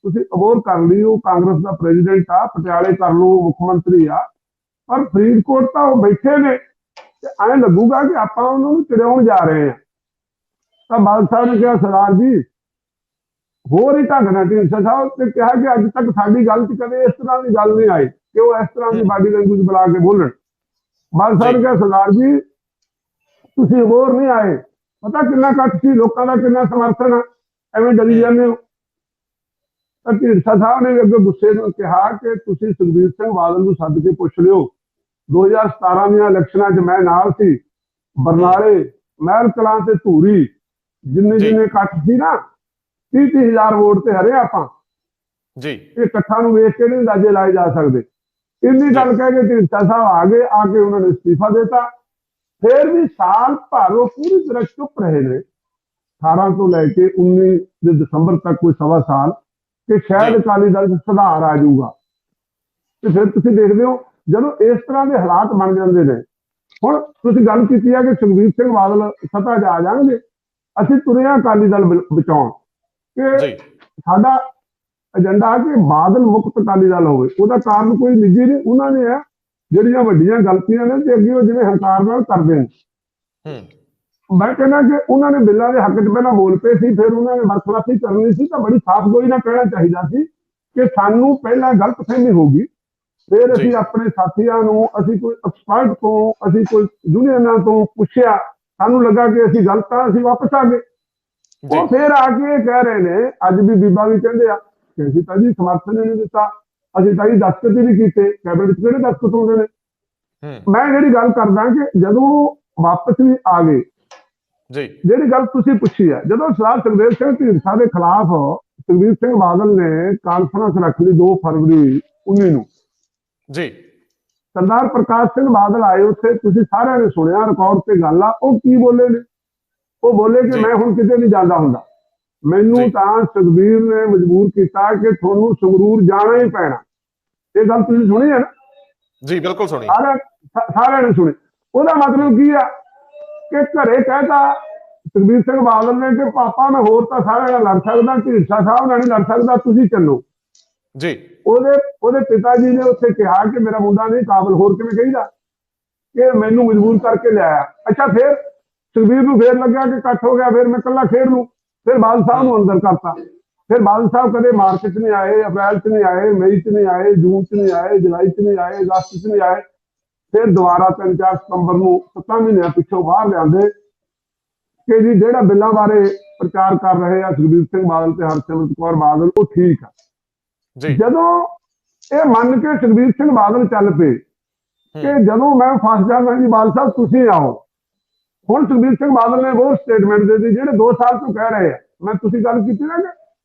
ਤੁਸੀਂ ਅਬੋਰ ਕਰ ਲਈ, ਉਹ ਕਾਂਗਰਸ ਦਾ ਪ੍ਰੈਜ਼ੀਡੈਂਟ ਆ, ਪਟਿਆਲੇ ਕਰ ਲਓ ਮੁੱਖ ਮੰਤਰੀ ਆ, ਪਰ ਫਰੀਦਕੋਟ ਤਾਂ ਉਹ ਬੈਠੇ ਨੇ ਤੇ ਐਂ ਲੱਗੂਗਾ ਕਿ ਆਪਾਂ ਉਹਨਾਂ ਨੂੰ ਚਿੜਾਉਣ ਜਾ ਰਹੇ ਹਾਂ। ਤਾਂ ਬਾਦਲ ਸਾਹਿਬ ਨੇ ਕਿਹਾ ਸਰਦਾਰ ਜੀ ਹੋਰ ਹੀ ਢੰਗ ਨਾਲ ਢੀਂਡਸਾ ਸਾਹਿਬ ਤੇ ਕਿਹਾ ਕਿ ਅੱਜ ਤੱਕ ਸਾਡੀ ਗੱਲ 'ਚ ਕਦੇ ਇਸ ਤਰ੍ਹਾਂ ਦੀ ਗੱਲ ਨਹੀਂ ਆਈ ਕਿ ਉਹ ਇਸ ਤਰ੍ਹਾਂ ਦੀ ਬਾਡੀ ਲੈਂਗੁਏਜ ਬੁਲਾ ਕੇ ਬੋਲਣ। ਬਾਦਲ ਸਾਹਿਬ ਨੇ ਕਿਹਾ ਸਰਦਾਰ ਜੀ ਤੁਸੀਂ ਹੋਰ ਨਹੀਂ ਆਏ, ਪਤਾ ਕਿੰਨਾ ਇਕੱਠ ਸੀ, ਲੋਕਾਂ ਦਾ ਕਿੰਨਾ ਸਮਰਥਨ ਆ, ਐਵੇਂ ਡਰੀ ਜਾਂਦੇ ਹੋ। ਤਾਂ ਢੀਂਡਸਾ ਸਾਹਿਬ ਨੇ ਅੱਗੇ ਗੁੱਸੇ ਨੂੰ ਕਿਹਾ ਕਿ ਤੁਸੀਂ ਸੁਖਬੀਰ ਸਿੰਘ ਬਾਦਲ ਨੂੰ ਸੱਦ ਕੇ ਪੁੱਛ ਲਿਓ, 2017 ਦੀਆਂ ਇਲੈਕਸ਼ਨਾਂ 'ਚ ਮੈਂ ਨਾਲ ਸੀ, ਬਰਨਾਲੇ, ਮਹਿਲ ਕਲਾਂ ਤੇ ਧੂਰੀ ਜਿੰਨੇ ਇਕੱਠ ਸੀ ਨਾ 30,000 ਵੋਟ ਤੇ ਹਰੇ ਆਪਾਂ ਜੀ। ਇਹ ਇਕੱਠਾਂ ਨੂੰ ਵੇਖ ਕੇ ਨਹੀਂ ਅੰਦਾਜ਼ੇ ਲਾਏ ਜਾ ਸਕਦੇ। ਇੰਨੀ ਗੱਲ ਕਹਿ ਕੇ ਢੀਂਡਸਾ ਸਾਹਿਬ ਆ ਗਏ, ਆ ਕੇ ਉਹਨਾਂ ਨੇ ਅਸਤੀਫਾ ਦਿੱਤਾ। ਫਿਰ ਵੀ ਸਾਲ ਭਰ ਉਹ ਪੂਰੀ ਤਰ੍ਹਾਂ ਚੁੱਪ ਰਹੇ ਨੇ, 18 ਤੋਂ ਲੈ ਕੇ 19 ਦੇ ਦਸੰਬਰ ਤੱਕ, ਕੋਈ ਸਵਾ ਸਾਲ, ਕਿ ਸ਼ਾਇਦ ਅਕਾਲੀ ਦਲ 'ਚ ਸੁਧਾਰ ਆ ਜਾਊਗਾ। ਤੇ ਫਿਰ ਤੁਸੀਂ ਦੇਖਦੇ ਹੋ ਜਦੋਂ ਇਸ ਤਰ੍ਹਾਂ ਦੇ ਹਾਲਾਤ ਬਣ ਜਾਂਦੇ ਨੇ। ਹੁਣ ਤੁਸੀਂ ਗੱਲ ਕੀਤੀ ਹੈ ਕਿ ਸੁਖਬੀਰ ਸਿੰਘ ਬਾਦਲ ਸੱਤਾ 'ਚ ਆ ਜਾਣਗੇ, ਅਸੀਂ ਤੁਰੇ ਹਾਂ ਅਕਾਲੀ ਦਲ ਬਚਾਉਣ, ਕਿ ਸਾਡਾ ਏਜੰਡਾ ਕਿ ਬਾਦਲ ਮੁਕਤ ਅਕਾਲੀ ਦਲ ਹੋਵੇ। ਉਹਦਾ ਕਾਰਨ ਕੋਈ ਨਿੱਜੀ ਨਹੀਂ, ਉਹਨਾਂ ਨੇ ਹੈ ਜਿਹੜੀਆਂ ਵੱਡੀਆਂ ਗਲਤੀਆਂ ਨੇ ਤੇ ਅੱਗੇ ਉਹ ਜਿਵੇਂ ਹੰਕਾਰ ਨਾਲ ਕਰਦੇ ਨੇ। ਮੈਂ ਕਹਿੰਦਾ ਕਿ ਉਹਨਾਂ ਨੇ ਬਿੱਲਾਂ ਦੇ ਹੱਕ 'ਚ ਪਹਿਲਾਂ ਬੋਲ ਪਏ ਸੀ, ਫਿਰ ਉਹਨਾਂ ਨੇ ਵਰਖਲਾਫੀ ਕਰਨੀ ਸੀ ਤਾਂ ਬੜੀ ਸਾਫ਼ ਗੋਈ ਨਾਲ ਕਹਿਣਾ ਚਾਹੀਦਾ ਸੀ ਕਿ ਸਾਨੂੰ ਪਹਿਲਾਂ ਗਲਤਫਹਿਮੀ ਹੋ ਗਈ, ਫਿਰ ਅਸੀਂ ਆਪਣੇ ਸਾਥੀਆਂ ਨੂੰ, ਅਸੀਂ ਕੋਈ ਐਕਸਪਰਟ ਤੋਂ, ਅਸੀਂ ਕੋਈ ਯੂਨੀਅਨਾਂ ਤੋਂ ਪੁੱਛਿਆ, ਸਾਨੂੰ ਲੱਗਾ ਕਿ ਅਸੀਂ ਗਲਤ ਆ, ਅਸੀਂ ਵਾਪਸ ਆ ਗਏ। ਉਹ ਫਿਰ ਆ ਕੇ ਇਹ ਕਹਿ ਰਹੇ ਨੇ, ਅੱਜ ਵੀ ਬੀਬਾ ਵੀ ਕਹਿੰਦੇ ਆ ਕਿ ਅਸੀਂ ਤਾਂ ਜੀ ਸਮਰਥਨ ਹੀ ਨਹੀਂ ਦਿੱਤਾ, ਅਸੀਂ ਤਾਂ ਜੀ ਦਸਤਖਤ ਹੀ ਨਹੀਂ ਕੀਤੇ। ਕੈਬਨਿਟ 'ਚ ਕਿਹੜੇ ਦਸਤਖਤ ਹੁੰਦੇ ਨੇ? ਮੈਂ ਜਿਹੜੀ ਗੱਲ ਕਰਦਾ ਕਿ ਜਦੋਂ ਵਾਪਸ ਵੀ ਆ ਗਏ, ਜਿਹੜੀ ਗੱਲ ਤੁਸੀਂ ਪੁੱਛੀ ਹੈ, ਜਦੋਂ ਸਰਦਾਰ ਸੁਖਦੇਵ ਸਿੰਘ ਢੀਂਡਸਾ ਦੇ ਖਿਲਾਫ ਸੁਖਬੀਰ ਸਿੰਘ ਬਾਦਲ ਨੇ ਕਾਨਫਰੰਸ ਰੱਖ ਲਈ 2 ਫਰਵਰੀ 19 ਨੂੰ, ਸਰਦਾਰ ਪ੍ਰਕਾਸ਼ ਸਿੰਘ ਬਾਦਲ ਆਏ ਉੱਥੇ, ਤੁਸੀਂ ਸਾਰਿਆਂ ਨੇ ਸੁਣਿਆ, ਰਿਕਾਰਡ ਤੇ ਗੱਲ ਆ। ਉਹ ਕੀ ਬੋਲੇ ਨੇ? ਉਹ ਬੋਲੇ ਕਿ ਮੈਂ ਹੁਣ ਕਿਤੇ ਨਹੀਂ ਜਾਂਦਾ ਹੁੰਦਾ, ਮੈਨੂੰ ਤਾਂ ਸੁਖਬੀਰ ਨੇ ਮਜਬੂਰ ਕੀਤਾ ਕਿ ਤੁਹਾਨੂੰ ਸੰਗਰੂਰ ਜਾਣਾ ਹੀ ਪੈਣਾ। ਇਹ ਗੱਲ ਤੁਸੀਂ ਸੁਣੀ ਹੈ ਨਾ? ਜੀ ਬਿਲਕੁਲ ਸੁਣੀ, ਸਾਰਿਆਂ ਨੇ ਸੁਣੀ। ਉਹਦਾ ਮਤਲਬ ਕੀ ਆ ਕਿ ਘਰੇ ਕਹਿਤਾ ਸੁਖਬੀਰ ਸਿੰਘ ਬਾਦਲ ਨੇ ਕਿ ਪਾਪਾ ਮੈਂ ਹੋਰ ਤਾਂ ਸਾਰਿਆਂ ਨਾਲ ਲੜ ਸਕਦਾ, ਢੀਂਡਸਾ ਸਾਹਿਬ ਨਾਲ ਨਹੀਂ ਲੜ ਸਕਦਾ, ਤੁਸੀਂ ਚੱਲੋ। ਉਹਦੇ ਪਿਤਾ ਜੀ ਨੇ ਉੱਥੇ ਕਿਹਾ ਕਿ ਮੇਰਾ ਮੁੰਡਾ ਨਹੀਂ ਕਾਬਲ, ਹੋਰ ਕਿਵੇਂ ਕਹੀਦਾ, ਕਿ ਮੈਨੂੰ ਮਜਬੂਰ ਕਰਕੇ ਲਿਆਇਆ। ਅੱਛਾ, ਫਿਰ ਸੁਖਬੀਰ ਨੂੰ ਫੇਰ ਲੱਗਿਆ ਕਿ ਇਕੱਠ ਹੋ ਗਿਆ, ਫਿਰ ਮੈਂ ਇਕੱਲਾ ਖੇਡ ਲੂੰ, ਫਿਰ ਬਾਦਲ ਸਾਹਿਬ ਨੂੰ ਅੰਦਰ ਕਰਤਾ। ਫਿਰ ਬਾਦਲ ਸਾਹਿਬ ਕਦੇ ਮਾਰਚ 'ਚ ਨਹੀਂ ਆਏ, ਅਪ੍ਰੈਲ 'ਚ ਨਹੀਂ ਆਏ, ਮਈ 'ਚ ਨਹੀਂ ਆਏ, ਜੂਨ 'ਚ ਨਹੀਂ ਆਏ, ਜੁਲਾਈ 'ਚ ਨਹੀਂ ਆਏ, ਅਗਸਤ 'ਚ ਨਹੀਂ ਆਏ। ਫਿਰ ਦੁਬਾਰਾ 3-4 ਸਤੰਬਰ ਨੂੰ 7 ਮਹੀਨਿਆਂ ਪਿੱਛੋਂ ਬਾਹਰ ਲਿਆਂਦੇ ਕਿ ਜੀ ਜਿਹੜਾ ਬਿੱਲਾਂ ਬਾਰੇ ਪ੍ਰਚਾਰ ਕਰ ਰਹੇ ਆ ਸੁਖਬੀਰ ਸਿੰਘ ਬਾਦਲ ਤੇ ਹਰਸਿਮਰਤ ਕੌਰ ਬਾਦਲ, ਉਹ ਠੀਕ ਆ। ਜਦੋਂ ਇਹ ਮੰਨ ਕੇ ਸੁਖਬੀਰ ਸਿੰਘ ਬਾਦਲ ਚੱਲ ਪਏ ਕਿ ਜਦੋਂ ਮੈਂ ਫਸ ਜਾਣਾ ਜੀ ਬਾਦਲ ਸਾਹਿਬ ਤੁਸੀਂ ਆਓ, ਹੁਣ ਸੁਖਬੀਰ ਸਿੰਘ ਬਾਦਲ ਨੇ ਉਹ ਸਟੇਟਮੈਂਟ ਦੇ ਦਿੱਤੀ ਜਿਹੜੇ 2 ਸਾਲ ਤੋਂ ਕਹਿ ਰਹੇ ਆ। ਮੈਂ ਤੁਸੀਂ ਗੱਲ ਕੀਤੀ ਨਾ ਕਿ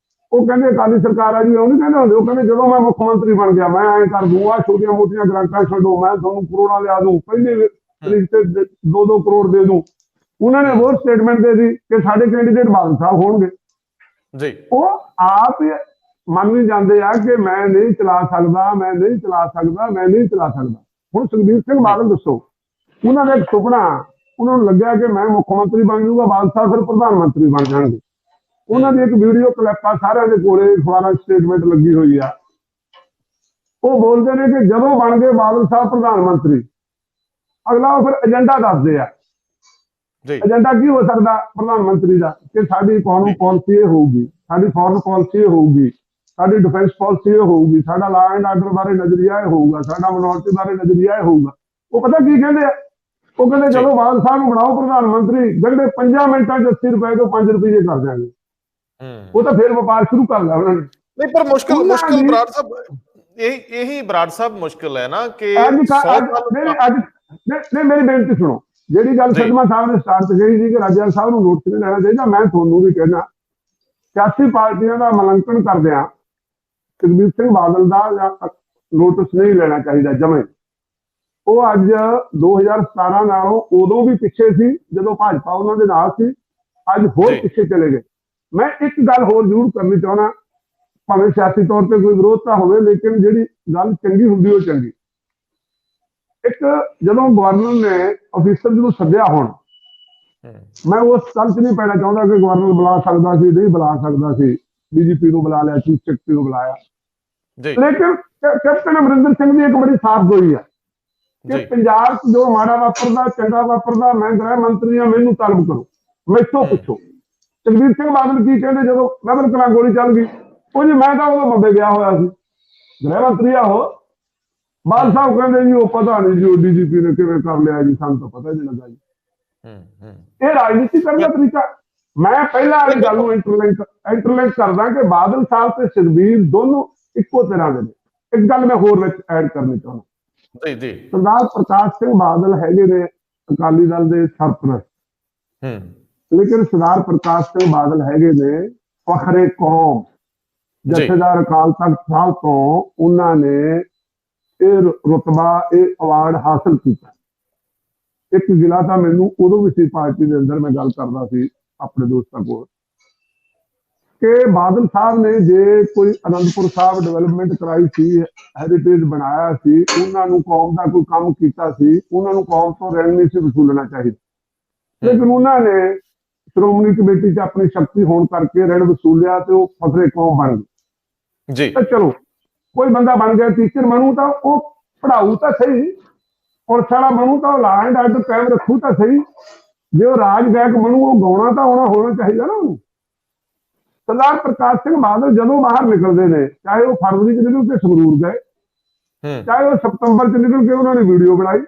ਉਹ ਕਹਿੰਦੇ ਅਕਾਲੀ ਸਰਕਾਰ ਆ ਜੀ, ਉਹ ਨਹੀਂ ਕਹਿੰਦੇ ਹੁੰਦੇ, ਉਹ ਕਹਿੰਦੇ ਜਦੋਂ ਮੈਂ ਮੁੱਖ ਮੰਤਰੀ ਬਣ ਗਿਆ ਮੈਂ ਐਂ ਕਰ ਦੂੰ, ਆਹ ਛੋਟੀਆਂ ਮੋਟੀਆਂ ਗ੍ਰਾਂਟਾਂ ਛੱਡੋ, ਮੈਂ ਤੁਹਾਨੂੰ ਕਰੋੜਾਂ ਲਿਆ ਦੂੰ, ਪਹਿਲੀ ਤਰੀਕ ਤੇ 2-2 ਕਰੋੜ ਦੇ ਦੂੰ। ਉਹਨਾਂ ਨੇ ਉਹ ਸਟੇਟਮੈਂਟ ਦੇ ਦਿੱਤੀ ਕਿ ਸਾਡੇ ਕੈਂਡੀਡੇਟ ਬਾਦਲ ਸਾਹਿਬ ਹੋਣਗੇ। ਉਹ ਆਪ ਮੰਨ ਵੀ ਜਾਂਦੇ ਆ ਕਿ ਮੈਂ ਨਹੀਂ ਚਲਾ ਸਕਦਾ, ਮੈਂ ਨਹੀਂ ਚਲਾ ਸਕਦਾ, ਮੈਂ ਨਹੀਂ ਚਲਾ ਸਕਦਾ। ਹੁਣ ਸੁਖਬੀਰ ਸਿੰਘ ਬਾਦਲ ਦੱਸੋ, ਉਹਨਾਂ ਦਾ ਇੱਕ ਸੁਪਨਾ, ਉਹਨਾਂ ਨੂੰ ਲੱਗਿਆ ਕਿ ਮੈਂ ਮੁੱਖ ਮੰਤਰੀ ਬਣ ਜਾਊਗਾ, ਬਾਦਲ ਸਾਹਿਬ ਫਿਰ ਪ੍ਰਧਾਨ ਮੰਤਰੀ ਬਣ ਜਾਣਗੇ। ਉਹਨਾਂ ਦੀ ਇੱਕ ਵੀਡੀਓ ਕਲਿੱਪ ਆ, ਸਾਰਿਆਂ ਦੇ ਕੋਲੇ ਅਖਬਾਰਾਂ ਸਟੇਟਮੈਂਟ ਲੱਗੀ ਹੋਈ ਆ। ਉਹ ਬੋਲਦੇ ਨੇ ਕਿ ਜਦੋਂ ਬਣ ਗਏ ਬਾਦਲ ਸਾਹਿਬ ਪ੍ਰਧਾਨ ਮੰਤਰੀ, ਅਗਲਾ ਉਹ ਫਿਰ ਏਜੰਡਾ ਦੱਸਦੇ ਆ। ਏਜੰਡਾ ਕੀ ਹੋ ਸਕਦਾ ਪ੍ਰਧਾਨ ਮੰਤਰੀ ਦਾ? ਕਿ ਸਾਡੀ ਇਕਨੋਮਿਕ ਪਾਲਿਸੀ ਇਹ ਹੋਊਗੀ, ਸਾਡੀ ਫੋਰਨ ਪਾਲਿਸੀ ਇਹ ਹੋਊਗੀ, ਸਾਡੀ ਡਿਫੈਂਸ ਪਾਲਿਸੀ ਇਹ ਹੋਊਗੀ, ਸਾਡਾ ਲਾ ਐਂਡ ਆਰਡਰ ਬਾਰੇ ਨਜ਼ਰੀਆ ਇਹ ਹੋਊਗਾ, ਸਾਡਾ ਮਿਨੋਰਟੀ ਬਾਰੇ ਨਜ਼ਰੀਆ ਇਹ ਹੋਊਗਾ। ਉਹ ਪਤਾ ਕੀ ਕਹਿੰਦੇ ਆ? ਉਹ ਕਹਿੰਦੇ ਜਦੋਂ ਬਾਦਲ ਸਾਹਿਬ ਨੂੰ ਬਣਾਓ ਪ੍ਰਧਾਨ ਮੰਤਰੀ, ਗੰਢੇ 5 ਮਿੰਟਾਂ 'ਚ 80 ਰੁਪਏ ਤੋਂ 5 ਰੁਪਏ ਕਰ ਦਿਆਂਗੇ। ਉਹ ਤਾਂ ਫਿਰ ਵਪਾਰ ਸ਼ੁਰੂ ਕਰ ਲਿਆ ਉਹਨਾਂ ਨੇ। ਨਹੀਂ, ਪਰ ਮੁਸ਼ਕਿਲ ਬਰਾੜ ਸਾਹਿਬ, ਇਹੀ ਬਰਾੜ ਸਾਹਿਬ ਮੁਸ਼ਕਿਲ ਹੈ ਨਾ ਕਿ ਮੇਰੀ ਬੇਨਤੀ ਸੁਣੋ, ਜਿਹੜੀ ਗੱਲ ਸਦਮਾ ਸਾਹਿਬ ਨੇ ਸਟਾਰਟ ਤੇ ਕਹੀ ਸੀ ਕਿ ਰਾਜਾ ਸਾਹਿਬ ਨੂੰ ਨੋਟਿਸ ਨਹੀਂ ਲੈਣਾ ਚਾਹੀਦਾ, ਮੈਂ ਤੁਹਾਨੂੰ ਵੀ ਕਹਿਣਾ ਸਿਆਸੀ ਪਾਰਟੀਆਂ ਦਾ ਮੁਲਾਂਕਣ ਕਰਦਿਆਂ ਸੁਖਬੀਰ ਸਿੰਘ ਬਾਦਲ ਦਾ ਨੋਟਿਸ ਨਹੀਂ ਲੈਣਾ ਚਾਹੀਦਾ ਜਮੇ। ਉਹ ਅੱਜ 2017 ਨਾਲੋਂ ਉਦੋਂ ਵੀ ਪਿੱਛੇ ਸੀ ਜਦੋਂ ਭਾਜਪਾ ਉਹਨਾਂ ਦੇ ਨਾਲ ਸੀ, ਅੱਜ ਹੋਰ ਪਿੱਛੇ ਚਲੇ ਗਏ। ਮੈਂ ਇੱਕ ਗੱਲ ਹੋਰ ਜ਼ਰੂਰ ਕਰਨੀ ਚਾਹੁੰਦਾ, ਭਾਵੇਂ ਸਿਆਸੀ ਤੌਰ ਤੇ ਕੋਈ ਵਿਰੋਧਤਾ ਹੋਵੇ, ਲੇਕਿਨ ਜਿਹੜੀ ਗੱਲ ਚੰਗੀ ਹੁੰਦੀ ਉਹ ਚੰਗੀ। ਇੱਕ ਜਦੋਂ ਗਵਰਨਰ ਨੇ ਅਫੀਸਰ ਨੂੰ ਸੱਦਿਆ, ਹੁਣ ਮੈਂ ਉਸ ਗੱਲ 'ਚ ਨਹੀਂ ਪੈਣਾ ਚਾਹੁੰਦਾ ਕਿ ਗਵਰਨਰ ਬੁਲਾ ਸਕਦਾ ਸੀ, ਨਹੀਂ ਬੁਲਾ ਸਕਦਾ ਸੀ, ਡੀਜੀਪੀ ਨੂੰ ਬੁਲਾ ਲਿਆ, ਚੀਫ ਸੈਕਟਰੀ ਨੂੰ ਬੁਲਾਇਆ, ਲੇਕਿਨ ਕੈਪਟਨ ਅਮਰਿੰਦਰ ਸਿੰਘ ਦੀ ਇੱਕ ਬੜੀ ਸਾਫ਼ ਗੋਈ ਹੈ ਕਿ ਪੰਜਾਬ 'ਚ ਜੋ ਮਾੜਾ ਵਾਪਰਦਾ, ਚੰਗਾ ਵਾਪਰਦਾ, ਮੈਂ ਗ੍ਰਹਿ ਮੰਤਰੀ ਹਾਂ, ਮੈਨੂੰ ਤਲਬ ਕਰੋ, ਮੈਥੋਂ ਪੁੱਛੋ। ਸੁਖਬੀਰ ਸਿੰਘ ਬਾਦਲ ਕੀ ਕਹਿੰਦੇ ਜਦੋਂ ਨਗਰ ਕਲਾਂ ਗੋਲੀ ਚੱਲ ਗਈ? ਉਹ ਜੀ ਮੈਂ ਤਾਂ ਉਦੋਂ ਬੰਬੇ ਗਿਆ ਹੋਇਆ ਸੀ, ਗ੍ਰਹਿ ਮੰਤਰੀ ਆ ਉਹ। ਬਾਦਲ ਸਾਹਿਬ ਕਹਿੰਦੇ ਜੀ ਉਹ ਪਤਾ ਨਹੀਂ ਜੀ ਉਹ ਡੀਜੀਪੀ ਨੇ ਕਿਵੇਂ ਕਰ ਲਿਆ ਜੀ, ਸਾਨੂੰ ਤਾਂ ਪਤਾ ਹੀ ਨਹੀਂ ਲੱਗਾ ਜੀ। ਇਹ ਰਾਜਨੀਤੀ ਕਰਨ ਦਾ ਤਰੀਕਾ। ਮੈਂ ਪਹਿਲਾਂ ਵਾਲੀ ਗੱਲ ਨੂੰ ਇੰਟਰਲਿੰਕ ਕਰਦਾ ਕਿ ਬਾਦਲ ਸਾਹਿਬ ਤੇ ਸੁਖਬੀਰ ਦੋਨੋਂ ਇੱਕੋ ਤਰ੍ਹਾਂ ਦੇ ਨੇ। ਇੱਕ ਗੱਲ ਮੈਂ ਹੋਰ ਵਿੱਚ ਐਡ ਕਰਨੀ ਚਾਹੁੰਦਾ, ਸਰਦਾਰ ਪ੍ਰਕਾਸ਼ ਸਿੰਘ ਬਾਦਲ ਹੈਗੇ ਨੇ ਅਕਾਲੀ ਦਲ ਦੇ ਸਰਪ੍ਰਸਤ, ਲੇਕਿਨ ਸਰਦਾਰ ਪ੍ਰਕਾਸ਼ ਸਿੰਘ ਬਾਦਲ ਹੈਗੇ ਨੇ ਫਖਰੇ ਕੌਮ, ਜਥੇਦਾਰ ਅਕਾਲ ਤਖਤ ਸਾਹਿਬ ਤੋਂ ਉਹਨਾਂ ਨੇ ਇਹ ਰੁਤਬਾ, ਇਹ ਅਵਾਰਡ ਹਾਸਲ ਕੀਤਾ। ਇੱਕ ਜ਼ਿਲ੍ਹਾ ਤਾਂ ਮੈਨੂੰ ਉਦੋਂ ਵੀ ਸੀ ਪਾਰਟੀ ਦੇ ਅੰਦਰ, ਮੈਂ ਗੱਲ ਕਰਦਾ ਸੀ ਆਪਣੇ ਦੋਸਤਾਂ ਕੋਲ, ਕਿ ਬਾਦਲ ਸਾਹਿਬ ਨੇ ਜੇ ਕੋਈ ਅਨੰਦਪੁਰ ਸਾਹਿਬ ਡਿਵੈਲਪਮੈਂਟ ਕਰਾਈ ਸੀ, ਹੈਰੀਟੇਜ ਬਣਾਇਆ ਸੀ, ਉਹਨਾਂ ਨੂੰ ਕੌਮ ਦਾ ਕੋਈ ਕੰਮ ਕੀਤਾ ਸੀ, ਉਹਨਾਂ ਨੂੰ ਕੌਮ ਤੋਂ ਰਹਿਣ ਨਹੀਂ ਸੀ ਵਸੂਲਣਾ ਚਾਹੀਦਾ। ਲੇਕਿਨ ਉਹਨਾਂ ਨੇ ਸ਼੍ਰੋਮਣੀ ਕਮੇਟੀ 'ਚ ਆਪਣੀ ਸ਼ਕਤੀ ਹੋਣ ਕਰਕੇ ਰਹਿਣ ਵਸੂਲਿਆ ਤੇ ਉਹ ਫਕਰੇ ਕੌਮ ਬਣ ਗਏ ਜੀ। ਤਾਂ ਚਲੋ ਕੋਈ ਬੰਦਾ ਬਣ ਗਿਆ ਟੀਚਰ ਬਣੂ ਤਾਂ ਉਹ ਪੜ੍ਹਾਊ ਤਾਂ ਸਹੀ, ਪੁਲਿਸ ਵਾਲਾ ਬਣੂ ਤਾਂ ਉਹ ਲਾ ਐਂਡ ਆਰਡਰ ਕਾਇਮ ਰੱਖੂ ਤਾਂ ਸਹੀ। ਜੇ ਉਹ ਰਾਜ ਗਾਇਕ ਬਣੂ, ਉਹ ਗਾਉਣਾ ਤਾਂ ਹੋਣਾ ਚਾਹੀਦਾ ਨਾ ਉਹਨੂੰ। ਸਰਦਾਰ ਪ੍ਰਕਾਸ਼ ਸਿੰਘ ਬਾਦਲ ਜਦੋਂ ਬਾਹਰ ਨਿਕਲਦੇ ਨੇ, ਚਾਹੇ ਉਹ ਫਰਵਰੀ 'ਚ ਨਿਕਲ ਕੇ ਸੰਗਰੂਰ ਗਏ, ਚਾਹੇ ਉਹ ਸਤੰਬਰ 'ਚ ਨਿਕਲ ਕੇ ਉਹਨਾਂ ਨੇ ਵੀਡੀਓ ਬਣਾਈ,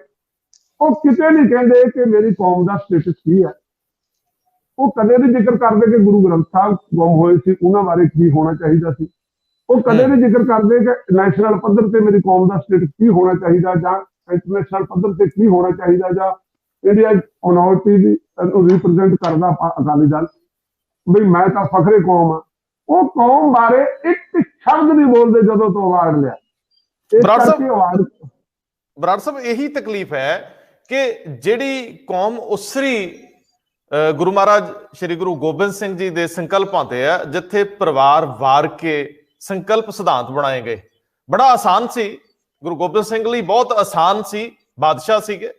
ਉਹ ਕਿਤੇ ਨਹੀਂ ਕਹਿੰਦੇ ਕਿ ਮੇਰੀ ਕੌਮ ਦਾ ਸਟੇਟਸ ਕੀ ਹੈ। ਉਹ ਕਦੇ ਨਹੀਂ ਜ਼ਿਕਰ ਕਰਦੇ ਕਿ ਗੁਰੂ ਗ੍ਰੰਥ ਸਾਹਿਬ ਗੁੰਮ ਹੋਏ ਸੀ, ਉਹਨਾਂ ਬਾਰੇ ਕੀ ਹੋਣਾ ਚਾਹੀਦਾ ਸੀ। ਉਹ ਕਦੇ ਨਹੀਂ ਜ਼ਿਕਰ ਕਰਦੇ ਕਿ ਨੈਸ਼ਨਲ ਪੱਧਰ ਤੇ ਮੇਰੀ ਕੌਮ ਦਾ ਸਟੇਟਸ ਕੀ ਹੋਣਾ ਚਾਹੀਦਾ, ਜਾਂ ਇੰਟਰਨੈਸ਼ਨਲ ਪੱਧਰ ਤੇ ਕੀ ਹੋਣਾ ਚਾਹੀਦਾ, ਜਾਂ ਇੰਡੀਆ ਮਿਨੋਰਟੀ ਦੀ ਰਿਪਰੈਜ਼ੈਂਟ ਕਰਦਾ ਅਕਾਲੀ ਦਲ, ਬਈ ਮੈਂ ਤਾਂ ਫਖਰੇ ਕੌਮ ਆ। ਉਹ ਕੌਮ ਬਾਰੇ ਇੱਕ ਸ਼ਬਦ ਨਹੀਂ ਬੋਲਦੇ ਜਦੋਂ ਤੋਂ ਅਵਾਰਡ ਲਿਆ। ਬਰਾੜ ਸਾਹਿਬ, ਇਹੀ ਤਕਲੀਫ ਹੈ ਕਿ ਜਿਹੜੀ ਕੌਮ ਉਸਰੀ ਗੁਰੂ ਮਹਾਰਾਜ ਸ਼੍ਰੀ ਗੁਰੂ ਗੋਬਿੰਦ ਸਿੰਘ ਜੀ ਦੇ ਸੰਕਲਪਾਂ ਤੇ ਆ, ਜਿੱਥੇ ਪਰਿਵਾਰ ਵਾਰ ਕੇ ਸੰਕਲਪ ਸਿਧਾਂਤ ਬਣਾਏ ਗਏ। ਬੜਾ ਆਸਾਨ ਸੀ, ਗੁਰੂ ਗੋਬਿੰਦ ਸਿੰਘ ਲਈ ਬਹੁਤ ਆਸਾਨ ਸੀ, ਬਾਦਸ਼ਾਹ ਸੀਗੇ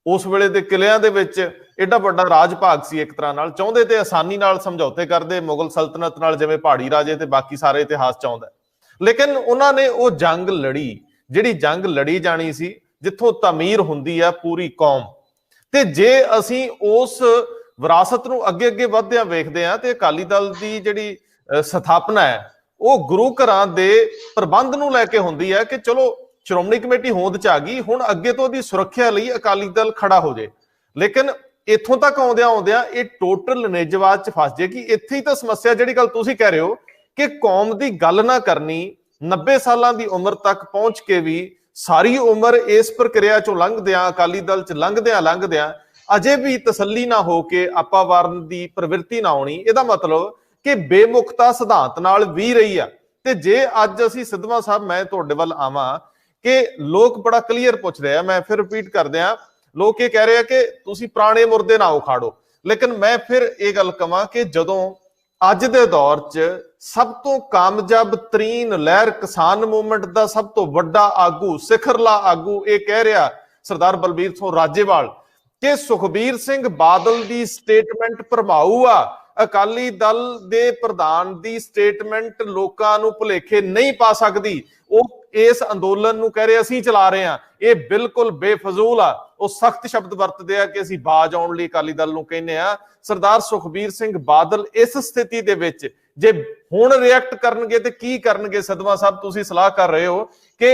ਉਸ ਵੇਲੇ ਦੇ ਕਿਲਿਆਂ ਦੇ ਵਿੱਚ, ਏਡਾ ਵੱਡਾ ਰਾਜ ਭਾਗ ਸੀ, ਇੱਕ ਤਰ੍ਹਾਂ ਨਾਲ ਚਾਹੁੰਦੇ ਤੇ ਆਸਾਨੀ ਨਾਲ ਸਮਝੌਤੇ ਕਰਦੇ ਮੁਗਲ ਸਲਤਨਤ ਨਾਲ, ਜਿਵੇਂ ਪਹਾੜੀ ਰਾਜੇ ਤੇ ਬਾਕੀ ਸਾਰੇ ਇਤਿਹਾਸ ਚ ਆਉਂਦਾ। ਲੇਕਿਨ ਉਹਨਾਂ ਨੇ ਉਹ ਜੰਗ ਲੜੀ, ਜਿਹੜੀ ਜੰਗ ਲੜੀ ਜਾਣੀ ਸੀ, ਜਿੱਥੋਂ ਤਾਮੀਰ ਹੁੰਦੀ ਆ ਪੂਰੀ ਕੌਮ। ਤੇ ਜੇ ਅਸੀਂ ਉਸ ਵਿਰਾਸਤ ਨੂੰ ਅੱਗੇ ਅੱਗੇ ਵਧਦਿਆਂ ਵੇਖਦੇ ਹਾਂ, ਤੇ ਅਕਾਲੀ ਦਲ ਦੀ ਜਿਹੜੀ ਸਥਾਪਨਾ ਹੈ ਉਹ ਗੁਰੂ ਘਰਾਂ ਦੇ ਪ੍ਰਬੰਧ ਨੂੰ ਲੈ ਕੇ ਹੁੰਦੀ ਹੈ ਕਿ ਚਲੋ ਸ਼੍ਰੋਮਣੀ ਕਮੇਟੀ ਹੋਂਦ ਚ ਆ ਗਈ, ਹੁਣ ਅੱਗੇ ਤੋਂ ਉਹਦੀ ਸੁਰੱਖਿਆ ਲਈ ਅਕਾਲੀ ਦਲ ਖੜਾ ਹੋ ਜਾਏ। ਲੇਕਿਨ ਇੱਥੋਂ ਤੱਕ ਆਉਂਦਿਆਂ ਇਹ ਟੋਟਲ ਨਿਜਵਾਦ ਚ ਫਸ ਜਾਏਗੀ। ਇੱਥੇ ਹੀ ਤਾਂ ਸਮੱਸਿਆ, ਜਿਹੜੀ ਗੱਲ ਤੁਸੀਂ ਕਹਿ ਰਹੇ ਹੋ ਕਿ ਕੌਮ ਦੀ ਗੱਲ ਨਾ ਕਰਨੀ, 90 ਸਾਲਾਂ ਦੀ ਉਮਰ ਤੱਕ ਪਹੁੰਚ ਕੇ ਵੀ ਸਾਰੀ ਉਮਰ ਇਸ ਪ੍ਰਕਿਰਿਆ ਚੋਂ ਲੰਘਦਿਆਂ, ਅਕਾਲੀ ਦਲ ਚ ਲੰਘਦਿਆਂ ਅਜੇ ਵੀ ਤਸੱਲੀ ਨਾ ਹੋ ਕੇ ਆਪਾ ਵਾਰਨ ਦੀ ਪ੍ਰਵਿਰਤੀ ਨਾ ਆਉਣੀ, ਇਹਦਾ ਮਤਲਬ ਕਿ ਬੇਮੁਖਤਾ ਸਿਧਾਂਤ ਨਾਲ ਵੀ ਰਹੀ ਆ। ਤੇ ਜੇ ਅੱਜ ਅਸੀਂ ਸਿੱਧਵਾਂ ਸਾਹਿਬ, ਮੈਂ ਤੁਹਾਡੇ ਵੱਲ ਆਵਾਂ ਕਿ ਲੋਕ ਬੜਾ ਕਲੀਅਰ ਪੁੱਛ ਰਹੇ ਆ, ਮੈਂ ਫਿਰ ਰਿਪੀਟ ਕਰਦੇ ਆ, ਲੋਕ ਇਹ ਕਹਿ ਰਹੇ ਆ ਕਿ ਤੁਸੀਂ ਪੁਰਾਣੇ ਮੁਰਦੇ ਨਾ ਉਖਾੜੋ। ਲੇਕਿਨ ਮੈਂ ਫਿਰ ਇਹ ਗੱਲ ਕਵਾਂ ਕਿ ਜਦੋਂ ਅੱਜ ਦੇ ਦੌਰ 'ਚ ਸਭ ਤੋਂ ਕਾਮਯਾਬ ਤਰੀਨ ਲਹਿਰ ਕਿਸਾਨ ਮੂਵਮੈਂਟ ਦਾ ਸਭ ਤੋਂ ਵੱਡਾ ਆਗੂ, ਸਿਖਰਲਾ ਆਗੂ ਇਹ ਕਹਿ ਰਿਹਾ ਸਰਦਾਰ ਬਲਬੀਰ ਸਿੰਘ ਰਾਜੇਵਾਲ ਕਿ ਸੁਖਬੀਰ ਸਿੰਘ ਬਾਦਲ ਦੀ ਸਟੇਟਮੈਂਟ ਭਰਮਾਊ ਆ, ਅਕਾਲੀ ਦਲ ਦੇ ਪ੍ਰਧਾਨ ਦੀ ਸਟੇਟਮੈਂਟ ਲੋਕਾਂ ਨੂੰ ਭੁਲੇਖੇ ਨਹੀਂ ਪਾ ਸਕਦੀ, ਉਹ ਇਸ ਅੰਦੋਲਨ ਨੂੰ ਕਹਿ ਰਹੇ ਅਸੀਂ ਚਲਾ ਰਹੇ ਹਾਂ, ਇਹ ਬਿਲਕੁਲ ਬੇਫਜ਼ੂਲ ਆ। ਉਹ ਸਖਤ ਸ਼ਬਦ ਵਰਤਦੇ ਆ ਕਿ ਅਸੀਂ ਬਾਜ ਆਉਣ ਲਈ ਅਕਾਲੀ ਦਲ ਨੂੰ ਕਹਿੰਦੇ ਆ। ਸਰਦਾਰ ਸੁਖਬੀਰ ਸਿੰਘ ਬਾਦਲ ਇਸ ਸਥਿਤੀ ਦੇ ਵਿੱਚ ਜੇ ਹੁਣ ਰਿਐਕਟ ਕਰਨਗੇ ਤੇ ਕੀ ਕਰਨਗੇ? ਸਦਵਾ ਸਾਹਿਬ, ਤੁਸੀਂ ਸਲਾਹ ਕਰ ਰਹੇ ਹੋ ਕਿ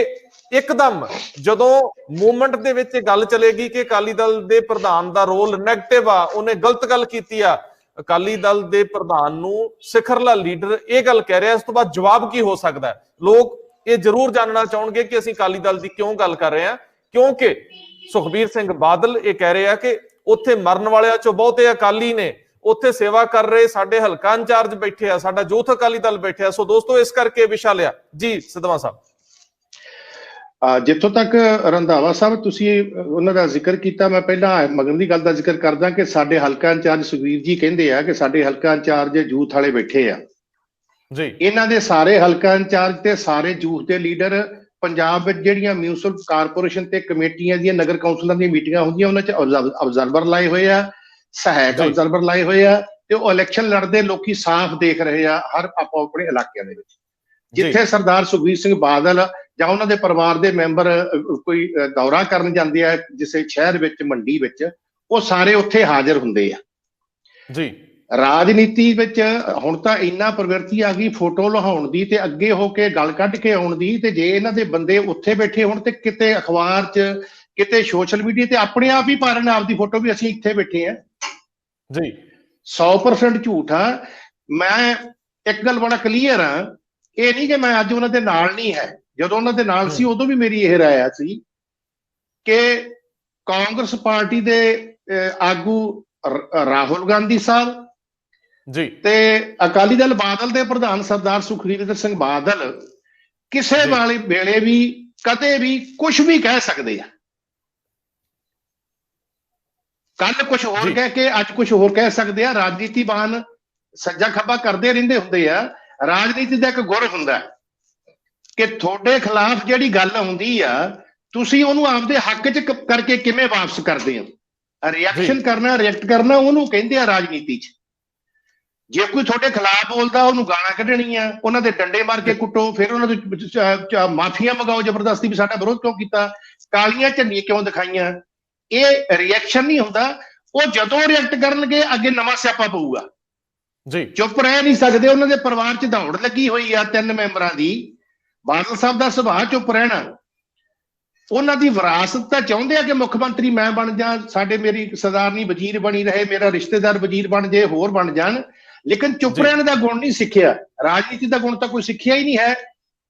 ਇੱਕਦਮ ਜਦੋਂ ਮੂਵਮੈਂਟ ਦੇ ਵਿੱਚ ਗੱਲ ਚਲੇਗੀ ਕਿ ਅਕਾਲੀ ਦਲ ਦੇ ਪ੍ਰਧਾਨ ਦਾ ਰੋਲ ਨੈਗੇਟਿਵ ਆ, ਉਹਨੇ ਗਲਤ ਗੱਲ ਕੀਤੀ ਆ, ਅਕਾਲੀ ਦਲ ਦੇ ਪ੍ਰਧਾਨ ਨੂੰ ਸਿਖਰਲਾ ਲੀਡਰ ਇਹ ਗੱਲ ਕਹਿ ਰਿਹਾ, ਇਸ ਤੋਂ ਬਾਅਦ ਜਵਾਬ ਕੀ ਹੋ ਸਕਦਾ? ਲੋਕ ਇਹ ਜ਼ਰੂਰ ਜਾਣਨਾ ਚਾਹਣਗੇ ਕਿ ਅਸੀਂ ਅਕਾਲੀ ਦਲ ਦੀ ਕਿਉਂ ਗੱਲ ਕਰ ਰਹੇ ਹਾਂ, ਕਿਉਂਕਿ ਸੁਖਬੀਰ ਸਿੰਘ ਬਾਦਲ ਇਹ ਕਹਿ ਰਹੇ ਆ ਕਿ ਉੱਥੇ ਮਰਨ ਵਾਲਿਆਂ ਚੋਂ ਬਹੁਤੇ ਅਕਾਲੀ ਨੇ, ਉੱਥੇ ਸੇਵਾ ਕਰ ਰਹੇ ਸਾਡੇ ਹਲਕਾ ਇੰਚਾਰਜ ਬੈਠੇ ਆ, ਸਾਡਾ ਯੂਥ ਅਕਾਲੀ ਦਲ ਬੈਠੇ ਆ। ਸੋ ਦੋਸਤੋ, ਇਸ ਕਰਕੇ ਵਿਸ਼ਾ ਲਿਆ ਜੀ। ਸਿੱਧਵਾਂ ਸਾਹਿਬ, ਜਿੱਥੋਂ ਤੱਕ ਰੰਧਾਵਾ ਸਾਹਿਬ ਤੁਸੀਂ ਉਹਨਾਂ ਦਾ ਜ਼ਿਕਰ ਕੀਤਾ, ਮੈਂ ਪਹਿਲਾਂ ਮਗਨ ਦੀ ਗੱਲ ਦਾ ਜ਼ਿਕਰ ਕਰਦਾ ਕਿ ਸਾਡੇ ਹਲਕਾ ਇੰਚਾਰਜ ਸੁਖਬੀਰ ਜੀ ਕਹਿੰਦੇ ਆ ਕਿ ਸਾਡੇ ਹਲਕਾ ਇੰਚਾਰਜ ਯੂਥ ਵਾਲੇ ਬੈਠੇ ਆ ਜੀ। ਇਹਨਾਂ ਦੇ ਸਾਰੇ ਹਲਕਾ ਇੰਚਾਰਜ ਤੇ ਸਾਰੇ ਯੂਥ ਦੇ ਲੀਡਰ ਪੰਜਾਬ ਵਿੱਚ ਜਿਹੜੀਆਂ ਮਿਊਨਿਸਪਲ ਕਾਰਪੋਰੇਸ਼ਨ ਤੇ ਕਮੇਟੀਆਂ ਦੀਆਂ, ਨਗਰ ਕੌਂਸਲਾਂ ਦੀਆਂ ਮੀਟਿੰਗਾਂ ਹੁੰਦੀਆਂ, ਉਹਨਾਂ 'ਚ ਅਬਜ਼ਰਵਰ ਲਾਏ ਹੋਏ ਆ, ਸਹਾਇਕ ਅਬਜ਼ਰਵਰ ਲਾਏ ਹੋਏ ਆ, ਤੇ ਉਹ ਇਲੈਕਸ਼ਨ ਲੜਦੇ ਲੋਕੀ ਸਾਫ਼ ਦੇਖ ਰਹੇ ਆ ਹਰ ਆਪੋ ਆਪਣੇ ਇਲਾਕਿਆਂ ਦੇ ਵਿੱਚ। ਜਿੱਥੇ ਸਰਦਾਰ ਸੁਖਬੀਰ ਸਿੰਘ ਬਾਦਲ ਜਾਂ ਉਹਨਾਂ ਦੇ ਪਰਿਵਾਰ ਦੇ ਮੈਂਬਰ ਕੋਈ ਦੌਰਾ ਕਰਨ ਜਾਂਦੇ ਆ ਕਿਸੇ ਸ਼ਹਿਰ ਵਿੱਚ, ਮੰਡੀ ਵਿੱਚ, ਉਹ ਸਾਰੇ ਉੱਥੇ ਹਾਜ਼ਰ ਹੁੰਦੇ ਆ ਜੀ। ਰਾਜਨੀਤੀ ਵਿੱਚ ਹੁਣ ਤਾਂ ਇੰਨਾ ਪ੍ਰਵਿਰਤੀ ਆ ਗਈ ਫੋਟੋ ਲਹਾਉਣ ਦੀ ਤੇ ਅੱਗੇ ਹੋ ਕੇ ਗੱਲ ਕੱਢ ਕੇ ਆਉਣ ਦੀ, ਤੇ ਜੇ ਇਹਨਾਂ ਦੇ ਬੰਦੇ ਉੱਥੇ ਬੈਠੇ ਹੋਣ ਤੇ ਕਿਤੇ ਅਖਬਾਰ 'ਚ, ਕਿਤੇ ਸੋਸ਼ਲ ਮੀਡੀਆ ਤੇ ਆਪਣੇ ਆਪ ਹੀ ਪਾ ਰਹੇ ਨੇ ਆਪਦੀ ਫੋਟੋ ਵੀ ਅਸੀਂ ਇੱਥੇ ਬੈਠੇ ਆ ਜੀ। 100% ਝੂਠ ਆ। ਮੈਂ ਇੱਕ ਗੱਲ ਬੜਾ ਕਲੀਅਰ ਆ, ਇਹ ਨਹੀਂ ਕਿ ਮੈਂ ਅੱਜ ਉਹਨਾਂ ਦੇ ਨਾਲ ਨਹੀਂ ਹੈ, ਜਦੋਂ ਉਹਨਾਂ ਦੇ ਨਾਲ ਸੀ ਉਦੋਂ ਵੀ ਮੇਰੀ ਇਹ ਰਾਇ ਸੀ ਕਿ ਕਾਂਗਰਸ ਪਾਰਟੀ ਦੇ ਆਗੂ ਰਾਹੁਲ ਗਾਂਧੀ ਸਾਹਿਬ ਜੀ ਤੇ ਅਕਾਲੀ ਦਲ ਬਾਦਲ ਦੇ ਪ੍ਰਧਾਨ ਸਰਦਾਰ ਸੁਖਬੀਰ ਸਿੰਘ ਬਾਦਲ ਕਿਸੇ ਵਾਲੇ ਵੇਲੇ ਵੀ ਕਦੇ ਵੀ ਕੁਝ ਵੀ ਕਹਿ ਸਕਦੇ ਆ। ਕੱਲ ਕੁਝ ਹੋਰ ਕਹਿ ਕੇ ਅੱਜ ਕੁਝ ਹੋਰ ਕਹਿ ਸਕਦੇ ਆ। ਰਾਜਨੀਤੀਵਾਨ ਸੱਜਾ ਖੱਬਾ ਕਰਦੇ ਰਹਿੰਦੇ ਹੁੰਦੇ ਆ। ਰਾਜਨੀਤੀ ਦਾ ਇੱਕ ਗੁਰ ਹੁੰਦਾ ਕਿ ਤੁਹਾਡੇ ਖਿਲਾਫ ਜਿਹੜੀ ਗੱਲ ਆਉਂਦੀ ਆ ਤੁਸੀਂ ਉਹਨੂੰ ਆਪਦੇ ਹੱਕ 'ਚ ਕਰਕੇ ਕਿਵੇਂ ਵਾਪਸ ਕਰਦੇ ਹੋ। ਰਿਐਕਸ਼ਨ ਕਰਨਾ, ਰਿਐਕਟ ਕਰਨਾ, ਉਹਨੂੰ ਕਹਿੰਦੇ ਆ ਰਾਜਨੀਤੀ 'ਚ। ਜੇ ਕੋਈ ਤੁਹਾਡੇ ਖਿਲਾਫ ਬੋਲਦਾ ਉਹਨੂੰ ਗਾਲਾਂ ਕੱਢਣੀਆਂ, ਉਹਨਾਂ ਦੇ ਡੰਡੇ ਮਾਰ ਕੇ ਕੁੱਟੋ, ਫਿਰ ਉਹਨਾਂ ਦੇ ਮਾਫੀਆਂ ਮੰਗਾਓ ਜ਼ਬਰਦਸਤੀ ਵੀ ਸਾਡਾ ਵਿਰੋਧ ਕਿਉਂ ਕੀਤਾ, ਕਾਲੀਆਂ ਝੰਡੀਆਂ ਕਿਉਂ ਦਿਖਾਈਆਂ। ਇਹ ਰਿਐਕਸ਼ਨ ਨਹੀਂ ਹੁੰਦਾ। ਉਹ ਜਦੋਂ ਰਿਐਕਟ ਕਰਨਗੇ ਅੱਗੇ ਨਵਾਂ ਸਿਆਪਾ ਪਊਗਾ ਜੀ। ਚੁੱਪ ਰਹਿ ਨਹੀਂ ਸਕਦੇ। ਉਹਨਾਂ ਦੇ ਪਰਿਵਾਰ 'ਚ ਦੌੜ ਲੱਗੀ ਹੋਈ ਆ 3 ਮੈਂਬਰਾਂ ਦੀ। ਬਾਦਲ ਸਾਹਿਬ ਦਾ ਸੁਭਾਅ ਚੁੱਪ ਰਹਿਣਾ। ਉਹਨਾਂ ਦੀ ਵਿਰਾਸਤ ਤਾਂ ਚਾਹੁੰਦੇ ਆ ਕਿ ਮੁੱਖ ਮੰਤਰੀ ਮੈਂ ਬਣ ਜਾ, ਸਾਡੇ ਮੇਰੀ ਸਰਦਾਰਨੀ ਵਜ਼ੀਰ ਬਣੀ ਰਹੇ, ਮੇਰਾ ਰਿਸ਼ਤੇਦਾਰ ਵਜ਼ੀਰ ਬਣ ਜੇ, ਹੋਰ ਬਣ ਜਾਣ, ਲੇਕਿਨ ਚੁੱਪ ਰਹਿਣ ਦਾ ਗੁਣ ਨਹੀਂ ਸਿੱਖਿਆ। ਰਾਜਨੀਤੀ ਦਾ ਗੁਣ ਤਾਂ ਕੋਈ ਸਿੱਖਿਆ ਹੀ ਨਹੀਂ ਹੈ।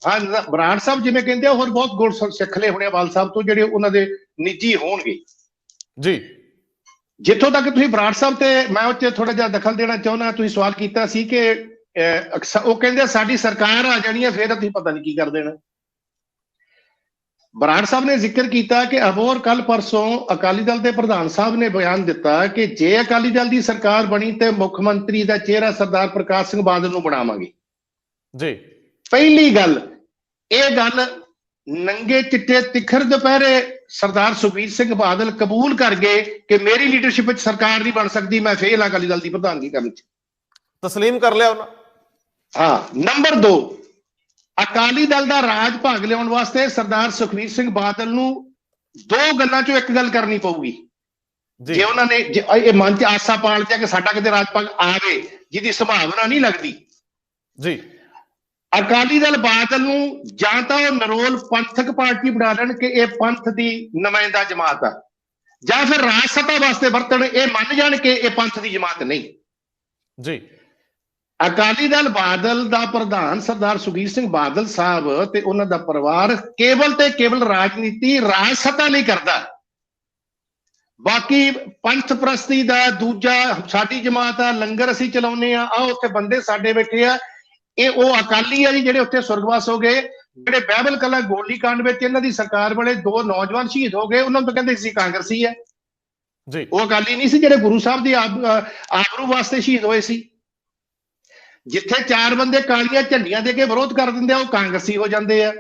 ਹਾਂ, ਬਰਾੜ ਸਾਹਿਬ ਜਿਵੇਂ ਕਹਿੰਦੇ ਆ ਹੋਰ ਬਹੁਤ ਗੁਣ ਸਿੱਖ ਲਏ ਹੋਣੇ ਬਾਦਲ ਸਾਹਿਬ ਤੋਂ, ਜਿਹੜੇ ਉਹਨਾਂ ਦੇ ਨਿੱਜੀ ਹੋਣਗੇ ਜੀ। ਜਿੱਥੋਂ ਤੱਕ ਤੁਸੀਂ ਬਰਾੜ ਸਾਹਿਬ ਤੇ ਮੈਂ ਉਹ 'ਚ ਥੋੜਾ ਜਿਹਾ ਦਖਲ ਦੇਣਾ ਚਾਹੁੰਦਾ। ਤੁਸੀਂ ਸਵਾਲ ਕੀਤਾ ਸੀ ਕਿ ਉਹ ਕਹਿੰਦੇ ਸਾਡੀ ਸਰਕਾਰ ਆ ਜਾਣੀ ਹੈ ਫਿਰ ਤੁਸੀਂ ਪਤਾ ਨਹੀਂ ਕੀ ਕਰ ਦੇਣਾ। ਬਰਾੜ ਸਾਹਿਬ ਨੇ ਜ਼ਿਕਰ ਕੀਤਾ ਕਿ ਅਬੋਹਰ ਕੱਲ ਪਰਸੋਂ ਅਕਾਲੀ ਦਲ ਦੇ ਪ੍ਰਧਾਨ ਸਾਹਿਬ ਨੇ ਬਿਆਨ ਦਿੱਤਾ ਕਿ ਜੇ ਅਕਾਲੀ ਦਲ ਦੀ ਸਰਕਾਰ ਬਣੀ ਤੇ ਮੁੱਖ ਮੰਤਰੀ ਦਾ ਚਿਹਰਾ ਸਰਦਾਰ ਪ੍ਰਕਾਸ਼ ਸਿੰਘ ਬਾਦਲ ਨੂੰ ਬਣਾਵਾਂਗੇ ਜੀ। ਪਹਿਲੀ ਗੱਲ, ਇਹ ਗੱਲ ਨੰਗੇ ਚਿੱਟੇ ਤਿੱਖਰ ਦੁਪਹਿਰੇ ਸਰਦਾਰ ਸੁਖਬੀਰ ਸਿੰਘ ਬਾਦਲ ਕਬੂਲ ਕਰ ਗਏ ਕਿ ਮੇਰੀ ਲੀਡਰਸ਼ਿਪ ਵਿੱਚ ਸਰਕਾਰ ਨਹੀਂ ਬਣ ਸਕਦੀ, ਮੈਂ ਫੇਲ ਅਕਾਲੀ ਦਲ ਦੀ ਪ੍ਰਧਾਨਗੀ ਕਰਨ 'ਚ। ਤਸਲੀਮ ਕਰ ਲਿਆ ਉਹਨਾਂ। ਹਾਂ। ਨੰਬਰ 2, ਅਕਾਲੀ ਦਲ ਦਾ ਰਾਜ ਭਾਗ ਲਿਆਉਣ ਵਾਸਤੇ ਸਰਦਾਰ ਸੁਖਬੀਰ ਸਿੰਘ ਬਾਦਲ ਨੂੰ 2 ਗੱਲਾਂ 'ਚੋਂ ਇੱਕ ਗੱਲ ਕਰਨੀ ਪਊਗੀ। ਜੇ ਉਹਨਾਂ ਨੇ ਇਹ ਮਨ 'ਚ ਆਸਾ ਪਾਲ ਲਿਆ ਕਿ ਸਾਡਾ ਕਿਤੇ ਰਾਜ ਭਾਗ ਆਵੇ, ਜਿਹਦੀ ਸੰਭਾਵਨਾ ਨਹੀਂ ਲੱਗਦੀ ਜੀ, ਅਕਾਲੀ ਦਲ ਬਾਦਲ ਨੂੰ ਜਾਂ ਤਾਂ ਉਹ ਨਰੋਲ ਪੰਥਕ ਪਾਰਟੀ ਬਣਾ ਲੈਣ ਕਿ ਇਹ ਪੰਥ ਦੀ ਨੁਮਾਇੰਦਾ ਜਮਾਤ ਆ, ਜਾਂ ਫਿਰ ਰਾਜ ਸੱਤਾ ਵਾਸਤੇ ਵਰਤਣ, ਇਹ ਮੰਨ ਜਾਣ ਕਿ ਇਹ ਪੰਥ ਦੀ ਜਮਾਤ ਨਹੀਂ ਜੀ। ਅਕਾਲੀ ਦਲ ਬਾਦਲ ਦਾ ਪ੍ਰਧਾਨ ਸਰਦਾਰ ਸੁਖਬੀਰ ਸਿੰਘ ਬਾਦਲ ਸਾਹਿਬ ਤੇ ਉਹਨਾਂ ਦਾ ਪਰਿਵਾਰ ਕੇਵਲ ਤੇ ਕੇਵਲ ਰਾਜਨੀਤੀ ਰਾਜ ਸੱਤਾ ਲਈ ਕਰਦਾ। ਬਾਕੀ ਪੰਥ ਪ੍ਰਸਤੀ ਦਾ ਦੂਜਾ ਸਾਡੀ ਜਮਾਤ ਆ, ਲੰਗਰ ਅਸੀਂ ਚਲਾਉਂਦੇ ਆ, ਆਹ ਉੱਥੇ ਬੰਦੇ ਸਾਡੇ ਬੈਠੇ ਆ, ਇਹ ਉਹ ਅਕਾਲੀ ਆ ਜੀ ਜਿਹੜੇ ਉੱਥੇ ਸੁਰਗਵਾਸ ਹੋ ਗਏ। ਜਿਹੜੇ ਬਾਈਬਲ ਕਲਾ ਗੋਲੀ ਕਾਂਡ ਵਿੱਚ ਇਹਨਾਂ ਦੀ ਸਰਕਾਰ ਵੇਲੇ 2 ਨੌਜਵਾਨ ਸ਼ਹੀਦ ਹੋ ਗਏ, ਉਹਨਾਂ ਨੂੰ ਕਹਿੰਦੇ ਸੀ ਕਾਂਗਰਸੀ ਹੈ ਜੀ। ਉਹ ਅਕਾਲੀ ਨਹੀਂ ਸੀ ਜਿਹੜੇ ਗੁਰੂ ਸਾਹਿਬ ਦੀ ਆਬਰੂ ਵਾਸਤੇ ਸ਼ਹੀਦ ਹੋਏ ਸੀ। ਜਿੱਥੇ 4 ਬੰਦੇ ਕਾਲੀਆਂ ਝੰਡੀਆਂ ਦੇ ਕੇ ਵਿਰੋਧ ਕਰ ਦਿੰਦੇ ਆ, ਉਹ ਕਾਂਗਰਸੀ ਹੋ ਜਾਂਦੇ ਆ।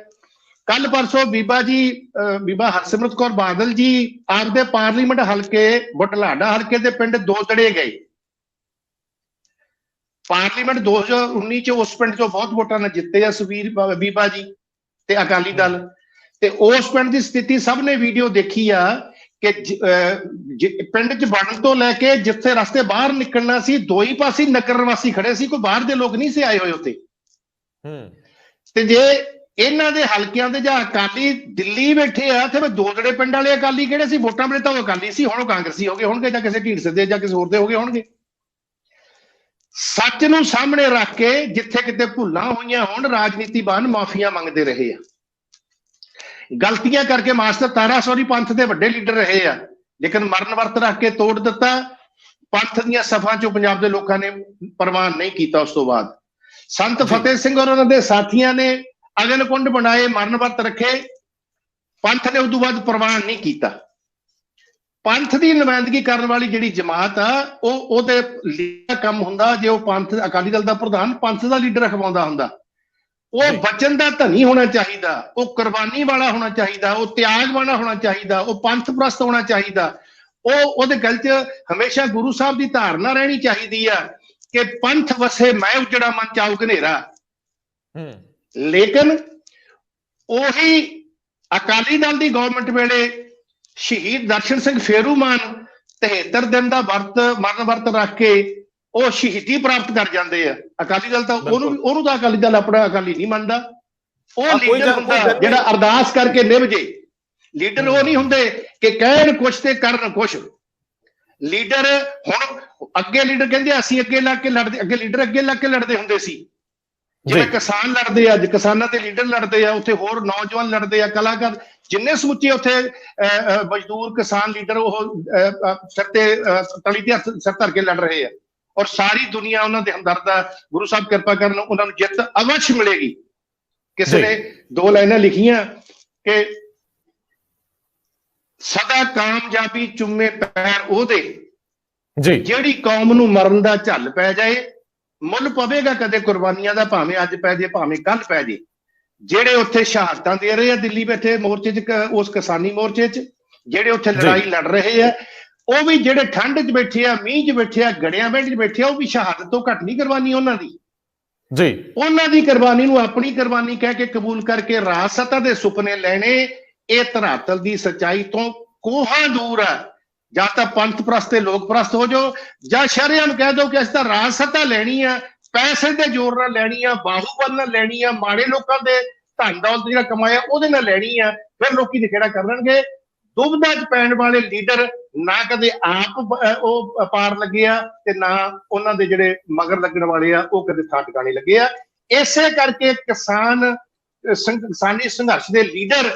ਕੱਲ ਪਰਸੋਂ ਬੀਬਾ ਹਰਸਿਮਰਤ ਕੌਰ ਬਾਦਲ ਜੀ ਆਪਦੇ ਪਾਰਲੀਮੈਂਟ ਹਲਕੇ ਬੁਢਲਾਡਾ ਹਲਕੇ ਦੇ ਪਿੰਡ ਦੋਦੜੇ ਗਏ। ਪਾਰਲੀਮੈਂਟ 2019 ਚ ਉਸ ਪਿੰਡ ਚੋਂ ਬਹੁਤ ਵੋਟਾਂ ਨਾਲ ਜਿੱਤੇ ਆ ਬੀਬਾ ਜੀ ਤੇ ਅਕਾਲੀ ਦਲ। ਤੇ ਉਸ ਪਿੰਡ ਦੀ ਸਥਿਤੀ ਸਭ ਨੇ ਵੀਡੀਓ ਦੇਖੀ ਆ ਕਿ ਪਿੰਡ 'ਚ ਵੜਨ ਤੋਂ ਲੈ ਕੇ ਜਿੱਥੇ ਰਸਤੇ ਬਾਹਰ ਨਿਕਲਣਾ ਸੀ, 2 ਹੀ ਪਾਸੇ ਨਗਰ ਵਾਸੀ ਖੜੇ ਸੀ, ਕੋਈ ਬਾਹਰ ਦੇ ਲੋਕ ਨਹੀਂ ਸੀ ਆਏ ਹੋਏ ਉੱਥੇ। ਤੇ ਜੇ ਇਹਨਾਂ ਦੇ ਹਲਕਿਆਂ ਦੇ ਜਾਂ ਅਕਾਲੀ ਦਿੱਲੀ ਬੈਠੇ ਆ ਤੇ ਦੋਦੜੇ ਪਿੰਡ ਵਾਲੇ ਅਕਾਲੀ ਕਿਹੜੇ ਸੀ? ਵੋਟਾਂ ਵੇਲੇ ਤਾਂ ਉਹ ਅਕਾਲੀ ਸੀ, ਹੁਣ ਉਹ ਕਾਂਗਰਸੀ ਹੋ ਗਏ ਹੋਣਗੇ, ਜਾਂ ਕਿਸੇ ਢੀਂਡਸੇ ਦੇ ਜਾਂ ਕਿਸੇ ਹੋਰ ਦੇ ਹੋ ਗਏ ਹੋਣਗੇ। ਸੱਚ ਨੂੰ ਸਾਹਮਣੇ ਰੱਖ ਕੇ ਜਿੱਥੇ ਕਿਤੇ ਭੁੱਲਾਂ ਹੋਈਆਂ ਹੋਣ, ਰਾਜਨੀਤੀਵਾਨ ਮਾਫੀਆਂ ਮੰਗਦੇ ਰਹੇ ਆ। ਗਲਤੀਆਂ ਕਰਕੇ ਮਾਸਟਰ ਤਾਰਾ ਸੋਰੀ ਪੰਥ ਦੇ ਵੱਡੇ ਲੀਡਰ ਰਹੇ ਆ, ਲੇਕਿਨ ਮਰਨ ਵਰਤ ਰੱਖ ਕੇ ਤੋੜ ਦਿੱਤਾ। ਪੰਥ ਦੀਆਂ ਸਫਾਂ ਚੋਂ ਪੰਜਾਬ ਦੇ ਲੋਕਾਂ ਨੇ ਪ੍ਰਵਾਨ ਨਹੀਂ ਕੀਤਾ। ਉਸ ਤੋਂ ਬਾਅਦ ਸੰਤ ਫਤਿਹ ਸਿੰਘ ਔਰ ਉਹਨਾਂ ਦੇ ਸਾਥੀਆਂ ਨੇ ਅਗਨ ਕੁੰਡ ਬਣਾਏ, ਮਰਨ ਵਰਤ ਰੱਖੇ, ਪੰਥ ਨੇ ਉਦੋਂ ਬਾਅਦ ਪ੍ਰਵਾਨ ਨਹੀਂ ਕੀਤਾ। ਪੰਥ ਦੀ ਨੁਮਾਇੰਦਗੀ ਕਰਨ ਵਾਲੀ ਜਿਹੜੀ ਜਮਾਤ ਆ, ਉਹਦੇ ਲੀਡਰ ਕੰਮ ਹੁੰਦਾ ਜੇ ਉਹ ਪੰਥ ਅਕਾਲੀ ਦਲ ਦਾ ਪ੍ਰਧਾਨ ਪੰਥ ਦਾ ਲੀਡਰ ਅਖਵਾਉਂਦਾ ਹੁੰਦਾ। ਉਹ ਬਚਨ ਦਾ ਧਨੀ ਹੋਣਾ ਚਾਹੀਦਾ, ਉਹ ਕੁਰਬਾਨੀ ਵਾਲਾ ਹੋਣਾ ਚਾਹੀਦਾ, ਉਹ ਤਿਆਗ ਵਾਲਾ ਹੋਣਾ ਚਾਹੀਦਾ, ਉਹ ਪੰਥ ਪ੍ਰਸਤ ਹੋਣਾ ਚਾਹੀਦਾ। ਉਹਦੇ ਗਲ 'ਚ ਹਮੇਸ਼ਾ ਗੁਰੂ ਸਾਹਿਬ ਦੀ ਧਾਰਨਾ ਰਹਿਣੀ ਚਾਹੀਦੀ ਆ ਕਿ ਪੰਥ ਵਸੇ ਮੈਂ ਉਜੜਾ ਮਨ ਚਾਉ ਘਨੇਰਾ। ਲੇਕਿਨ ਉਹੀ ਅਕਾਲੀ ਦਲ ਦੀ ਗਵਰਨਮੈਂਟ ਵੇਲੇ ਸ਼ਹੀਦ ਦਰਸ਼ਨ ਸਿੰਘ ਫੇਰੂਮਾਨ 73 ਦਿਨ ਦਾ ਮਰਨ ਵਰਤ ਰੱਖ ਕੇ ਉਹ ਸ਼ਹੀਦੀ ਪ੍ਰਾਪਤ ਕਰ ਜਾਂਦੇ ਆ। ਅਕਾਲੀ ਦਲ ਤਾਂ ਉਹਨੂੰ ਤਾਂ ਅਕਾਲੀ ਦਲ ਆਪਣਾ ਅਕਾਲੀ ਨਹੀਂ ਮੰਨਦਾ। ਉਹ ਲੀਡਰ ਹੁੰਦਾ ਜਿਹੜਾ ਅਰਦਾਸ ਕਰਕੇ ਨਿਭ ਜੇ। ਲੀਡਰ ਉਹ ਨਹੀਂ ਹੁੰਦੇ ਕਿ ਕਹਿਣ ਕੁਛ ਤੇ ਕਰਨ ਕੁਛ। ਲੀਡਰ ਹੁਣ ਅੱਗੇ ਲੀਡਰ ਕਹਿੰਦੇ ਅਸੀਂ ਅੱਗੇ ਲੱਗ ਕੇ ਲੜਦੇ, ਅੱਗੇ ਲੀਡਰ ਅੱਗੇ ਲੱਗ ਕੇ ਲੜਦੇ ਹੁੰਦੇ ਸੀ। ਜਿਵੇਂ ਕਿਸਾਨ ਲੜਦੇ ਆ, ਅੱਜ ਕਿਸਾਨਾਂ ਦੇ ਲੀਡਰ ਲੜਦੇ ਆ, ਉੱਥੇ ਹੋਰ ਨੌਜਵਾਨ ਲੜਦੇ ਆ, ਕਲਾਕਾਰ ਜਿੰਨੇ ਸਮੁੱਚੇ ਉੱਥੇ ਮਜ਼ਦੂਰ ਕਿਸਾਨ ਲੀਡਰ ਉਹ ਸਿਰ ਤੇ ਤਲੀ ਤੇ ਸਿਰ ਧਰ ਕੇ ਲੜ ਰਹੇ ਆ। ਔਰ ਸਾਰੀ ਦੁਨੀਆ ਉਹਨਾਂ ਦੇ ਹਮਦਰਦ ਆ। ਗੁਰੂ ਸਾਹਿਬ ਕਿਰਪਾ ਕਰਨ, ਉਹਨਾਂ ਨੂੰ ਜਿੱਤ ਅਵਸ਼ ਮਿਲੇਗੀ। ਕਿਸੇ ਨੇ 2 ਲਾਈਨਾਂ ਲਿਖੀਆਂ ਕਿ ਸਦਾ ਕਾਮਯਾਬੀ ਚੁੰਮੇ ਪੈਰ ਉਹਦੇ ਜੀ ਜਿਹੜੀ ਕੌਮ ਨੂੰ ਮਰਨ ਦਾ ਝੱਲ ਪੈ ਜਾਏ, ਮੁੱਲ ਪਵੇਗਾ ਕਦੇ ਕੁਰਬਾਨੀਆਂ ਦਾ, ਭਾਵੇਂ ਅੱਜ ਪੈ ਜੇ ਭਾਵੇਂ ਕੱਲ ਪੈ ਜੇ। ਜਿਹੜੇ ਉੱਥੇ ਸ਼ਹਾਦਤਾਂ ਦੇ ਰਹੇ ਆ ਦਿੱਲੀ ਬੈਠੇ ਮੋਰਚੇ 'ਚ, ਉਸ ਕਿਸਾਨੀ ਮੋਰਚੇ 'ਚ ਜਿਹੜੇ ਉੱਥੇ ਲੜਾਈ ਲੜ ਰਹੇ ਆ, ਉਹ ਵੀ ਜਿਹੜੇ ਠੰਡ 'ਚ ਬੈਠੇ ਆ, ਮੀਂਹ 'ਚ ਬੈਠੇ ਆ, ਗੜਿਆਂ ਬੈਠ 'ਚ ਬੈਠੇ ਆ, ਉਹ ਵੀ ਸ਼ਹਾਦਤ ਤੋਂ ਘੱਟ ਨਹੀਂ ਕੁਰਬਾਨੀ ਉਹਨਾਂ ਦੀ ਜੀ। ਉਹਨਾਂ ਦੀ ਕੁਰਬਾਨੀ ਨੂੰ ਆਪਣੀ ਕੁਰਬਾਨੀ ਕਹਿ ਕੇ ਕਬੂਲ ਕਰਕੇ ਰਾਜ ਸੱਤਾ ਦੇ ਸੁਪਨੇ ਲੈਣੇ, ਇਹ ਧਰਾਤਲ ਦੀ ਸੱਚਾਈ ਤੋਂ ਕੋਹਾਂ ਦੂਰ ਆ। ਜਾਂ ਤਾਂ ਪੰਥ ਪ੍ਰਸਤ ਤੇ ਲੋਕ ਪ੍ਰਸਤ ਹੋ ਜਾਓ, ਜਾਂ ਸ਼ਰੇਆਮ ਕਹਿ ਦਿਓ ਕਿ ਅਸੀਂ ਤਾਂ ਰਾਜ ਸੱਤਾ ਲੈਣੀ ਆ, ਪੈਸੇ ਦੇ ਜ਼ੋਰ ਨਾਲ ਲੈਣੀ ਆ, ਬਾਹੂਬਲ ਨਾਲ ਲੈਣੀ ਆ, ਮਾੜੇ ਲੋਕਾਂ ਦੇ ਧਨ ਦੌਲਤ ਜਿਹੜਾ ਕਮਾਇਆ ਉਹਦੇ ਨਾਲ ਲੈਣੀ ਆ, ਫਿਰ ਲੋਕੀ ਨਿਖੇੜਾ ਕਰਨਗੇ। ਦੁਬਿਧਾ 'ਚ ਪੈਣ ਵਾਲੇ ਲੀਡਰ ਨਾ ਕਦੇ ਆਪ ਉਹ ਪਾਰ ਲੱਗੇ ਆ, ਤੇ ਨਾ ਉਹਨਾਂ ਦੇ ਜਿਹੜੇ ਮਗਰ ਲੱਗਣ ਵਾਲੇ ਆ ਉਹ ਕਦੇ ਥਾਂ ਟਿਕਾਣੇ ਲੱਗੇ ਆ। ਇਸੇ ਕਰਕੇ ਕਿਸਾਨੀ ਸੰਘਰਸ਼ ਦੇ ਲੀਡਰ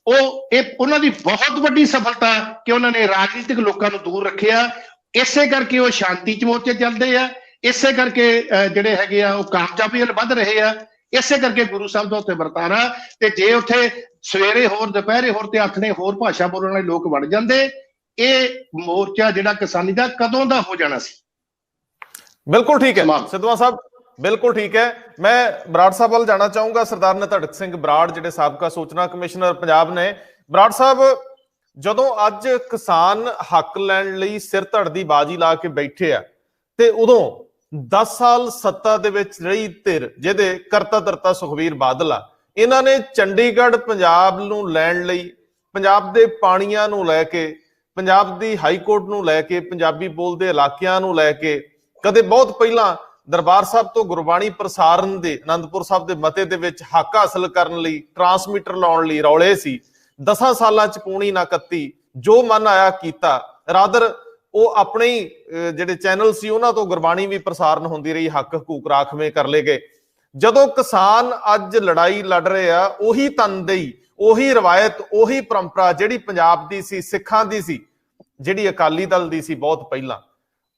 ਉਹਨਾਂ ਦੀ ਬਹੁਤ ਵੱਡੀ ਸਫਲਤਾ ਕਿ ਉਹਨਾਂ ਨੇ ਰਾਜਨੀਤਿਕ ਲੋਕਾਂ ਨੂੰ ਦੂਰ ਰੱਖਿਆ। ਇਸੇ ਕਰਕੇ ਉਹ ਸ਼ਾਂਤੀ 'ਚ ਮੋਰਚੇ ਚੱਲਦੇ ਆ, ਇਸੇ ਕਰਕੇ ਜਿਹੜੇ ਹੈਗੇ ਆ ਉਹ ਕਾਮਯਾਬੀ ਵੱਲ ਵੱਧ ਰਹੇ ਆ, ਇਸੇ ਕਰਕੇ ਗੁਰੂ ਸਾਹਿਬ ਦਾ ਉੱਥੇ ਵਰਤਾਰਾ। ਤੇ ਜੇ ਉੱਥੇ ਸਵੇਰੇ ਹੋਰ ਦੁਪਹਿਰੇ ਹੋਰ ਤੇ ਆਥਣੇ ਹੋਰ ਭਾਸ਼ਾ ਬੋਲਣ ਵਾਲੇ ਲੋਕ ਵੜ ਜਾਂਦੇ, ਇਹ ਮੋਰਚਾ ਜਿਹੜਾ ਕਿਸਾਨੀ ਦਾ ਕਦੋਂ ਦਾ ਹੋ ਜਾਣਾ ਸੀ। ਬਿਲਕੁਲ ਠੀਕ ਹੈ ਸਿੱਧਵਾਂ ਸਾਹਿਬ, ਬਿਲਕੁਲ ਠੀਕ ਹੈ। ਮੈਂ ਬਰਾੜ ਸਾਹਿਬ ਵੱਲ ਜਾਣਾ ਚਾਹੂੰਗਾ। ਸਰਦਾਰ ਨਿਧੜਕ ਸਿੰਘ ਬਰਾੜ ਜਿਹੜੇ ਸਾਬਕਾ ਸੂਚਨਾ ਕਮਿਸ਼ਨਰ ਪੰਜਾਬ ਨੇ। ਬਰਾੜ ਸਾਹਿਬ, ਜਦੋਂ ਅੱਜ ਕਿਸਾਨ ਹੱਕ ਲੈਣ ਲਈ ਸਿਰ ਧੜ ਦੀ ਬਾਜੀ ਲਾ ਕੇ ਬੈਠੇ ਆ, ਤੇ ਉਦੋਂ 10 ਸਾਲ ਸੱਤਾ ਦੇ ਵਿੱਚ ਰਹੀ ਧਿਰ ਜਿਹਦੇ ਕਰਤਾ ਧਰਤਾ ਸੁਖਬੀਰ ਬਾਦਲ ਆ, ਇਹਨਾਂ ਨੇ ਚੰਡੀਗੜ੍ਹ ਪੰਜਾਬ ਨੂੰ ਲੈਣ ਲਈ, ਪੰਜਾਬ ਦੇ ਪਾਣੀਆਂ ਨੂੰ ਲੈ ਕੇ, ਪੰਜਾਬ ਦੀ ਹਾਈ ਕੋਰਟ ਨੂੰ ਲੈ ਕੇ, ਪੰਜਾਬੀ ਬੋਲਦੇ ਇਲਾਕਿਆਂ ਨੂੰ ਲੈ ਕੇ, ਕਦੇ ਬਹੁਤ ਪਹਿਲਾਂ ਦਰਬਾਰ ਸਾਹਿਬ ਤੋਂ ਗੁਰਬਾਣੀ ਪ੍ਰਸਾਰਨ ਦੇ ਅਨੰਦਪੁਰ ਸਾਹਿਬ ਦੇ ਮਤੇ ਦੇ ਵਿੱਚ ਹੱਕ ਹਾਸਲ ਕਰਨ ਲਈ ਟਰਾਂਸਮੀਟਰ ਲਾਉਣ ਲਈ ਰੌਲੇ ਸੀ। 10 ਸਾਲਾਂ ਚ ਪੂਣੀ ਨਾ ਕੱਤੀ, ਜੋ ਮਨ ਆਇਆ ਕੀਤਾ। ਰਾਦਰ ਉਹ ਆਪਣੇ ਹੀ ਜਿਹੜੇ ਚੈਨਲ ਸੀ ਉਹਨਾਂ ਤੋਂ ਗੁਰਬਾਣੀ ਵੀ ਪ੍ਰਸਾਰਨ ਹੁੰਦੀ ਰਹੀ, ਹੱਕ ਹਕੂਕ ਰਾਖਵੇਂ ਕਰ ਲਏ ਗਏ। ਜਦੋਂ ਕਿਸਾਨ ਅੱਜ ਲੜਾਈ ਲੜ ਰਹੇ ਆ, ਉਹੀ ਤਨਦੇਹੀ, ਉਹੀ ਰਵਾਇਤ, ਉਹੀ ਪਰੰਪਰਾ ਜਿਹੜੀ ਪੰਜਾਬ ਦੀ ਸੀ, ਸਿੱਖਾਂ ਦੀ ਸੀ, ਜਿਹੜੀ ਅਕਾਲੀ ਦਲ ਦੀ ਸੀ ਬਹੁਤ ਪਹਿਲਾਂ,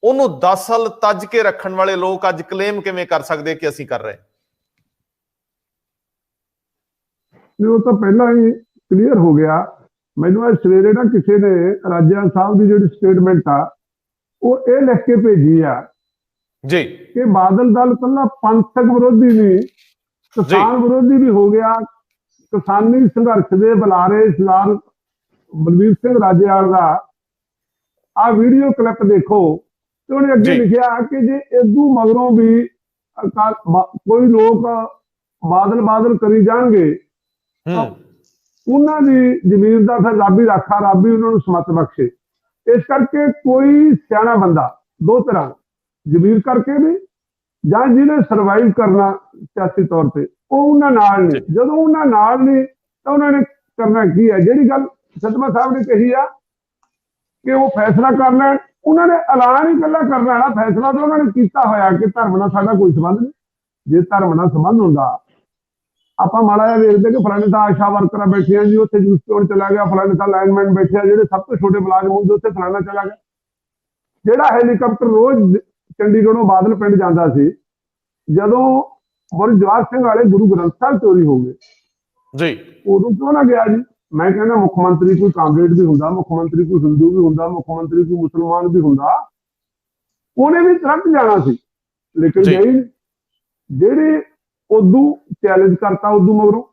ਉਹਨੂੰ 10 ਸਾਲ ਤੱਜ ਕੇ ਰੱਖਣ ਵਾਲੇ ਲੋਕ ਅੱਜ ਕਲੇਮ ਕਿਵੇਂ ਕਰ ਸਕਦੇ ਕਿ ਅਸੀਂ ਕਰ ਰਹੇ? ਉਹ ਤਾਂ ਪਹਿਲਾਂ ਹੀ ਕਲੀਅਰ ਹੋ ਗਿਆ। ਮੈਨੂੰ ਅੱਜ ਸਵੇਰੇ ਨਾ ਕਿਸੇ ਨੇ ਰਾਜਾ ਸਾਹਿਬ ਦੀ ਜਿਹੜੀ ਸਟੇਟਮੈਂਟ ਆ ਉਹ ਇਹ ਲਿਖ ਕੇ ਭੇਜੀ ਆ ਜੀ ਕਿ ਬਾਦਲ ਦਲ ਕੱਲਾ ਪੰਥਕ ਵਿਰੋਧੀ ਨਹੀਂ, ਕਿਸਾਨ ਵਿਰੋਧੀ ਵੀ ਹੋ ਗਿਆ। ਕਿਸਾਨੀ ਸੰਘਰਸ਼ ਦੇ ਬੁਲਾਰੇ ਸਰਦਾਰ ਬਲਬੀਰ ਸਿੰਘ ਰਾਜੇਵਾਲ ਦਾ ਆ ਵੀਡੀਓ ਕਲਿੱਪ ਦੇਖੋ, ਤੇ ਉਹਨੇ ਅੱਗੇ ਲਿਖਿਆ ਕਿ ਜੇ ਇਦੋਂ ਮਗਰੋਂ ਵੀ ਕੋਈ ਲੋਕ ਬਾਦਲ ਕਰੀ ਜਾਣਗੇ ਤਾਂ ਉਹਨਾਂ ਦੀ ਜ਼ਮੀਨ ਦਾ ਫਿਰ ਰੱਬ ਹੀ ਰਾਖਾ, ਰੱਬ ਹੀ ਉਹਨਾਂ ਨੂੰ ਸਮਤ ਬਖਸ਼ੇ। ਇਸ ਕਰਕੇ ਕੋਈ ਸਿਆਣਾ ਬੰਦਾ ਦੋ ਤਰ੍ਹਾਂ, ਜ਼ਮੀਰ ਕਰਕੇ ਵੀ ਜਾਂ ਜਿਹਨੇ ਸਰਵਾਈਵ ਕਰਨਾ ਸਿਆਸੀ ਤੌਰ ਤੇ, ਉਹ ਉਹਨਾਂ ਨਾਲ ਨਹੀਂ। ਜਦੋਂ ਉਹਨਾਂ ਨਾਲ ਨਹੀਂ ਤਾਂ ਉਹਨਾਂ ਨੇ ਕਰਨਾ ਕੀ ਹੈ? ਜਿਹੜੀ ਗੱਲ ਸਤਮਾ ਸਾਹਿਬ ਨੇ ਕਹੀ ਆ ਕਿ ਉਹ ਫੈਸਲਾ ਕਰ ਲੈਣ, ਉਹਨਾਂ ਨੇ ਐਲਾਨ ਹੀ ਇਕੱਲਾ ਕਰ ਲੈਣਾ। ਫੈਸਲਾ ਤਾਂ ਉਹਨਾਂ ਨੇ ਕੀਤਾ ਹੋਇਆ ਕਿ ਧਰਮ ਨਾਲ ਸਾਡਾ ਕੋਈ ਸੰਬੰਧ ਨਹੀਂ। ਜੇ ਧਰਮ ਨਾਲ ਸੰਬੰਧ ਹੁੰਦਾ, ਆਪਾਂ ਮਾੜਾ ਜਿਹਾ ਵੇਖਦੇ ਕਿ ਫਲਾਣੇ ਤਾਂ ਆਸ਼ਾ ਵਰਕਰਾਂ ਬੈਠੀਆਂ ਜੀ, ਉੱਥੇ ਜੂਸ ਪਿਉਣ ਚਲਾ ਗਿਆ, ਫਲਾਣੇ ਤਾਂ ਲਾਈਨਮੈਨ ਬੈਠੇ ਆ, ਜਿਹੜੇ ਸਭ ਤੋਂ ਛੋਟੇ ਮੁਲਾਜ਼ਮ ਹੁੰਦੇ ਉੱਥੇ ਫਲਾਣਾ ਚਲਾ ਗਿਆ। ਜਿਹੜਾ ਹੈਲੀਕਾਪਟਰ ਰੋਜ਼ ਚੰਡੀਗੜ੍ਹੋਂ ਬਾਦਲ ਪਿੰਡ ਜਾਂਦਾ ਸੀ, ਜਦੋਂ ਜਵਾਹਰ ਸਿੰਘ ਵਾਲੇ ਗੁਰੂ ਗ੍ਰੰਥ ਸਾਹਿਬ ਚੋਰੀ ਹੋ ਗਏ ਜੀ, ਉਦੋਂ ਕਿਉਂ ਨਾ ਗਿਆ ਜੀ? ਮੈਂ ਕਹਿੰਦਾ ਮੁੱਖ ਮੰਤਰੀ ਕੋਈ ਕਾਂਗਰਸ ਵੀ ਹੁੰਦਾ, ਮੁੱਖ ਮੰਤਰੀ ਕੋਈ ਹਿੰਦੂ ਵੀ ਹੁੰਦਾ, ਮੁੱਖ ਮੰਤਰੀ ਕੋਈ ਮੁਸਲਮਾਨ ਵੀ ਹੁੰਦਾ, ਉਹਨੇ ਵੀ ਤੁਰੰਤ ਜਾਣਾ ਸੀ, ਲੇਕਿਨ ਗਏ। ਜਿਹੜੇ ਉਦੋਂ ਚੈਲੰਜ ਕਰਤਾ, ਉਦੋਂ ਮਗਰੋਂ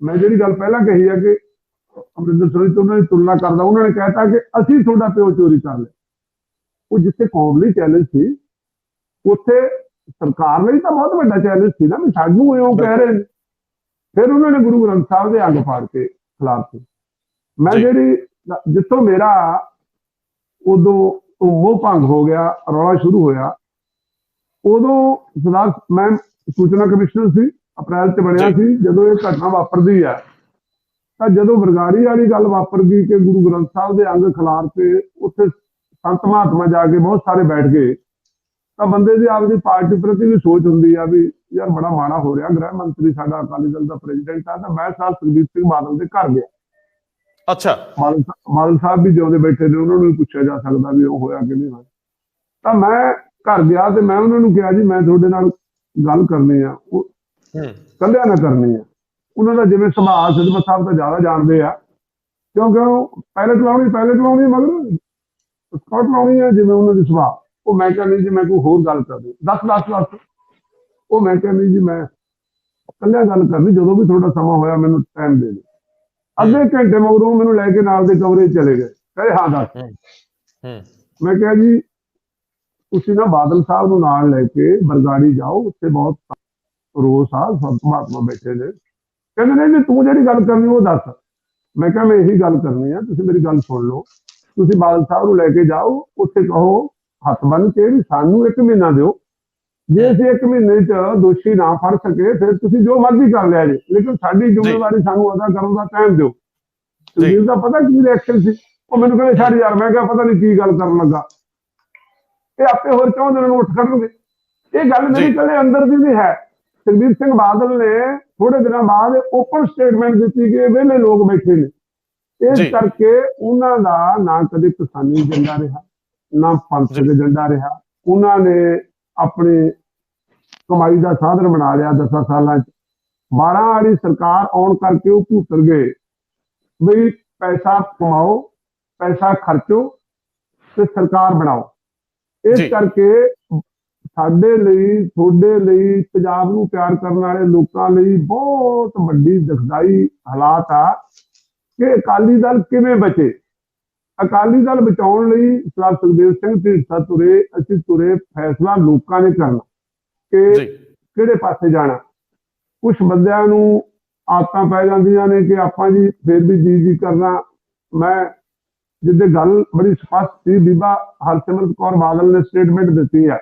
ਮੈਂ ਜਿਹੜੀ ਗੱਲ ਪਹਿਲਾਂ ਕਹੀ ਆ ਕਿ ਅਮਰਿੰਦਰ ਸਿੰਘ ਤੋਂ ਉਹਨਾਂ ਦੀ ਤੁਲਨਾ ਕਰਦਾ, ਉਹਨਾਂ ਨੇ ਕਹਿਤਾ ਕਿ ਅਸੀਂ ਤੁਹਾਡਾ ਪਿਓ ਚੋਰੀ ਕਰ ਲਿਆ। ਉਹ ਜਿੱਥੇ ਕੌਮ ਲਈ ਚੈਲੰਜ ਸੀ, ਉੱਥੇ ਸਰਕਾਰ ਲਈ ਤਾਂ ਬਹੁਤ ਵੱਡਾ ਚੈਲੰਜ ਸੀ ਨਾ, ਵੀ ਸਾਨੂੰ ਇਉਂ ਕਹਿ ਰਹੇ ਨੇ। ਫਿਰ ਉਹਨਾਂ ਨੇ ਗੁਰੂ ਗ੍ਰੰਥ ਸਾਹਿਬ ਦੇ ਅੰਗ ਫਾੜ ਕੇ ਖਿਲਾਫ ਸੀ। ਮੈਂ ਜਿਹੜੀ ਜਿੱਥੋਂ ਮੇਰਾ ਉਦੋਂ ਮੋਹ ਭੰਗ ਹੋ ਗਿਆ, ਰੌਲਾ ਸ਼ੁਰੂ ਹੋਇਆ, ਉਦੋਂ ਸਰਦਾਰ ਮੈਂ ਸੂਚਨਾ ਕਮਿਸ਼ਨਰ ਸੀ, ਅਪ੍ਰੈਲ 'ਚ ਬਣਿਆ ਸੀ। ਜਦੋਂ ਇਹ ਘਟਨਾ ਵਾਪਰਦੀ ਹੈ ਤਾਂ ਜਦੋਂ ਬਰਗਾੜੀ ਵਾਲੀ ਗੱਲ ਵਾਪਰ ਗਈ ਕਿ ਗੁਰੂ ਗ੍ਰੰਥ ਸਾਹਿਬ ਦੇ ਅੰਗ ਖਿਲਾਰ ਕੇ ਉੱਥੇ ਸੰਤ ਮਹਾਤਮਾ ਜਾ ਕੇ ਬਹੁਤ ਸਾਰੇ ਬੈਠ ਗਏ, ਤਾਂ ਬੰਦੇ ਦੀ ਆਪਦੀ ਪਾਰਟੀ ਪ੍ਰਤੀ ਵੀ ਸੋਚ ਹੁੰਦੀ ਆ ਵੀ ਯਾਰ ਬੜਾ ਮਾੜਾ ਹੋ ਰਿਹਾ। ਗ੍ਰਹਿ ਮੰਤਰੀ ਸਾਡਾ ਅਕਾਲੀ ਦਲ ਦਾ ਪ੍ਰੈਜ਼ੀਡੈਂਟ ਆ, ਤਾਂ ਮੈਂ ਸਾਹਿਬ ਸੁਖਬੀਰ ਸਿੰਘ ਬਾਦਲ ਦੇ ਘਰ ਗਿਆ। ਅੱਛਾ, ਬਾਦਲ ਸਾਹਿਬ ਵੀ ਜਿਉਂਦੇ ਬੈਠੇ ਨੇ, ਉਹਨਾਂ ਨੂੰ ਵੀ ਪੁੱਛਿਆ ਜਾ ਸਕਦਾ ਵੀ ਉਹ ਹੋਇਆ ਕਿ ਨਹੀਂ ਹੋਇਆ। ਤਾਂ ਮੈਂ ਘਰ ਗਿਆ ਤੇ ਮੈਂ ਉਹਨਾਂ ਨੂੰ ਕਿਹਾ ਜੀ ਮੈਂ ਤੁਹਾਡੇ ਨਾਲ ਗੱਲ ਕਰਨੀ ਆ, ਉਹ ਕੱਲਿਆਂ ਨਾਲ ਕਰਨੀ ਆ। ਉਹਨਾਂ ਦਾ ਜਿਵੇਂ ਸੁਭਾਅ ਸਿੱਧਵਾਂ ਸਾਹਿਬ ਤਾਂ ਜ਼ਿਆਦਾ ਜਾਣਦੇ ਆ, ਕਿਉਂਕਿ ਉਹ ਪਾਇਲਟ ਲਾਉਣੀ ਮਗਰ ਸਕਾਟ ਲਾਉਣੀ ਆ, ਜਿਵੇਂ ਉਹਨਾਂ ਦੀ ਸੁਭਾਅ। ਉਹ ਮੈਂ ਕਿਹਾ ਨਹੀਂ ਜੀ, ਮੈਂ ਕੋਈ ਹੋਰ ਗੱਲ ਕਰਦੀ, ਦੱਸ। ਉਹ ਮੈਂ ਕਿਹਾ ਨਹੀਂ ਜੀ, ਮੈਂ ਇਕੱਲਿਆਂ ਗੱਲ ਕਰਨੀ, ਜਦੋਂ ਵੀ ਤੁਹਾਡਾ ਸਮਾਂ ਹੋਇਆ ਮੈਨੂੰ ਟਾਈਮ ਦੇ ਦਿਓ। ਅੱਧੇ ਘੰਟੇ ਮਗਰੋਂ ਮੈਨੂੰ ਲੈ ਕੇ ਨਾਲ ਦੇ ਕਮਰੇ ਚਲੇ ਗਏ, ਕਹੇ ਹਾਂ ਦੱਸ। ਮੈਂ ਕਿਹਾ ਜੀ ਤੁਸੀਂ ਨਾ ਬਾਦਲ ਸਾਹਿਬ ਨੂੰ ਨਾਲ ਲੈ ਕੇ ਬਰਗਾੜੀ ਜਾਓ, ਉੱਥੇ ਬਹੁਤ ਰੋਸ ਆ, ਸੰਤ ਮਹਾਤਮਾ ਬੈਠੇ ਨੇ। ਕਹਿੰਦੇ ਨੇ ਜੀ ਤੂੰ ਜਿਹੜੀ ਗੱਲ ਕਰਨੀ ਉਹ ਦੱਸ। ਮੈਂ ਕਿਹਾ ਮੈਂ ਇਹੀ ਗੱਲ ਕਰਨੀ ਆ, ਤੁਸੀਂ ਮੇਰੀ ਗੱਲ ਸੁਣ ਲਓ। ਤੁਸੀਂ ਬਾਦਲ ਸਾਹਿਬ ਨੂੰ ਲੈ ਕੇ ਜਾਓ, ਉੱਥੇ ਕਹੋ ਹੱਥ ਬੰਨ੍ਹ ਕੇ ਵੀ ਸਾਨੂੰ 1 ਮਹੀਨਾ ਦਿਓ, ਜੇ ਅਸੀਂ 1 ਮਹੀਨੇ 'ਚ ਦੋਸ਼ੀ ਨਾ ਫੜ ਸਕੇ ਫਿਰ ਤੁਸੀਂ ਜੋ ਮਰਜ਼ੀ ਕਰ ਲਿਆ ਜੀ, ਲੇਕਿਨ ਸਾਡੀ ਜ਼ਿੰਮੇਵਾਰੀ ਸਾਨੂੰ ਅਦਾ ਕਰਨ ਦਾ ਟਾਈਮ ਦਿਓ। ਸੁਖਬੀਰ ਦਾ ਪਤਾ ਕੀ ਰਿਐਕਸ਼ਨ ਸੀ? ਉਹ ਮੈਨੂੰ ਕਹਿੰਦੇ ਛੱਡ ਯਾਰ। ਮੈਂ ਕਿਹਾ ਪਤਾ ਨਹੀਂ ਕੀ ਗੱਲ ਕਰਨ ਲੱਗਾ, ਇਹ ਆਪੇ ਹੋਰ ਚਾਹੁੰਦੇ ਨੇ ਉੱਠ ਖੜਨਗੇ। ਇਹ ਗੱਲ ਮੇਰੇ ਇਕੱਲੇ ਅੰਦਰ ਦੀ ਨਹੀਂ ਹੈ। ਸੁਖਬੀਰ ਸਿੰਘ ਬਾਦਲ ਨੇ ਥੋੜੇ ਦਿਨਾਂ ਬਾਅਦ ਓਪਨ ਸਟੇਟਮੈਂਟ ਦਿੱਤੀ ਕਿ ਵਿਹਲੇ ਲੋਕ ਬੈਠੇ ਨੇ, ਇਸ ਕਰਕੇ ਉਹਨਾਂ ਦਾ ਨਾ ਕਦੇ ਕਿਸਾਨੀ ਏਜੰਡਾ ਰਿਹਾ, ਨਾ ਪੰਥਕ ਏਜੰਡਾ ਰਿਹਾ। ਉਹਨਾਂ ਨੇ ਆਪਣੀ ਕਮਾਈ ਦਾ ਸਾਧਨ ਬਣਾ ਲਿਆ 10 ਸਾਲਾਂ 'ਚ। 12 ਵਾਲੀ ਸਰਕਾਰ ਆਉਣ ਕਰਕੇ ਉਹ ਭੁੱਤਰ ਗਏ ਬਈ ਪੈਸਾ ਕਮਾਓ, ਪੈਸਾ ਖਰਚੋ ਤੇ ਸਰਕਾਰ ਬਣਾਓ। ਇਸ ਕਰਕੇ ਸਾਡੇ ਲਈ, ਤੁਹਾਡੇ ਲਈ, ਪੰਜਾਬ ਨੂੰ ਪਿਆਰ ਕਰਨ ਵਾਲੇ ਲੋਕਾਂ ਲਈ ਬਹੁਤ ਵੱਡੀ ਦੁਖਦਾਈ ਹਾਲਾਤ ਆ ਕਿ ਅਕਾਲੀ ਦਲ ਕਿਵੇਂ ਬਚੇ। ਅਕਾਲੀ ਦਲ ਬਚਾਉਣ ਲਈ ਸਰਦਾਰ ਸੁਖਦੇਵ ਸਿੰਘ ਢੀਂਡਸਾ ਤੁਰੇ, ਅਸੀਂ ਤੁਰੇ। ਫੈਸਲਾ ਲੋਕਾਂ ਨੇ ਕਰਨਾ ਕਿ ਕਿਹੜੇ ਪਾਸੇ ਜਾਣਾ। ਕੁਛ ਬੰਦਿਆਂ ਨੂੰ ਆਦਤਾਂ ਪੈ ਜਾਂਦੀਆਂ ਨੇ ਕਿ ਆਪਾਂ ਜੀ ਫਿਰ ਵੀ ਜੀ ਕਰਨਾ। ਮੈਂ ਜਿੱਦੇ ਗੱਲ ਬੜੀ ਸਪਸ਼ਟ ਸੀ, ਬੀਬਾ ਹਰਸਿਮਰਤ ਕੌਰ ਬਾਦਲ ਨੇ ਸਟੇਟਮੈਂਟ ਦਿੱਤੀ ਹੈ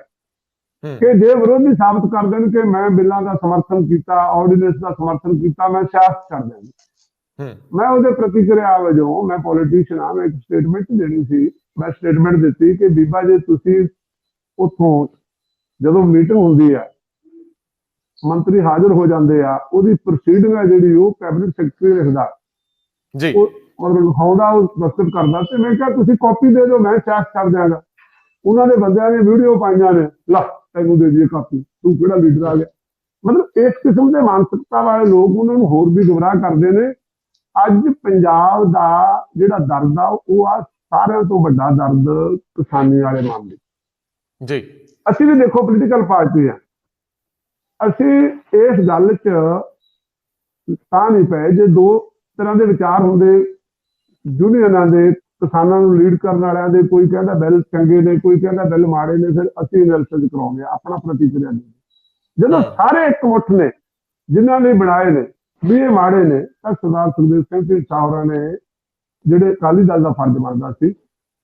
ਕਿ ਜੇ ਵਿਰੋਧੀ ਸਾਬਤ ਕਰ ਦੇਣ ਕਿ ਮੈਂ ਬਿੱਲਾਂ ਦਾ ਸਮਰਥਨ ਕੀਤਾ, ਆਰਡੀਨੈਂਸ ਦਾ ਸਮਰਥਨ ਕੀਤਾ, ਮੈਂ ਸਿਆਸਤ ਛੱਡ ਦੇਣੀ। ਮੈਂ ਉਹਦੇ ਪ੍ਰਤੀਕਿਰਿਆ ਵਜੋਂ, ਮੈਂ ਪੋਲੀਟੀਸ਼ੀਅਨ ਹਾਂ, ਮੈਂ ਇੱਕ ਸਟੇਟਮੈਂਟ ਦੇਣੀ ਸੀ। ਮੈਂ ਸਟੇਟਮੈਂਟ ਦਿੱਤੀ ਕਿ ਬੀਬਾ ਜੇ ਤੁਸੀਂ ਉੱਥੋਂ ਜਦੋਂ ਮੀਟਿੰਗ ਹੁੰਦੀ ਹੈ, ਮੰਤਰੀ ਹਾਜ਼ਰ ਹੋ ਜਾਂਦੇ ਆ, ਉਹਦੀ ਪ੍ਰੋਸੀਡਿੰਗ ਹੈ ਜਿਹੜੀ ਉਹ ਕੈਬਨਿਟ ਸੈਕਟਰੀ ਲਿਖਦਾ, ਮਤਲਬ ਲਿਖਾਉਂਦਾ, ਉਹ ਦਸਤਖਤ ਕਰਦਾ। ਤੇ ਮੈਂ ਕਿਹਾ ਤੁਸੀਂ ਕਾਪੀ ਦੇ ਦਿਓ, ਮੈਂ ਸਿਆਸਤ ਛੱਡ ਦਿਆਂਗਾ। ਉਹਨਾਂ ਦੇ ਬੰਦਿਆਂ ਨੇ ਵੀਡੀਓ ਪਾਈਆਂ ਨੇ, ਲਾ ਤੈਨੂੰ ਦੇ ਦਈਏ ਕਾਪੀ, ਤੂੰ ਕਿਹੜਾ ਲੀਡਰ ਆ ਗਿਆ। ਮਤਲਬ ਇਸ ਕਿਸਮ ਦੇ ਮਾਨਸਿਕਤਾ ਵਾਲੇ ਲੋਕ ਉਹਨਾਂ ਨੂੰ ਹੋਰ ਵੀ ਗੁੰਮਰਾਹ ਕਰਦੇ ਨੇ। ਅੱਜ ਪੰਜਾਬ ਦਾ ਜਿਹੜਾ ਦਰਦ ਆ ਉਹ ਆ ਸਾਰਿਆਂ ਤੋਂ ਵੱਡਾ ਦਰਦ ਕਿਸਾਨੀ ਵਾਲੇ ਮਾਮਲੇ ਜੀ। ਅਸੀਂ ਵੀ ਦੇਖੋ ਪੋਲੀਟੀਕਲ ਪਾਰਟੀ ਆ, ਅਸੀਂ ਇਸ ਗੱਲ 'ਚ ਤਾਂ ਨਹੀਂ ਪਏ ਜੇ ਦੋ ਤਰ੍ਹਾਂ ਦੇ ਵਿਚਾਰ ਹੁੰਦੇ ਯੂਨੀਅਨਾਂ ਦੇ, ਕਿਸਾਨਾਂ ਨੂੰ ਲੀਡ ਕਰਨ ਵਾਲਿਆਂ ਦੇ। ਕੋਈ ਕਹਿੰਦਾ ਬਿੱਲ ਚੰਗੇ ਨੇ, ਕੋਈ ਕਹਿੰਦਾ ਬਿੱਲ ਮਾੜੇ ਨੇ, ਫਿਰ ਅਸੀਂ ਐਨਾਲਿਸਿਸ ਕਰਾਉਂਦੇ ਆਪਣਾ ਪ੍ਰਤੀਕਿਰਿਆ ਨਹੀਂ। ਜਦੋਂ ਸਾਰੇ ਇਕਮੁੱਠ ਨੇ ਜਿਨ੍ਹਾਂ ਨੇ ਬਣਾਏ ਨੇ ਵੀ ਇਹ ਮਾੜੇ ਨੇ, ਤਾਂ ਸਰਦਾਰ ਸੁਖਦੇਵ ਸਿੰਘ ਢੀਂਡਸਾ ਹੋਰਾਂ ਨੇ, ਜਿਹੜੇ ਅਕਾਲੀ ਦਲ ਦਾ ਫਰਜ਼ ਬਣਦਾ ਸੀ,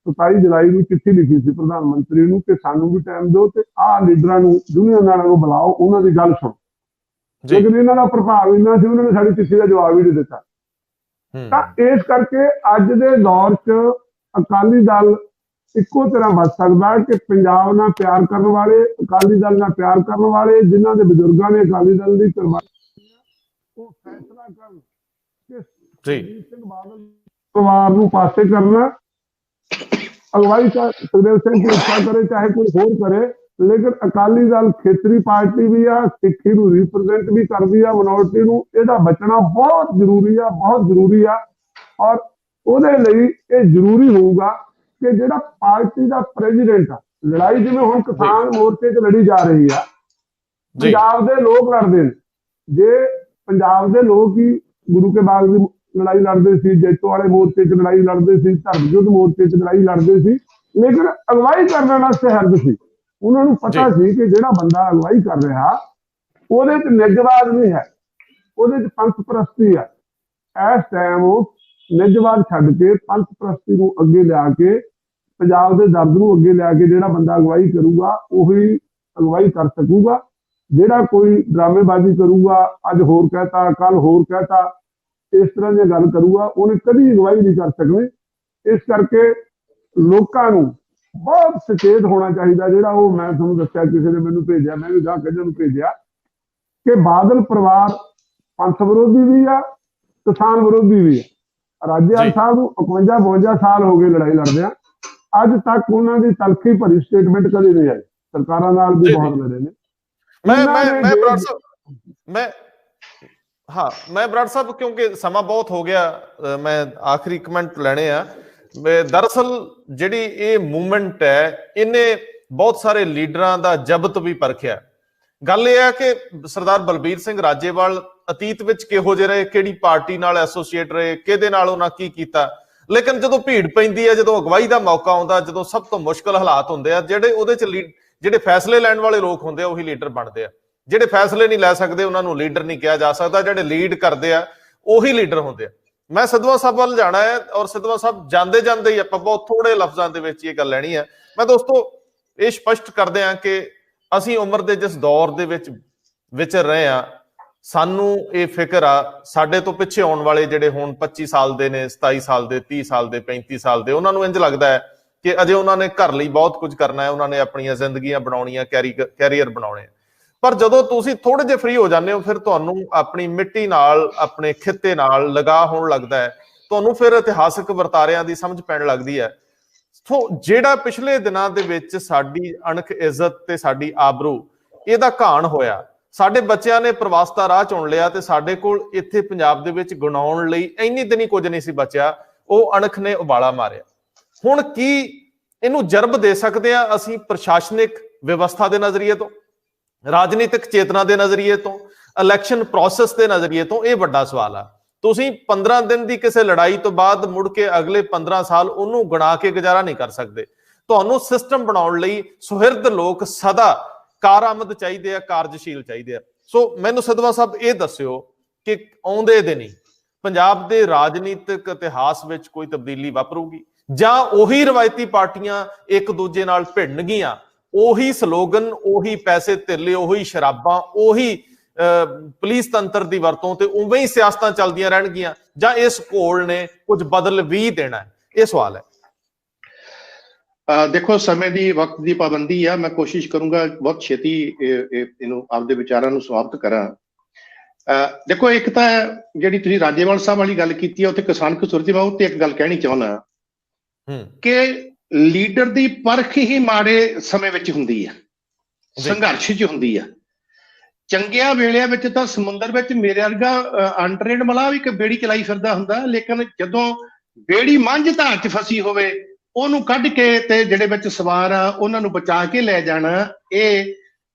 27 ਜੁਲਾਈ ਨੂੰ ਚਿੱਠੀ ਲਿਖੀ ਸੀ ਪ੍ਰਧਾਨ ਮੰਤਰੀ ਨੂੰ ਕਿ ਸਾਨੂੰ ਵੀ ਟਾਈਮ ਦਿਓ ਤੇ ਆਹ ਲੀਡਰਾਂ ਨੂੰ, ਯੂਨੀਅਨਾਂ ਨੂੰ ਬੁਲਾਓ, ਉਹਨਾਂ ਦੀ ਗੱਲ ਸੁਣੋ। ਲੇਕਿਨ ਇਹਨਾਂ ਦਾ ਪ੍ਰਭਾਵ ਇੰਨਾ ਸੀ, ਉਹਨਾਂ ਨੇ ਸਾਡੀ ਚਿੱਠੀ ਦਾ ਜਵਾਬ ਹੀ ਨਹੀਂ ਦਿੱਤਾ। ਤਾਂ ਇਸ ਕਰਕੇ ਅੱਜ ਦੇ ਦੌਰ 'ਚ ਅਕਾਲੀ ਦਲ ਇੱਕੋ ਤਰ੍ਹਾਂ ਬਚ ਸਕਦਾ ਕਿ ਪੰਜਾਬ ਨਾਲ ਪਿਆਰ ਕਰਨ ਵਾਲੇ, ਅਕਾਲੀ ਦਲ ਨਾਲ ਪਿਆਰ ਕਰਨ ਵਾਲੇ, ਜਿਨ੍ਹਾਂ ਦੇ ਬਜ਼ੁਰਗਾਂ ਨੇ ਅਕਾਲੀ ਦਲ ਦੀ ਕੁਰਬਾਨੀ, ਉਹ ਫੈਸਲਾ ਕਰਨ ਕਿ ਸੁਖਬੀਰ ਸਿੰਘ ਬਾਦਲ ਪਰਿਵਾਰ ਨੂੰ ਪਾਸੇ ਕਰਨਾ। ਅਗਵਾਈ ਸੁਖਦੇਵ ਸਿੰਘ ਢੀਂਡਸਾ ਕਰੇ ਚਾਹੇ ਕੋਈ ਹੋਰ ਕਰੇ, ਲੇਕਿਨ ਅਕਾਲੀ ਦਲ ਖੇਤਰੀ ਪਾਰਟੀ ਵੀ ਆ, ਸਿੱਖੀ ਨੂੰ ਰਿਪਰੈਜ਼ੈਂਟ ਵੀ ਕਰਦੀ ਆ, ਮਿਨੋਰਟੀ ਨੂੰ। ਇਹਦਾ ਬਚਣਾ ਬਹੁਤ ਜ਼ਰੂਰੀ ਆ, ਬਹੁਤ ਜ਼ਰੂਰੀ ਆ। ਔਰ ਉਹਦੇ ਲਈ ਇਹ ਜ਼ਰੂਰੀ ਹੋਊਗਾ ਕਿ ਜਿਹੜਾ ਪਾਰਟੀ ਦਾ ਪ੍ਰੈਜ਼ੀਡੈਂਟ ਆ, ਲੜਾਈ ਜਿਵੇਂ ਹੁਣ ਕਿਸਾਨ ਮੋਰਚੇ 'ਚ ਲੜੀ ਜਾ ਰਹੀ ਆ, ਪੰਜਾਬ ਦੇ ਲੋਕ ਲੜਦੇ ਨੇ। ਜੇ ਪੰਜਾਬ ਦੇ ਲੋਕ ਹੀ ਗੁਰੂ ਕੇ ਬਾਗ ਦੀ ਲੜਾਈ ਲੜਦੇ ਸੀ, ਜੈਤੋ ਵਾਲੇ ਮੋਰਚੇ 'ਚ ਲੜਾਈ ਲੜਦੇ ਸੀ, ਧਰਮ ਯੁੱਧ ਮੋਰਚੇ 'ਚ ਲੜਾਈ ਲੜਦੇ ਸੀ, ਲੇਕਿਨ ਅਗਵਾਈ ਕਰਨ ਵਾਸਤੇ ਹਰਦ ਸੀ। ਉਹਨਾਂ ਨੂੰ ਪਤਾ ਸੀ ਕਿ ਜਿਹੜਾ ਬੰਦਾ ਅਗਵਾਈ ਕਰ ਰਿਹਾ ਉਹਦੇ 'ਚ ਨਿੱਜਵਾਦ ਨਹੀਂ ਹੈ, ਉਹਦੇ 'ਚ ਪੰਥ ਪ੍ਰਸਤੀ ਹੈ। ਇਸ ਟਾਈਮ ਉਹ ਨਿੱਜਵਾਦ ਛੱਡ ਕੇ ਪੰਥ ਪ੍ਰਸਤੀ ਨੂੰ ਅੱਗੇ ਲਿਆ ਕੇ, ਪੰਜਾਬ ਦੇ ਦਰਦ ਨੂੰ ਅੱਗੇ ਲਿਆ ਕੇ ਜਿਹੜਾ ਬੰਦਾ ਅਗਵਾਈ ਕਰੂਗਾ ਉਹੀ ਅਗਵਾਈ ਕਰ ਸਕੂਗਾ। ਜਿਹੜਾ ਕੋਈ ਡਰਾਮੇਬਾਜ਼ੀ ਕਰੂਗਾ, ਅੱਜ ਹੋਰ ਕਹਿਤਾ, ਕੱਲ ਹੋਰ ਕਹਿਤਾ, ਇਸ ਤਰ੍ਹਾਂ ਦੀ ਗੱਲ ਕਰੂਗਾ, ਉਹਨੇ ਕਦੀ ਅਗਵਾਈ ਨਹੀਂ ਕਰ ਸਕਣੀ। ਇਸ ਕਰਕੇ ਲੋਕਾਂ ਨੂੰ ਬਹੁਤ ਸੁਚੇਤ ਹੋਣਾ ਚਾਹੀਦਾ। ਜਿਹੜਾ ਉਹ ਮੈਂ ਤੁਹਾਨੂੰ ਦੱਸਿਆ, ਕਿਸੇ ਨੇ ਮੈਨੂੰ ਭੇਜਿਆ, ਮੈਂ ਵੀ ਗਾਹ ਕੱਢਣ ਨੂੰ ਭੇਜਿਆ ਕਿ ਬਾਦਲ ਪਰਿਵਾਰ ਪੰਥ ਵਿਰੋਧੀ ਵੀ ਆ, ਕਿਸਾਨ ਵਿਰੋਧੀ ਵੀ ਆ। ਰਾਜੇਵਾਲ ਸਾਹਿਬ ਨੂੰ 51-52 ਸਾਲ ਹੋ ਗਏ ਲੜਾਈ ਲੜਦਿਆਂ, ਅੱਜ ਤੱਕ ਉਹਨਾਂ ਦੀ ਤਲਖੀ ਭਰੀ ਸਟੇਟਮੈਂਟ ਕਦੇ ਨਹੀਂ ਆਈ। ਸਰਕਾਰਾਂ ਨਾਲ ਵੀ ਬਹੁਤ ਲੜੇ ਨੇ। हाँ, मैं ਬਰਾੜ ਸਾਹਿਬ ਕਿਉਂਕਿ ਸਮਾਂ ਬਹੁਤ ਹੋ ਗਿਆ, ਮੈਂ ਆਖਰੀ ਕਮੈਂਟ ਲੈਣੇ ਆ। ਦਰਅਸਲ ਜਿਹੜੀ ਇਹ ਮੂਵਮੈਂਟ ਹੈ ਇਹਨੇ ਬਹੁਤ ਸਾਰੇ ਲੀਡਰਾਂ ਦਾ ਜਬਤ ਵੀ ਪਰਖਿਆ। ਗੱਲ ਇਹ ਹੈ ਕਿ ਸਰਦਾਰ ਬਲਬੀਰ ਸਿੰਘ ਰਾਜੇਵਾਲ ਅਤੀਤ ਵਿੱਚ ਕਿਹੋ ਜਿਹੇ ਰਹੇ, ਕਿਹੜੀ ਪਾਰਟੀ ਨਾਲ ਐਸੋਸੀਏਟ ਰਹੇ, ਕਿਹਦੇ ਨਾਲ ਉਹਨਾਂ ਕੀ ਕੀਤਾ, ਲੇਕਿਨ ਜਦੋਂ ਭੀੜ ਪੈਂਦੀ ਹੈ, ਜਦੋਂ ਅਗਵਾਈ ਦਾ ਮੌਕਾ ਆਉਂਦਾ, ਜਦੋਂ ਸਭ ਤੋਂ ਮੁਸ਼ਕਲ ਹਾਲਾਤ ਹੁੰਦੇ ਆ, ਜਿਹੜੇ ਉਹਦੇ ਚ ਜਿਹੜੇ ਫੈਸਲੇ ਲੈਣ ਵਾਲੇ ਲੋਕ ਹੁੰਦੇ ਆ ਉਹੀ ਲੀਡਰ ਬਣਦੇ ਆ। ਜਿਹੜੇ ਫੈਸਲੇ ਨਹੀਂ ਲੈ ਸਕਦੇ ਉਹਨਾਂ ਨੂੰ ਲੀਡਰ ਨਹੀਂ ਕਿਹਾ ਜਾ ਸਕਦਾ, ਜਿਹੜੇ ਲੀਡ ਕਰਦੇ ਆ ਉਹੀ ਲੀਡਰ ਹੁੰਦੇ ਆ। ਮੈਂ ਸਿੱਧਵਾਂ ਸਾਹਿਬ ਵੱਲ ਜਾਣਾ ਹੈ, ਔਰ ਸਿੱਧਵਾਂ ਸਾਹਿਬ ਜਾਂਦੇ ਜਾਂਦੇ ਹੀ ਆਪਾਂ ਬਹੁਤ ਥੋੜੇ ਲਫ਼ਜ਼ਾਂ ਦੇ ਵਿੱਚ ਇਹ ਗੱਲ ਲੈਣੀ ਹੈ। ਮੈਂ ਦੋਸਤੋ ਇਹ ਸਪਸ਼ਟ ਕਰਦੇ ਹਾਂ ਕਿ ਅਸੀਂ ਉਮਰ ਦੇ ਜਿਸ ਦੌਰ ਦੇ ਵਿੱਚ ਵਿਚਰ ਰਹੇ ਹਾਂ, ਸਾਨੂੰ ਇਹ ਫਿਕਰ ਆ ਸਾਡੇ ਤੋਂ ਪਿੱਛੇ ਆਉਣ ਵਾਲੇ ਜਿਹੜੇ ਹੁਣ 25 ਸਾਲ ਦੇ ਨੇ, 27 ਸਾਲ ਦੇ, 30 ਸਾਲ ਦੇ, 35 ਸਾਲ ਦੇ, ਉਹਨਾਂ ਨੂੰ ਇੰਝ ਲੱਗਦਾ ਹੈ ਕਿ ਅਜੇ ਉਹਨਾਂ ਨੇ ਘਰ ਲਈ ਬਹੁਤ ਕੁਝ ਕਰਨਾ ਹੈ, ਉਹਨਾਂ ਨੇ ਆਪਣੀਆਂ ਜ਼ਿੰਦਗੀਆਂ ਬਣਾਉਣੀਆਂ, ਕੈਰੀਅਰ ਬਣਾਉਣੇ। ਪਰ ਜਦੋਂ ਤੁਸੀਂ ਥੋੜੇ ਜਿਹੇ ਫ੍ਰੀ ਹੋ ਜਾਂਦੇ ਹੋ, ਫਿਰ ਤੁਹਾਨੂੰ ਆਪਣੀ ਮਿੱਟੀ ਨਾਲ, ਆਪਣੇ ਖਿੱਤੇ ਨਾਲ ਲਗਾਅ ਹੋਣ ਲੱਗਦਾ ਹੈ, ਤੁਹਾਨੂੰ ਫਿਰ ਇਤਿਹਾਸਕ ਵਰਤਾਰਿਆਂ ਦੀ ਸਮਝ ਪੈਣ ਲੱਗਦੀ ਹੈ। ਸੋ ਜਿਹੜਾ ਪਿਛਲੇ ਦਿਨਾਂ ਦੇ ਵਿੱਚ ਸਾਡੀ ਅਣਖ ਇੱਜ਼ਤ ਤੇ ਸਾਡੀ ਆਬਰੂ ਇਹਦਾ ਘਾਣ ਹੋਇਆ, ਸਾਡੇ ਬੱਚਿਆਂ ਨੇ ਪ੍ਰਵਾਸ ਦਾ ਰਾਹ ਚੁਣ ਲਿਆ ਤੇ ਸਾਡੇ ਕੋਲ ਇੱਥੇ ਪੰਜਾਬ ਦੇ ਵਿੱਚ ਗਣਾਉਣ ਲਈ ਇੰਨੀ ਦਿਨੀ ਕੁਝ ਨਹੀਂ ਸੀ ਬਚਿਆ, ਉਹ ਅਣਖ ਨੇ ਉਬਾਲਾ ਮਾਰਿਆ। ਹੁਣ ਕੀ ਇਹਨੂੰ ਜਰਬ ਦੇ ਸਕਦੇ ਆ ਅਸੀਂ ਪ੍ਰਸ਼ਾਸਨਿਕ ਵਿਵਸਥਾ ਦੇ ਨਜ਼ਰੀਏ ਤੋਂ, ਰਾਜਨੀਤਿਕ ਚੇਤਨਾ ਦੇ ਨਜ਼ਰੀਏ ਤੋਂ, ਇਲੈਕਸ਼ਨ ਪ੍ਰੋਸੈਸ ਦੇ ਨਜ਼ਰੀਏ ਤੋਂ? ਇਹ ਵੱਡਾ ਸਵਾਲ ਆ। ਤੁਸੀਂ 15 ਦਿਨ ਦੀ ਕਿਸੇ ਲੜਾਈ ਤੋਂ ਬਾਅਦ ਮੁੜ ਕੇ ਅਗਲੇ 15 ਸਾਲ ਉਹਨੂੰ ਗਣਾ ਕੇ ਗੁਜ਼ਾਰਾ ਨਹੀਂ ਕਰ ਸਕਦੇ। ਤੁਹਾਨੂੰ ਸਿਸਟਮ ਬਣਾਉਣ ਲਈ ਸੁਹਿਰਦ ਲੋਕ ਸਦਾ ਕਾਰਾਮਦ ਚਾਹੀਦੇ ਆ, ਕਾਰਜਸ਼ੀਲ ਚਾਹੀਦੇ ਆ। ਸੋ ਮੈਨੂੰ ਸਿੱਧਵਾਂ ਸਾਹਿਬ ਇਹ ਦੱਸਿਓ ਕਿ ਆਉਂਦੇ ਦਿਨੀ ਪੰਜਾਬ ਦੇ ਰਾਜਨੀਤਿਕ ਇਤਿਹਾਸ ਵਿੱਚ ਕੋਈ ਤਬਦੀਲੀ ਵਾਪਰੂਗੀ, ਜਾਂ ਉਹੀ ਰਵਾਇਤੀ ਪਾਰਟੀਆਂ ਇੱਕ ਦੂਜੇ ਨਾਲ ਭਿੜਨਗੀਆਂ, ਉਹੀ ਸਲੋਗਨ, ਉਹੀ ਪੈਸੇ ਧੇਲੇ, ਉਹੀ ਸ਼ਰਾਬਾਂ, ਉਹੀ ਪੁਲਿਸ ਤੰਤਰ ਦੀ ਵਰਤੋਂ ਤੇ ਉਵੇਂ ਹੀ ਸਿਆਸਤਾਂ ਚੱਲਦੀਆਂ ਰਹਿਣਗੀਆਂ, ਜਾਂ ਇਸ ਘੋਲ ਨੇ ਕੁਝ ਬਦਲ ਵੀ ਦੇਣਾ ਹੈ? ਇਹ ਸਵਾਲ ਹੈ। ਦੇਖੋ, ਸਮੇਂ ਦੀ, ਵਕਤ ਦੀ ਪਾਬੰਦੀ ਆ। ਮੈਂ ਕੋਸ਼ਿਸ਼ ਕਰੂੰਗਾ ਬਹੁਤ ਛੇਤੀ ਇਹਨੂੰ ਆਪਦੇ ਵਿਚਾਰਾਂ ਨੂੰ ਸਮਾਪਤ ਕਰਾਂ। ਦੇਖੋ, ਇੱਕ ਤਾਂ ਜਿਹੜੀ ਤੁਸੀਂ ਰਾਜੇਵਾਲ ਸਾਹਿਬ ਵਾਲੀ ਗੱਲ ਕੀਤੀ ਹੈ, ਉੱਥੇ ਕਿਸਾਨ ਕਸੂਰਤੀ, ਮੈਂ ਉੱਤੇ ਇੱਕ ਗੱਲ ਕਹਿਣੀ ਚਾਹੁੰਦਾ ਕਿ ਲੀਡਰ ਦੀ ਪਰਖ ਹੀ ਮਾੜੇ ਸਮੇਂ ਵਿੱਚ ਹੁੰਦੀ ਆ, ਸੰਘਰਸ਼ 'ਚ ਹੁੰਦੀ ਆ। ਚੰਗਿਆਂ ਵੇਲਿਆਂ ਵਿੱਚ ਤਾਂ ਸਮੁੰਦਰ ਵਿੱਚ ਮੇਰੇ ਵਰਗਾ ਅਨਟ੍ਰੇਨਡ ਮਲਾਹ ਵੀ ਬੇੜੀ ਚਲਾਈ ਫਿਰਦਾ ਹੁੰਦਾ, ਲੇਕਿਨ ਜਦੋਂ ਬੇੜੀ ਮੰਝ ਧਾਰ 'ਚ ਫਸੀ ਹੋਵੇ ਉਹਨੂੰ ਕੱਢ ਕੇ ਤੇ ਜਿਹੜੇ ਵਿੱਚ ਸਵਾਰ ਆ ਉਹਨਾਂ ਨੂੰ ਬਚਾ ਕੇ ਲੈ ਜਾਣਾ, ਇਹ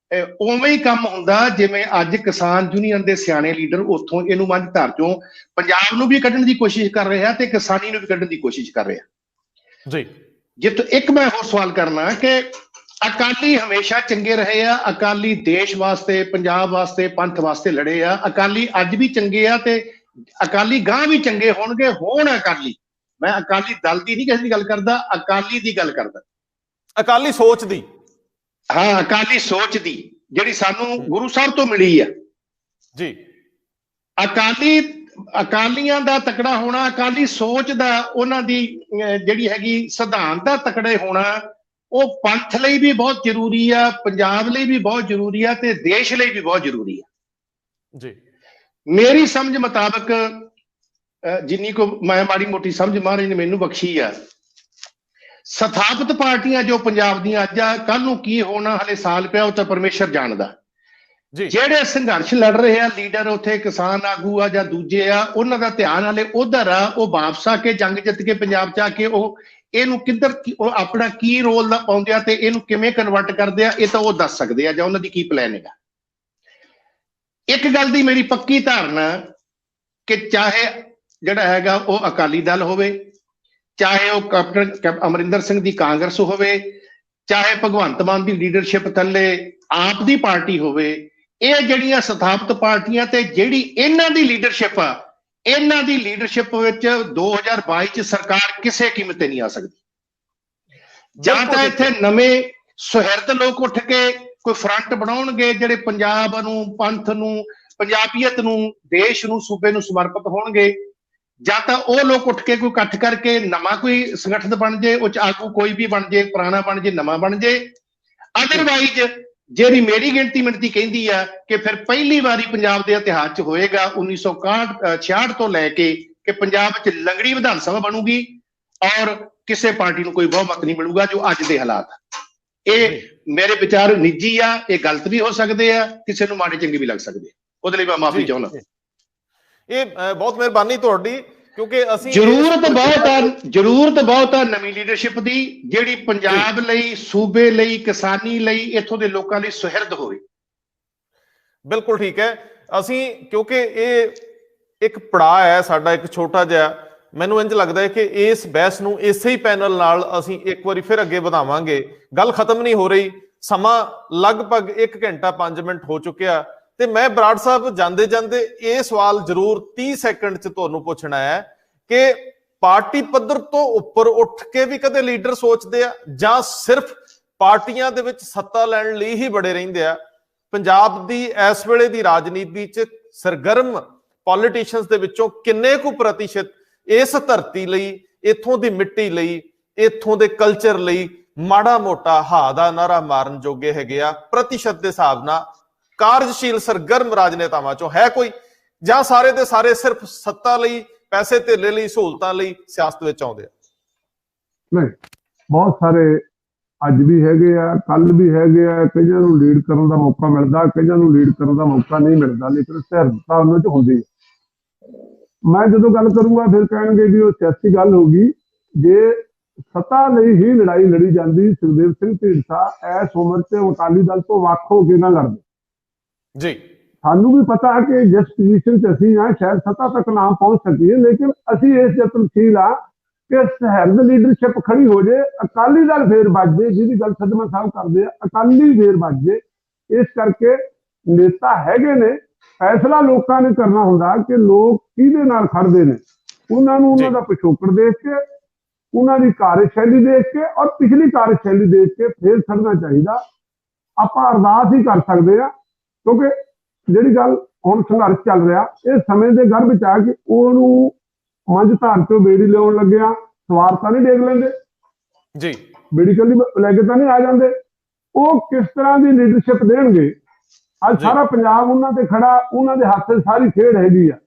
ਉਵੇਂ ਹੀ ਕੰਮ ਹੁੰਦਾ ਜਿਵੇਂ ਅੱਜ ਕਿਸਾਨ ਯੂਨੀਅਨ ਦੇ ਸਿਆਣੇ ਲੀਡਰ ਉੱਥੋਂ ਇਹਨੂੰ ਮੰਝ ਧਾਰ ਚੋਂ ਪੰਜਾਬ ਨੂੰ ਵੀ ਕੱਢਣ ਦੀ ਕੋਸ਼ਿਸ਼ ਕਰ ਰਿਹਾ ਤੇ ਕਿਸਾਨੀ ਨੂੰ ਵੀ ਕੱਢਣ ਦੀ ਕੋਸ਼ਿਸ਼ ਕਰ ਰਿਹਾ ਜੀ। ਜਿੱਥੋਂ ਇੱਕ ਮੈਂ ਹੋਰ ਸਵਾਲ ਕਰਨਾ ਕਿ ਅਕਾਲੀ ਹਮੇਸ਼ਾ ਚੰਗੇ ਰਹੇ ਆ, ਅਕਾਲੀ ਦੇਸ਼ ਵਾਸਤੇ, ਪੰਜਾਬ ਵਾਸਤੇ, ਪੰਥ ਵਾਸਤੇ ਲੜੇ ਆ, ਅਕਾਲੀ ਅੱਜ ਵੀ ਚੰਗੇ ਆ ਤੇ ਅਕਾਲੀ ਗਾਂ ਵੀ ਚੰਗੇ ਹੋਣਗੇ। ਹੁਣ ਅਕਾਲੀ, ਮੈਂ ਅਕਾਲੀ ਦਲ ਦੀ ਨਹੀਂ ਕਿਸੇ ਦੀ ਗੱਲ ਕਰਦਾ, ਅਕਾਲੀ ਦੀ ਗੱਲ ਕਰਦਾ, ਅਕਾਲੀ ਸੋਚ ਦੀ। ਹਾਂ, ਅਕਾਲੀ ਸੋਚ ਦੀ ਜਿਹੜੀ ਸਾਨੂੰ ਗੁਰੂ ਸਾਹਿਬ ਤੋਂ ਮਿਲੀ ਆ ਜੀ। ਅਕਾਲੀਆਂ ਦਾ ਤਕੜਾ ਹੋਣਾ, ਅਕਾਲੀ ਸੋਚ ਦਾ, ਉਹਨਾਂ ਦੀ ਜਿਹੜੀ ਹੈਗੀ ਸਿਧਾਂਤ ਦਾ ਤਕੜੇ ਹੋਣਾ, ਉਹ ਪੰਥ ਲਈ ਵੀ ਬਹੁਤ ਜ਼ਰੂਰੀ ਆ, ਪੰਜਾਬ ਲਈ ਵੀ ਬਹੁਤ ਜ਼ਰੂਰੀ ਆ ਤੇ ਦੇਸ਼ ਲਈ ਵੀ ਬਹੁਤ ਜ਼ਰੂਰੀ ਆ ਜੀ। ਮੇਰੀ ਸਮਝ ਮੁਤਾਬਕ, ਜਿੰਨੀ ਕੋ ਮੈਂ ਮਾੜੀ ਮੋਟੀ ਸਮਝ ਮਹਾਰਾਜ ਨੇ ਮੈਨੂੰ ਬਖਸ਼ੀ ਆ, ਸਥਾਪਿਤ ਪਾਰਟੀਆਂ ਜੋ ਪੰਜਾਬ ਦੀਆਂ ਅੱਜ ਆ, ਕੱਲ ਨੂੰ ਕੀ ਹੋਣਾ ਹਲੇ ਸਾਲ ਪਿਆ, ਉਹ ਤਾਂ ਪਰਮੇਸ਼ਰ ਜਾਣਦਾ। ਜਿਹੜੇ ਸੰਘਰਸ਼ ਲੜ ਰਹੇ ਆ ਲੀਡਰ, ਉੱਥੇ ਕਿਸਾਨ ਆਗੂ ਆ ਜਾਂ ਦੂਜੇ ਆ, ਉਹਨਾਂ ਦਾ ਧਿਆਨ ਹਲੇ ਉਧਰ ਆ। ਉਹ ਵਾਪਸ ਆ ਕੇ ਜੰਗ ਜਿੱਤ ਕੇ ਪੰਜਾਬ ਚ ਆ ਕੇ ਉਹ ਇਹਨੂੰ ਕਿੱਧਰ, ਉਹ ਆਪਣਾ ਕੀ ਰੋਲ ਦਾ ਪਾਉਂਦੇ ਆ ਤੇ ਇਹਨੂੰ ਕਿਵੇਂ ਕਨਵਰਟ ਕਰਦੇ ਆ, ਇਹ ਤਾਂ ਉਹ ਦੱਸ ਸਕਦੇ ਆ ਜਾਂ ਉਹਨਾਂ ਦੀ ਕੀ ਪਲਾਨ ਹੈਗਾ। ਇੱਕ ਗੱਲ ਦੀ ਮੇਰੀ ਪੱਕੀ ਧਾਰਨਾ ਕਿ ਚਾਹੇ ਜਿਹੜਾ ਹੈਗਾ ਉਹ ਅਕਾਲੀ ਦਲ ਹੋਵੇ, ਚਾਹੇ ਉਹ ਕੈਪਟਨ ਅਮਰਿੰਦਰ ਸਿੰਘ ਦੀ ਕਾਂਗਰਸ ਹੋਵੇ, ਚਾਹੇ ਭਗਵੰਤ ਮਾਨ ਦੀ ਲੀਡਰਸ਼ਿਪ ਥੱਲੇ ਆਪ ਦੀ ਪਾਰਟੀ ਹੋਵੇ, ਇਹ ਜਿਹੜੀਆਂ ਸਥਾਪਿਤ ਪਾਰਟੀਆਂ ਤੇ ਜਿਹੜੀ ਇਹਨਾਂ ਦੀ ਲੀਡਰਸ਼ਿਪ ਆ, ਇਹਨਾਂ ਦੀ ਲੀਡਰਸ਼ਿਪ ਵਿੱਚ 2022 ਚ ਸਰਕਾਰ ਕਿਸੇ ਕੀਮਤ ਤੇ ਨਹੀਂ ਆ ਸਕਦੀ। ਜਾਂ ਤਾਂ ਇੱਥੇ ਨਵੇਂ ਸੁਹਿਰਦ ਲੋਕ ਉੱਠ ਕੇ ਕੋਈ ਫਰੰਟ ਬਣਾਉਣਗੇ ਜਿਹੜੇ ਪੰਜਾਬ ਨੂੰ, ਪੰਥ ਨੂੰ, ਪੰਜਾਬੀਅਤ ਨੂੰ, ਦੇਸ਼ ਨੂੰ, ਸੂਬੇ ਨੂੰ ਸਮਰਪਿਤ ਹੋਣਗੇ, ਜਾਂ ਤਾਂ ਉਹ ਲੋਕ ਉੱਠ ਕੇ ਕੋਈ ਇਕੱਠ ਕਰਕੇ ਨਵਾਂ ਕੋਈ ਸੰਗਠਨ ਬਣ ਜੇ, ਉਹ ਚ ਆਗੂ ਕੋਈ ਵੀ ਬਣ ਜੇ, ਪੁਰਾਣਾ ਬਣ ਜੇ, ਨਵਾਂ ਬਣ ਜੇ। ਅਦਰਵਾਈਜ਼ ਜਿਹੜੀ ਮੇਰੀ ਗਿਣਤੀ ਕਹਿੰਦੀ ਆ ਕਿ ਫਿਰ ਪਹਿਲੀ ਵਾਰੀ ਪੰਜਾਬ ਦੇ ਇਤਿਹਾਸ ਚ ਹੋਏਗਾ 1966 ਤੋਂ ਲੈ ਕੇ ਕਿ ਪੰਜਾਬ ਚ ਲੰਗੜੀ ਵਿਧਾਨ ਸਭਾ ਬਣੂਗੀ ਔਰ ਕਿਸੇ ਪਾਰਟੀ ਨੂੰ ਕੋਈ ਬਹੁਮਤ ਨਹੀਂ ਮਿਲੂਗਾ, ਜੋ ਅੱਜ ਦੇ ਹਾਲਾਤ ਆ। ਇਹ ਮੇਰੇ ਵਿਚਾਰ ਨਿੱਜੀ ਆ, ਇਹ ਗਲਤ ਵੀ ਹੋ ਸਕਦੇ ਆ, ਕਿਸੇ ਨੂੰ ਮਾੜੇ ਚੰਗੇ ਵੀ ਲੱਗ ਸਕਦੇ ਆ, ਉਹਦੇ ਲਈ ਮੈਂ ਮਾਫੀ ਚਾਹੁੰਦਾ। ਇਹ ਬਹੁਤ ਮਿਹਰਬਾਨੀ ਤੁਹਾਡੀ, ਕਿਉਂਕਿ ਅਸੀਂ ਜ਼ਰੂਰਤ ਬਹੁਤ ਆ ਨਵੀਂ ਲੀਡਰਸ਼ਿਪ ਦੀ, ਜਿਹੜੀ ਪੰਜਾਬ ਲਈ, ਸੂਬੇ ਲਈ, ਕਿਸਾਨੀ ਲਈ, ਇੱਥੋਂ ਦੇ ਲੋਕਾਂ ਲਈ ਸੁਹਿਰਦ ਹੋਵੇ। ਬਿਲਕੁਲ ਠੀਕ ਹੈ। ਅਸੀਂ ਕਿਉਂਕਿ ਇਹ ਇੱਕ ਪੜਾਅ ਹੈ ਸਾਡਾ, ਇੱਕ ਛੋਟਾ ਜਿਹਾ, ਮੈਨੂੰ ਇੰਝ ਲੱਗਦਾ ਹੈ ਕਿ ਇਸ ਬਹਿਸ ਨੂੰ ਇਸੇ ਹੀ ਪੈਨਲ ਨਾਲ ਅਸੀਂ ਇੱਕ ਵਾਰੀ ਫਿਰ ਅੱਗੇ ਵਧਾਵਾਂਗੇ। ਗੱਲ ਖਤਮ ਨਹੀਂ ਹੋ ਰਹੀ, ਸਮਾਂ ਲਗਭਗ 1 ਘੰਟਾ 5 ਮਿੰਟ ਹੋ ਚੁੱਕਿਆ, ਤੇ ਮੈਂ ਬਰਾੜ ਸਾਹਿਬ ਜਾਂਦੇ ਜਾਂਦੇ ਇਹ ਸਵਾਲ ਜ਼ਰੂਰ 30 ਸੈਕਿੰਡ 'ਚ ਤੁਹਾਨੂੰ ਪੁੱਛਣਾ ਹੈ ਕਿ ਪਾਰਟੀ ਪੱਧਰ ਤੋਂ ਉੱਪਰ ਉੱਠ ਕੇ ਵੀ ਕਦੇ ਲੀਡਰ ਸੋਚਦੇ ਆ, ਜਾਂ ਸਿਰਫ ਪਾਰਟੀਆਂ ਦੇ ਵਿੱਚ ਸੱਤਾ ਲੈਣ ਲਈ ਹੀ ਬੜੇ ਰਹਿੰਦੇ ਆ? ਪੰਜਾਬ ਦੀ ਇਸ ਵੇਲੇ ਦੀ ਰਾਜਨੀਤੀ 'ਚ ਸਰਗਰਮ ਪੋਲੀਟੀਸ਼ੀਅਨਸ ਦੇ ਵਿੱਚੋਂ ਕਿੰਨੇ ਕੁ ਪ੍ਰਤੀਸ਼ਤ ਇਸ ਧਰਤੀ ਲਈ, ਇੱਥੋਂ ਦੀ ਮਿੱਟੀ ਲਈ, ਇੱਥੋਂ ਦੇ ਕਲਚਰ ਲਈ ਮਾੜਾ ਮੋਟਾ ਹਾ ਦਾ ਨਾਰਾ ਮਾਰਨ ਜੋਗੇ ਹੈਗੇ ਆ ਪ੍ਰਤੀਸ਼ਤ ਦੇ ਹਿਸਾਬ ਨਾਲ? ਕਾਰਜਸ਼ੀਲ ਸਰਗਰਮ ਰਾਜਨੇਤਾਵਾਂ ਚੋਂ ਹੈ ਕੋਈ, ਜਾਂ ਸਾਰੇ ਦੇ ਸਾਰੇ ਸਿਰਫ ਸੱਤਾ ਲਈ, ਪੈਸੇ ਧੇਲੇ ਲਈ, ਸਹੂਲਤਾਂ ਲਈ ਸਿਆਸਤ ਵਿੱਚ ਆਉਂਦੇ ਆ? ਨਹੀਂ, ਬਹੁਤ ਸਾਰੇ ਅੱਜ ਵੀ ਹੈਗੇ ਆ, ਕੱਲ ਵੀ ਹੈਗੇ ਆ। ਕਈਆਂ ਨੂੰ ਲੀਡ ਕਰਨ ਦਾ ਮੌਕਾ ਮਿਲਦਾ, ਕਈਆਂ ਨੂੰ ਲੀਡ ਕਰਨ ਦਾ ਮੌਕਾ ਨਹੀਂ ਮਿਲਦਾ, ਲੇਕਿਨ ਸਹਿਰਦਤਾ ਉਹਨਾਂ 'ਚ ਹੁੰਦੀ ਹੈ। ਮੈਂ ਜਦੋਂ ਗੱਲ ਕਰੂੰਗਾ ਫਿਰ ਕਹਿਣਗੇ ਵੀ ਉਹ ਸਿਆਸੀ ਗੱਲ ਹੋ ਗਈ। ਜੇ ਸੱਤਾ ਲਈ ਹੀ ਲੜਾਈ ਲੜੀ ਜਾਂਦੀ, ਸੁਖਦੇਵ ਸਿੰਘ ਢੀਂਡਸਾ ਇਸ ਉਮਰ 'ਚ ਅਕਾਲੀ ਦਲ ਤੋਂ ਵੱਖ ਹੋ ਕੇ ਨਾ ਲੜਦੇ ਜੀ। ਸਾਨੂੰ ਵੀ ਪਤਾ ਕਿ ਜਿਸ ਪੋਜੀਸ਼ਨ 'ਚ ਅਸੀਂ ਆ, ਸ਼ਾਇਦ ਸੱਤਾ ਤੱਕ ਨਾ ਪਹੁੰਚ ਸਕੀਏ, ਲੇਕਿਨ ਅਸੀਂ ਇਸ ਯਤਨਸ਼ੀਲ ਆ ਕਿ ਸਹਿਰਦ ਲੀਡਰਸ਼ਿਪ ਖੜੀ ਹੋ ਜੇ, ਅਕਾਲੀ ਦਲ ਫੇਰ ਵੱਜ ਜੇ, ਜਿਹਦੀ ਗੱਲ ਸਦਮਾ ਸਾਹਿਬ ਕਰਦੇ ਆ, ਅਕਾਲੀ ਫੇਰ ਵੱਜ ਜੇ। ਇਸ ਕਰਕੇ ਨੇਤਾ ਹੈਗੇ ਨੇ, ਫੈਸਲਾ ਲੋਕਾਂ ਨੇ ਕਰਨਾ ਹੁੰਦਾ ਕਿ ਲੋਕ ਕਿਹਦੇ ਨਾਲ ਖੜਦੇ ਨੇ। ਉਹਨਾਂ ਨੂੰ ਉਹਨਾਂ ਦਾ ਪਿਛੋਕੜ ਦੇਖ ਕੇ, ਉਹਨਾਂ ਦੀ ਕਾਰਜਸ਼ੈਲੀ ਦੇਖ ਕੇ ਔਰ ਪਿਛਲੀ ਕਾਰਜਸ਼ੈਲੀ ਦੇਖ ਕੇ ਫੇਰ ਖੜਨਾ ਚਾਹੀਦਾ। ਆਪਾਂ ਅਰਦਾਸ ਹੀ ਕਰ ਸਕਦੇ ਆ, ਕਿਉਂਕਿ ਜਿਹੜੀ ਗੱਲ ਹੁਣ ਸੰਘਰਸ਼ ਚੱਲ ਰਿਹਾ, ਇਹ ਸਮੇਂ ਦੇ ਗਰਭ 'ਚ ਆ ਕਿ ਉਹਨੂੰ ਮੰਝ ਧਾਰ ਤੋਂ ਬੇੜੀ ਲਿਆਉਣ ਲੱਗਿਆ ਸਵਾਰ ਤਾਂ ਨਹੀਂ ਡੇਗ ਲੈਂਦੇ ਜੀ, ਬੇੜੀ ਕੱਲੀ ਲੈ ਕੇ ਤਾਂ ਨਹੀਂ ਆ ਜਾਂਦੇ। ਉਹ ਕਿਸ ਤਰ੍ਹਾਂ ਦੀ ਲੀਡਰਸ਼ਿਪ ਦੇਣਗੇ? ਅੱਜ ਸਾਰਾ ਪੰਜਾਬ ਉਹਨਾਂ ਤੇ ਖੜਾ, ਉਹਨਾਂ ਦੇ ਹੱਥ 'ਚ ਸਾਰੀ ਖੇਡ ਹੈਗੀ ਆ।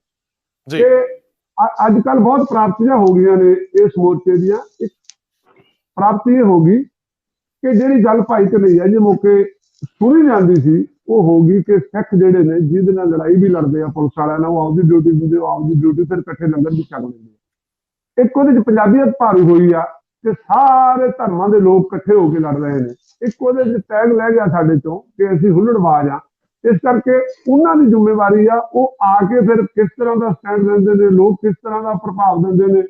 ਤੇ ਅੱਜ ਕੱਲ੍ਹ ਬਹੁਤ ਪ੍ਰਾਪਤੀਆਂ ਹੋ ਗਈਆਂ ਨੇ ਇਸ ਮੋਰਚੇ ਦੀਆਂ। ਇੱਕ ਪ੍ਰਾਪਤੀ ਇਹ ਹੋ ਗਈ ਕਿ ਜਿਹੜੀ ਗੱਲ ਭਾਈ ਕਨ੍ਹਈਆ ਜੀ ਮੌਕੇ ਸੁਣੀ ਜਾਂਦੀ ਸੀ, ਉਹ ਹੋ ਗਈ ਕਿ ਸਿੱਖ ਜਿਹੜੇ ਨੇ ਜਿਹਦੇ ਨਾਲ ਲੜਾਈ ਵੀ ਲੜਦੇ ਆ ਪੁਲਿਸ ਵਾਲਿਆਂ ਨਾਲ, ਉਹ ਆਪਦੀ ਡਿਊਟੀ ਦਿੰਦੇ, ਉਹ ਆਪਦੀ ਡਿਊਟੀ ਫਿਰ ਇਕੱਠੇ ਲੰਗਰ ਵੀ ਛਕ ਲੈਂਦੇ। ਇੱਕ ਉਹਦੇ 'ਚ ਪੰਜਾਬੀਅਤ ਭਾਰੀ ਹੋਈ ਆ ਕਿ ਸਾਰੇ ਧਰਮਾਂ ਦੇ ਲੋਕ ਇਕੱਠੇ ਹੋ ਕੇ ਲੜ ਰਹੇ ਨੇ। ਇੱਕ ਉਹਦੇ 'ਚ ਟੈਗ ਲੈ ਗਿਆ ਸਾਡੇ ਚੋਂ ਕਿ ਅਸੀਂ ਹੁੱਲੜਬਾਜ਼ ਆ। ਇਸ ਕਰਕੇ ਉਹਨਾਂ ਦੀ ਜ਼ਿੰਮੇਵਾਰੀ ਆ, ਉਹ ਆ ਕੇ ਫਿਰ ਕਿਸ ਤਰ੍ਹਾਂ ਦਾ ਸਟੈਂਡ ਲੈਂਦੇ ਨੇ, ਲੋਕ ਕਿਸ ਤਰ੍ਹਾਂ ਦਾ ਪ੍ਰਭਾਵ ਦਿੰਦੇ ਨੇ,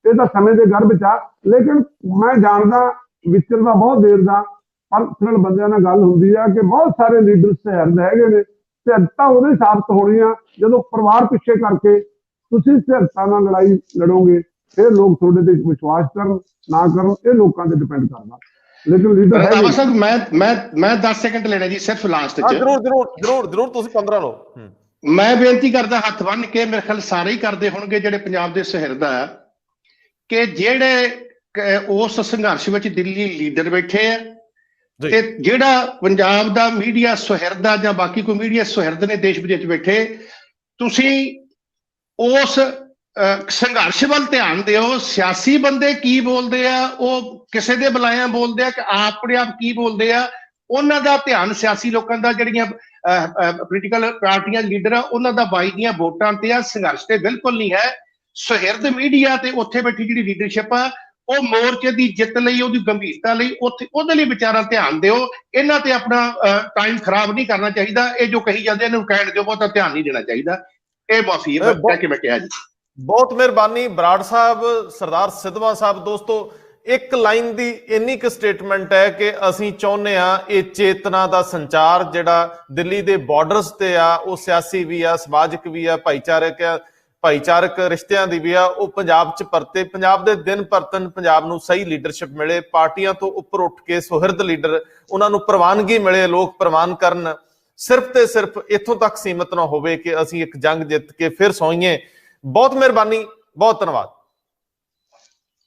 ਇਹ ਤਾਂ ਸਮੇਂ ਦੇ ਗਰਭ 'ਚ ਆ। ਲੇਕਿਨ ਮੈਂ ਜਾਣਦਾ, ਵਿਚਰਦਾ ਬਹੁਤ ਦੇਰ ਦਾ, ਪਰਸਨਲ ਬੰਦਿਆਂ ਨਾਲ ਗੱਲ ਹੁੰਦੀ ਆ ਕਿ ਬਹੁਤ ਸਾਰੇ ਲੀਡਰ ਸਹਿਰਦ ਹੈਗੇ ਨੇ। ਸਹਿਰਦਤਾ ਉਦੋਂ ਹੀ ਸਾਬਤ ਹੋਣੀ ਆ ਜਦੋਂ ਪਰਿਵਾਰ ਪਿੱਛੇ ਕਰਕੇ ਤੁਸੀਂ ਸਹਿਰਦਤਾ ਨਾਲ ਲੜਾਈ ਲੜੋਗੇ, ਫਿਰ ਲੋਕ ਤੁਹਾਡੇ ਤੇ ਵਿਸ਼ਵਾਸ ਕਰਨ ਨਾ ਕਰਨ, ਇਹ ਲੋਕਾਂ ਤੇ ਡਿਪੈਂਡ ਕਰਦਾ। ਲੇਕਿਨ ਲੀਡਰ ਰੰਧਾਵਾ ਸਾਹਿਬ, ਮੈਂ 10 ਸੈਕਿੰਡ ਲੈਣੇ ਜੀ ਸਿਰਫ ਲਾਸਟ 'ਚ। ਜ਼ਰੂਰ ਤੁਸੀਂ 15 ਲਓ। ਮੈਂ ਬੇਨਤੀ ਕਰਦਾ ਹੱਥ ਬੰਨ੍ਹ ਕੇ, ਮੇਰੇ ਖਿਆਲ ਸਾਰੇ ਹੀ ਕਰਦੇ ਹੋਣਗੇ ਜਿਹੜੇ ਪੰਜਾਬ ਦੇ ਸਹਿਰਦ ਆ, ਕਿ ਜਿਹੜੇ ਉਸ ਸੰਘਰਸ਼ ਵਿੱਚ ਦਿੱਲੀ ਲੀਡਰ ਬੈਠੇ ਆ, ਤੇ ਜਿਹੜਾ ਪੰਜਾਬ ਦਾ ਮੀਡੀਆ ਸੁਹਿਰਦ ਆ ਜਾਂ ਬਾਕੀ ਕੋਈ ਮੀਡੀਆ ਸੁਹਿਰਦ ਨੇ ਦੇਸ਼ ਵਿਦੇਸ਼ ਬੈਠੇ, ਤੁਸੀਂ ਉਸ ਸੰਘਰਸ਼ ਵੱਲ ਧਿਆਨ ਦਿਓ। ਸਿਆਸੀ ਬੰਦੇ ਕੀ ਬੋਲਦੇ ਆ, ਉਹ ਕਿਸੇ ਦੇ ਬੁਲਾਇਆ ਬੋਲਦੇ ਆ ਕਿ ਆਪਣੇ ਆਪ ਕੀ ਬੋਲਦੇ ਆ, ਉਹਨਾਂ ਦਾ ਧਿਆਨ ਸਿਆਸੀ ਲੋਕਾਂ ਦਾ, ਜਿਹੜੀਆਂ ਪੋਲੀਟੀਕਲ ਪਾਰਟੀਆਂ ਲੀਡਰ ਆ, ਉਹਨਾਂ ਦਾ ਬਾਈ ਦੀਆਂ ਵੋਟਾਂ ਤੇ ਆ, ਸੰਘਰਸ਼ ਤੇ ਬਿਲਕੁਲ ਨਹੀਂ ਹੈ। ਸੁਹਿਰਦ ਮੀਡੀਆ ਤੇ ਉੱਥੇ ਬੈਠੀ ਜਿਹੜੀ ਲੀਡਰਸ਼ਿਪ ਆ, ਉਹ ਮੋਰਚੇ ਦੀ ਜਿੱਤ ਲਈ, ਉਹਦੀ ਗੰਭੀਰਤਾ ਲਈ ਉੱਥੇ ਉਹਦੇ ਲਈ ਵਿਚਾਰਾ ਧਿਆਨ ਦਿਓ। ਇਹਨਾਂ ਤੇ ਆਪਣਾ ਟਾਈਮ ਖਰਾਬ ਨਹੀਂ ਕਰਨਾ ਚਾਹੀਦਾ। ਇਹ ਜੋ ਕਹੀ ਜਾਂਦੇ ਇਹਨੂੰ ਕਹਿਣ ਦਿਓ, ਬਹੁਤਾ ਧਿਆਨ ਨਹੀਂ ਦੇਣਾ ਚਾਹੀਦਾ। ਇਹ ਮਾਫੀ ਹੈ ਕਹਿ ਕੇ ਮੈਂ ਕਿਹਾ ਜੀ। ਬਹੁਤ ਮਿਹਰਬਾਨੀ ਬਰਾੜ ਸਾਹਿਬ, ਸਰਦਾਰ ਸਿੱਧਵਾਂ ਸਾਹਿਬ। ਦੋਸਤੋ, ਇੱਕ ਲਾਈਨ ਦੀ ਇੰਨੀ ਕੁ ਸਟੇਟਮੈਂਟ ਹੈ ਕਿ ਅਸੀਂ ਚਾਹੁੰਦੇ ਆ ਇਹ ਚੇਤਨਾ ਦਾ ਸੰਚਾਰ ਜਿਹੜਾ ਦਿੱਲੀ ਦੇ ਬਾਰਡਰਸ ਤੇ ਆ, ਉਹ ਸਿਆਸੀ ਵੀ ਆ, ਸਮਾਜਿਕ ਵੀ ਆ, ਭਾਈਚਾਰਕ ਰਿਸ਼ਤਿਆਂ ਦੀ ਵੀ ਆ, ਉਹ ਪੰਜਾਬ 'ਚ ਪਰਤੇ। ਪੰਜਾਬ ਦੇ ਦਿਨ ਪਰਤਨ, ਪੰਜਾਬ ਨੂੰ ਸਹੀ ਲੀਡਰਸ਼ਿਪ ਮਿਲੇ, ਪਾਰਟੀਆਂ ਤੋਂ ਉੱਪਰ ਉੱਠ ਕੇ ਸੁਹਿਰਦ ਲੀਡਰ, ਉਹਨਾਂ ਨੂੰ ਪ੍ਰਵਾਨਗੀ ਮਿਲੇ, ਲੋਕ ਪ੍ਰਵਾਨ ਕਰਨ। ਸਿਰਫ ਤੇ ਸਿਰਫ ਇੱਥੋਂ ਤੱਕ ਸੀਮਤ ਨਾ ਹੋਵੇ ਕਿ ਅਸੀਂ ਇੱਕ ਜੰਗ ਜਿੱਤ ਕੇ ਫਿਰ ਸੋਈਏ। ਬਹੁਤ ਮਿਹਰਬਾਨੀ, ਬਹੁਤ ਧੰਨਵਾਦ।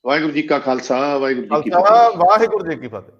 ਵਾਹਿਗੁਰੂ ਜੀ ਕਾ ਖਾਲਸਾ, ਵਾਹਿਗੁਰੂ ਜੀ ਕੀ ਫਤਿਹ।